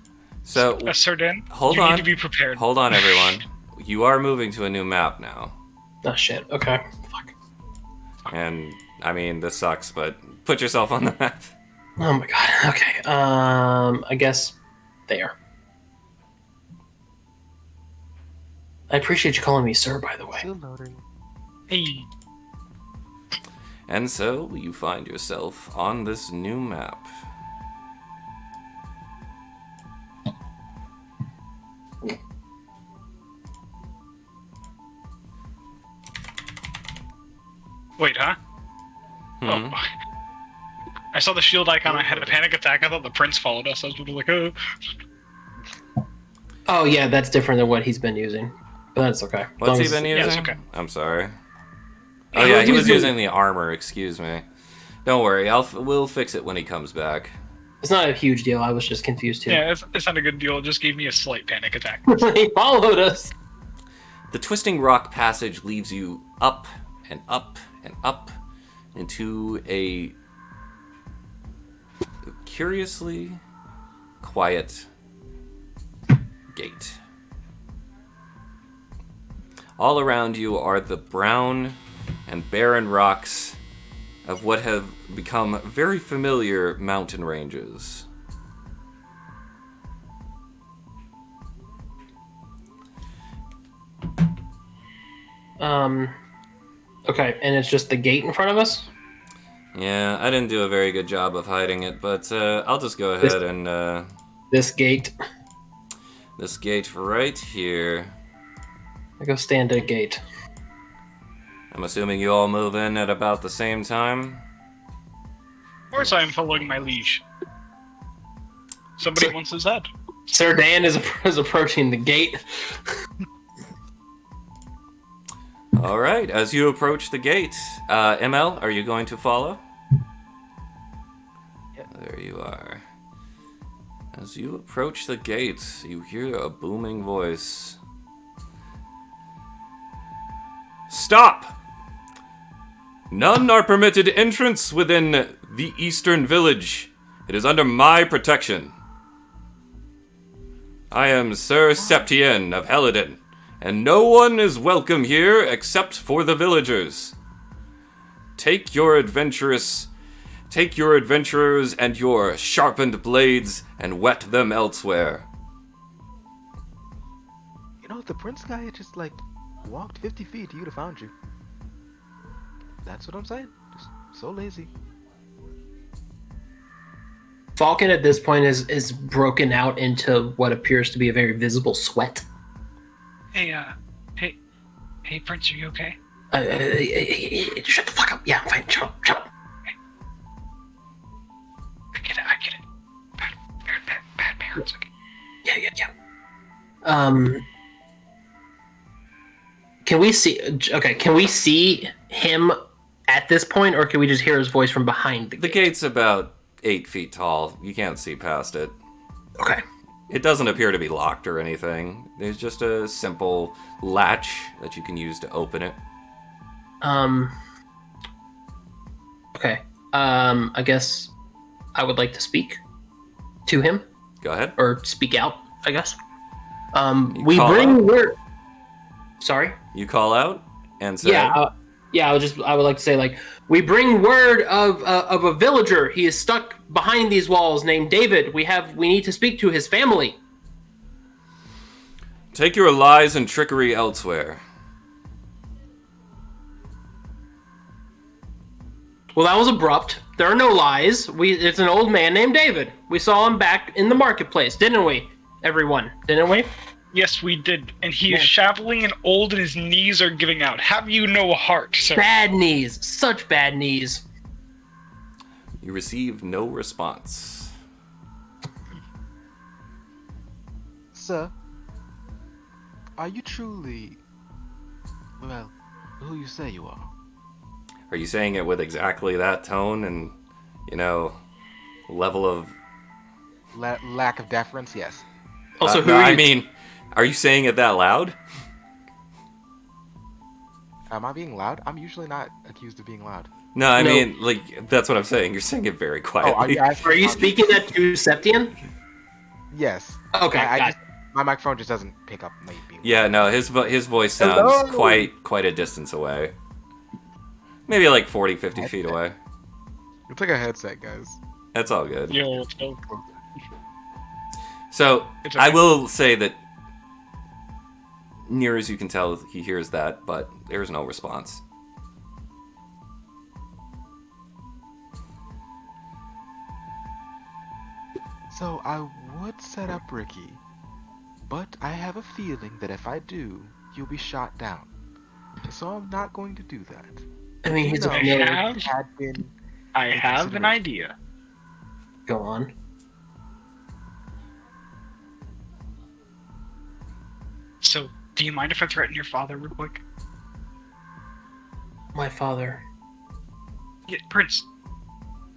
So, Sardan, hold you on. need to be prepared. hold on, everyone. You are moving to a new map now. Oh shit. Okay. Fuck. And, I mean, this sucks, but put yourself on the map. Oh my god. Okay. I guess there. I appreciate you calling me sir, by the way. Still loading. Hey, And so, you find yourself on this new map. Wait, huh? Hmm. Oh. I saw the shield icon. I had a panic attack. I thought the prince followed us. I was like, oh. Oh yeah, that's different than what he's been using. But that's okay. What's he As long been as- yeah, using? it's okay. I'm sorry. Oh yeah, he was using the armor. Excuse me. Don't worry, we'll fix it when he comes back. It's not a huge deal. I was just confused too. Yeah, it's not a good deal. It just gave me a slight panic attack. He followed us. The twisting rock passage leaves you up and up and up into a curiously quiet gate. All around you are the brown and barren rocks of what have become very familiar mountain ranges. Okay, and it's just the gate in front of us? Yeah, I didn't do a very good job of hiding it, but I'll just go ahead and This gate. this gate right here. I go stand at a gate. I'm assuming you all move in at about the same time. Of course, I am following my liege. Somebody wants his head. Sir Dan is approaching the gate. All right, as you approach the gate, ML, are you going to follow? Yep. There you are. As you approach the gate, you hear a booming voice. Stop! None are permitted entrance within the eastern village. It is under my protection. I am Sir Septien of Helidon, and no one is welcome here except for the villagers. Take your adventurers and your sharpened blades and whet them elsewhere. You know, the prince guy just like walked 50 feet to you to found you. That's what I'm saying. Just so lazy. Falcon at this point is broken out into what appears to be a very visible sweat. Hey, hey, Prince, are you okay? Shut the fuck up. Yeah, I'm fine. Shut up. I get it. Bad parents. Okay. Yeah. Can we see? Okay, can we see him at this point, or can we just hear his voice from behind the The gate? gate's about 8 feet tall. You can't see past it. Okay. It doesn't appear to be locked or anything. There's just a simple latch that you can use to open it. Okay. I guess I would like to speak to him Go ahead. or speak out. I guess. You We call bring out? word. Sorry. You call out and say, Yeah. I would like to say like we bring word of a villager. He is stuck behind these walls, named David. We need to speak to his family. take your lies and trickery elsewhere. Well, that was abrupt. There are no lies. It's an old man named David. We saw him back in the marketplace, didn't we? Everyone, didn't we? Yes, we did. And he is shabbily and old, and his knees are giving out. Have you no heart, sir? Bad knees. Such bad knees. You receive no response. Sir, are you truly, well, who you say you are? Are you saying it with exactly that tone and, level of... Lack of deference, yes. Also, who no, are you? I mean, are you saying it that loud? Am I being loud? I'm usually not accused of being loud. No, I No. mean, that's what I'm saying. You're saying it very quietly. Are you speaking that to Septian? Yes. Okay, I got just, my microphone just doesn't pick up me being Yeah, no, his voice sounds Hello? quite a distance away. Maybe like 40, 50 feet away. It's like a headset, guys. That's all good. Yo, let's go. So, It's I okay. will say that near as you can tell, he hears that, but there's no response. So I would set up Ricky, but I have a feeling that if I do, you'll be shot down. So I'm not going to do that. I mean, he's a No. familiar. have- Had been. I have an consideration. idea. Go on. So, do you mind if I threaten your father real quick? My father. Yeah, Prince.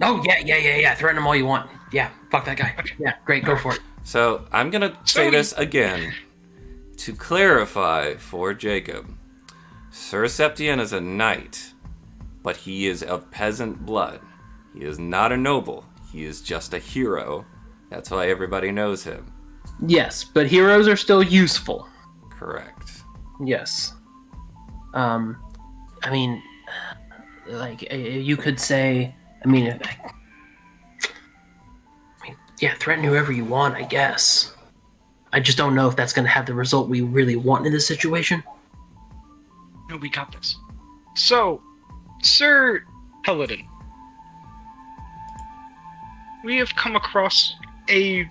Oh, yeah. Threaten him all you want. Yeah, fuck that guy. Okay. Yeah, great, go for it. So I'm gonna say this again to clarify for Jacob. Sir Septian is a knight, but he is of peasant blood. He is not a noble. He is just a hero. That's why everybody knows him. Yes, but heroes are still useful. Correct. Yes. I mean, like, you could say, yeah, threaten whoever you want, I guess. I just don't know if that's going to have the result we really want in this situation. No, we got this. So, Sir Helidon, we have come across a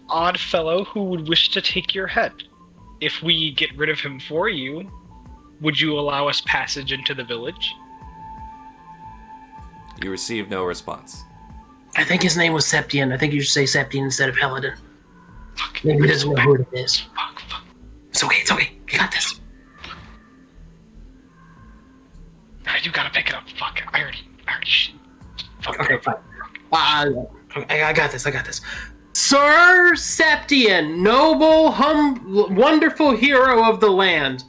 odd fellow who would wish to take your head. If we get rid of him for you, would you allow us passage into the village? You receive no response. I think his name was Septian. I think you should say Septian instead of Helidon. Fuck. Maybe he doesn't know who it is. Fuck. It's okay. You got this. I do gotta pick it up. Fuck. I already shit. Fuck. Okay, fine. I got this. Sir Septian, noble, wonderful hero of the land.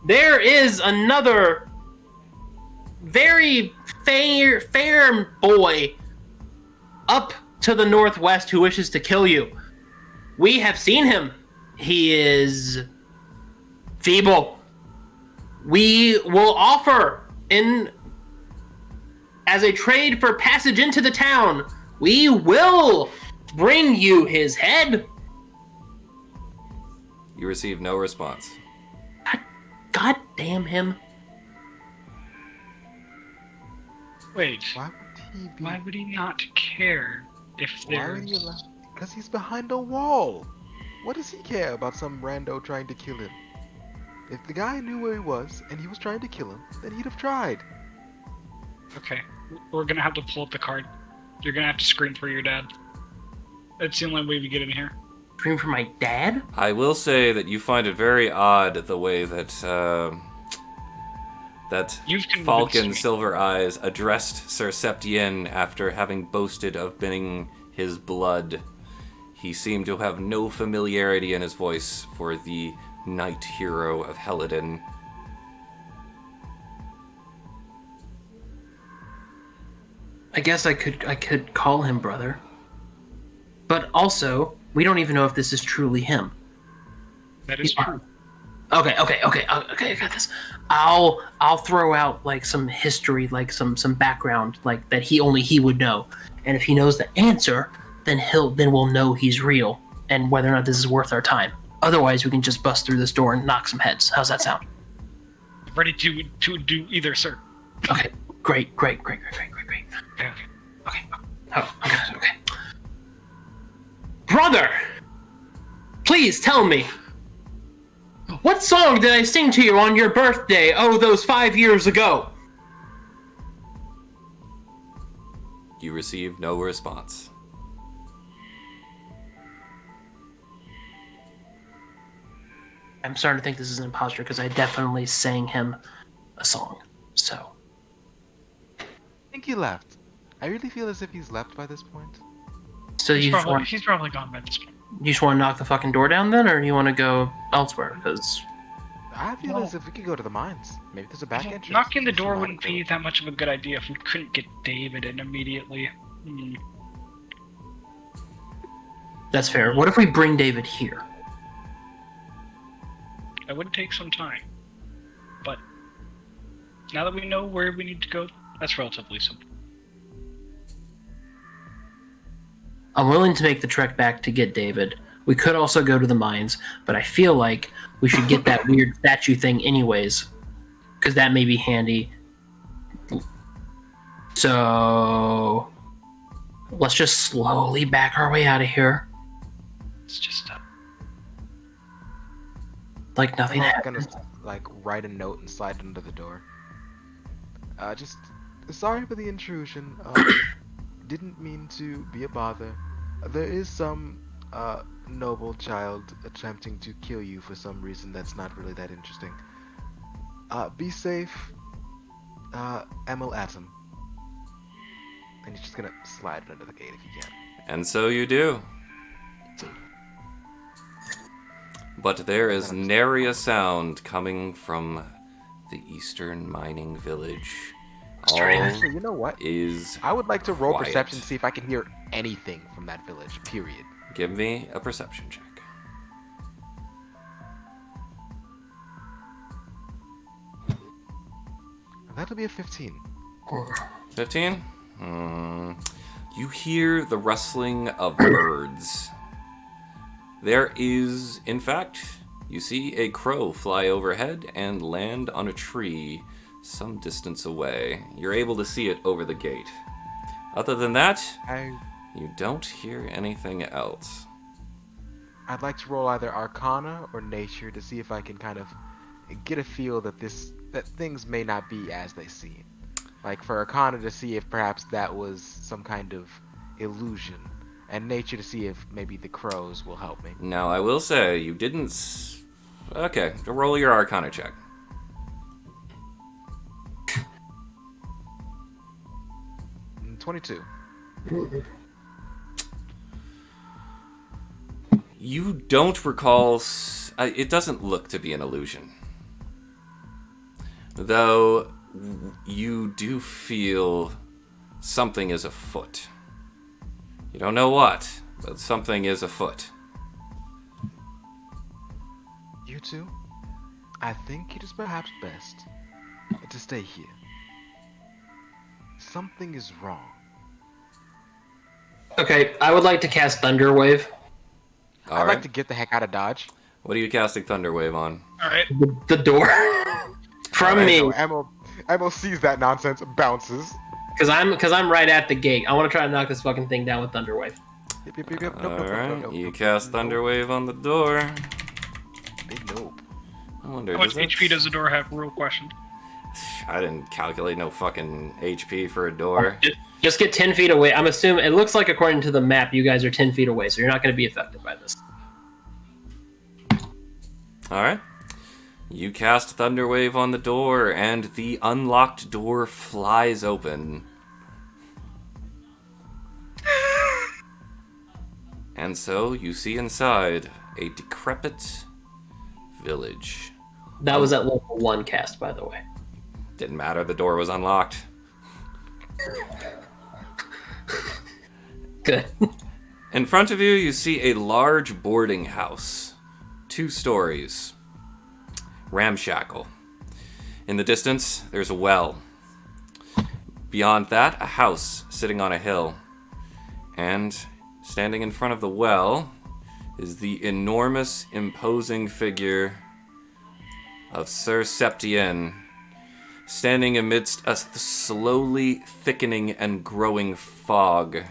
There is another very fair boy up to the northwest who wishes to kill you. We have seen him. He is feeble. We will offer as a trade for passage into the town, we will bring you his head. You receive no response. God damn him. Wait. Why would he be? Why would he not care if Why would he there's... allow? Because he's behind a wall. What does he care about some rando trying to kill him? If the guy knew where he was and he was trying to kill him, then he'd have tried. Okay, we're gonna have to pull up the card. You're gonna have to scream for your dad. That's the only way we get in here. Scream for my dad? I will say that you find it very odd the way that You've convinced Falcon me. Silver Eyes addressed Sir Septian after having boasted of being his blood. He seemed to have no familiarity in his voice for the knight hero of Helidon. I guess I could call him brother. But also, we don't even know if this is truly him. That is true. Okay, I got this. I'll throw out like some history, like some background, like that only he would know. And if he knows the answer, then we'll know he's real and whether or not this is worth our time. Otherwise, we can just bust through this door and knock some heads. How's that sound? Ready to do either, sir. Okay, great. Okay. Okay. Oh, okay. Brother, please tell me, what song did I sing to you on your birthday, those 5 years ago? You receive no response. I'm starting to think this is an imposter because I definitely sang him a song. So, I think he left. I really feel as if he's left by this point. He's probably gone by this point. you just want to knock the fucking door down then, or do you want to go elsewhere? Because I feel as if we could go to the mines. Maybe there's a back entrance. Knocking the There's a door lot wouldn't of be doors. that much of a good idea if we couldn't get David in immediately. that's fair. What if we bring David here? That would take some time. But now that we know where we need to go, that's relatively simple. I'm willing to make the trek back to get David. We could also go to the mines, but I feel like we should get that weird statue thing anyways, because that may be handy. So let's just slowly back our way out of here, It's just like nothing I'm not happened. gonna like write a note and slide it under the door. Just sorry for the intrusion. Didn't mean to be a bother. There is some noble child attempting to kill you for some reason that's not really that interesting. Be safe, Emil Atom. And he's just gonna slide it under the gate if he can. And so you do. But there is nary a sound coming from the eastern mining village. All Actually, you know what? is I would like to roll quiet. perception to see if I can hear anything from that village, period. Give me a perception check. That'll be a 15. 15? You hear the rustling of birds. There is, in fact, you see a crow fly overhead and land on a tree some distance away. You're able to see it over the gate. Other than that, you don't hear anything else. I'd like to roll either Arcana or Nature to see if I can kind of get a feel that things may not be as they seem. Like for Arcana to see if perhaps that was some kind of illusion, and Nature to see if maybe the crows will help me. Now, I will say, you didn't... Okay, roll your Arcana check. Mm, 22. You don't recall... It doesn't look to be an illusion. Though, you do feel something is afoot. You don't know what, but something is afoot. You two? I think it is perhaps best to stay here. Something is wrong. Okay, I would like to cast Thunder Wave. All I'd right. like to get the heck out of Dodge. What are you casting Thunder Wave on? All right. The door. From me. So Emil sees that nonsense, bounces. Because I'm right at the gate. I want to try to knock this fucking thing down with Thunder Wave. Yep. Nope, All right, nope, you nope, cast nope. Thunder Wave on the door. Big nope. I wonder, How much does it... HP does the door have? Real question. I didn't calculate no fucking HP for a door. Just get 10 feet away. I'm assuming it looks like according to the map, you guys are 10 feet away, so you're not going to be affected by this. All right. You cast Thunder Wave on the door, and the unlocked door flies open. And so you see inside a decrepit village. That was at level 1 cast, by the way. Didn't matter, the door was unlocked. Good. In front of you, you see a large boarding house. 2 stories. Ramshackle. In the distance, there's a well. Beyond that, a house sitting on a hill. And standing in front of the well is the enormous, imposing figure of Sir Septien, standing amidst a slowly thickening and growing fog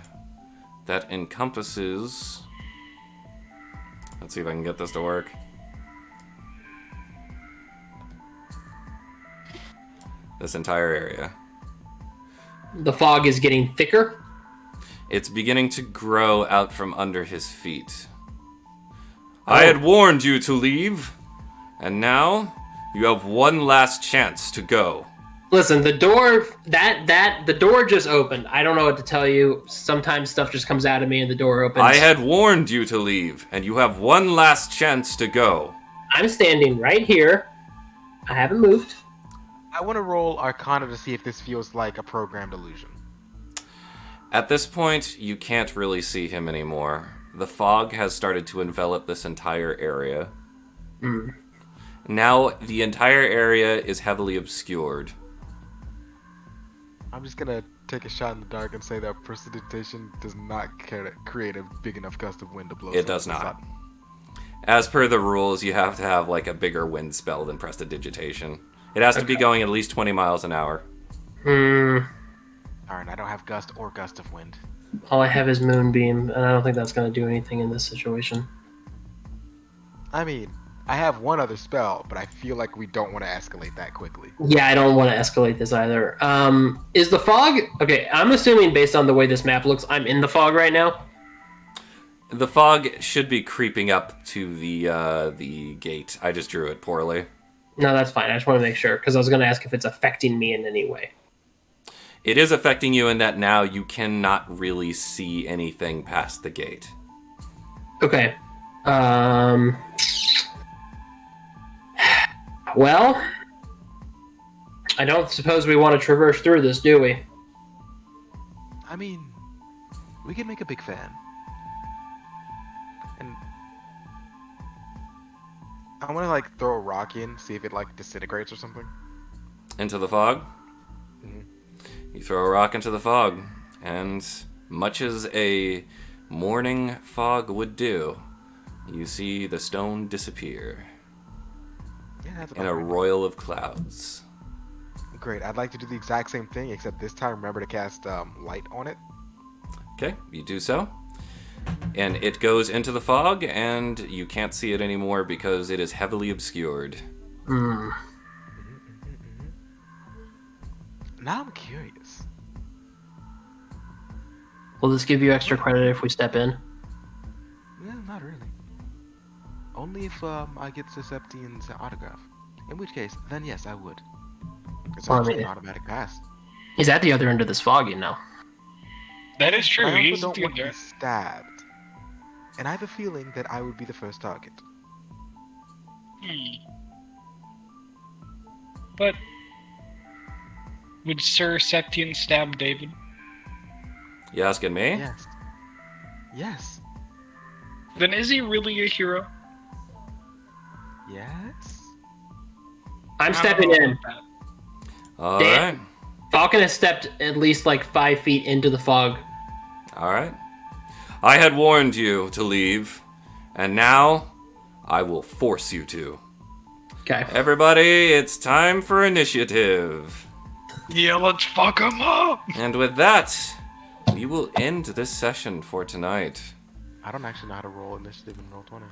that encompasses... Let's see if I can get this to work. This entire area. The fog is getting thicker. It's beginning to grow out from under his feet. I had warned you to leave, and now you have one last chance to go. Listen, the door the door just opened. I don't know what to tell you. Sometimes stuff just comes out of me and the door opens. I had warned you to leave, and you have one last chance to go. I'm standing right here. I haven't moved. I want to roll Arcana to see if this feels like a programmed illusion. At this point, you can't really see him anymore. The fog has started to envelop this entire area. Now, the entire area is heavily obscured. I'm just gonna take a shot in the dark and say that precipitation does not create a big enough gust of wind to blow. It does not. As per the rules, you have to have like a bigger wind spell than prestidigitation. It has to be going at least 20 miles an hour. Darn, I don't have gust or gust of wind. All I have is Moonbeam, and I don't think that's going to do anything in this situation. I mean, I have one other spell, but I feel like we don't want to escalate that quickly. Yeah, I don't want to escalate this either. Is the fog okay? I'm assuming based on the way this map looks, I'm in the fog right now. The fog should be creeping up to the gate. I just drew it poorly. No, that's fine. I just want to make sure because I was going to ask if it's affecting me in any way. It is affecting you in that now you cannot really see anything past the gate. Okay. Well, I don't suppose we want to traverse through this, do we? I mean, we can make a big fan. And I want to like throw a rock in, see if it like disintegrates or something. Into the fog? Mhm. You throw a rock into the fog, and much as a morning fog would do, you see the stone disappear Yeah, that's in about a right. royal of clouds. Great. I'd like to do the exact same thing, except this time remember to cast light on it. Okay, you do so. And it goes into the fog, and you can't see it anymore because it is heavily obscured. Hmm. Now I'm curious. Will this give you extra credit if we step in? Well, not really. Only if I get Susceptian's autograph. In which case, then yes, I would. It's Well, I actually mean- an automatic pass. He's at the other end of this fog, you know. That is true. I also He's don't want to there. be stabbed. And I have a feeling that I would be the first target. But would Sir Septian stab David? You asking me? Yes. Yes. Then is he really a hero? Yes. I'm stepping in. All Dan. right. Falcon has stepped at least like 5 feet into the fog. All right. I had warned you to leave, and now I will force you to. Okay. Everybody, it's time for initiative. Yeah, let's fuck him up. And with that, we will end this session for tonight. I don't actually know how to roll initiative in Roll20.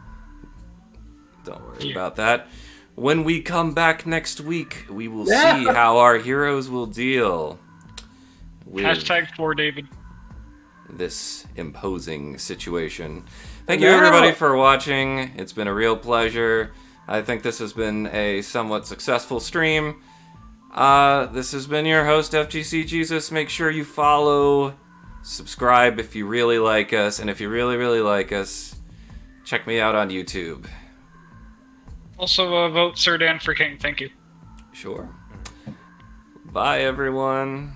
Don't worry Yeah. about that. When we come back next week, we will Yeah. see how our heroes will deal with Hashtag for David. this imposing situation. Thank you No. everybody for watching. It's been a real pleasure. I think this has been a somewhat successful stream. This has been your host, FGC Jesus. Make sure you follow, subscribe if you really like us, and if you really, really like us, check me out on YouTube. Also, vote Sir Dan for King. Thank you. Sure. Bye, everyone.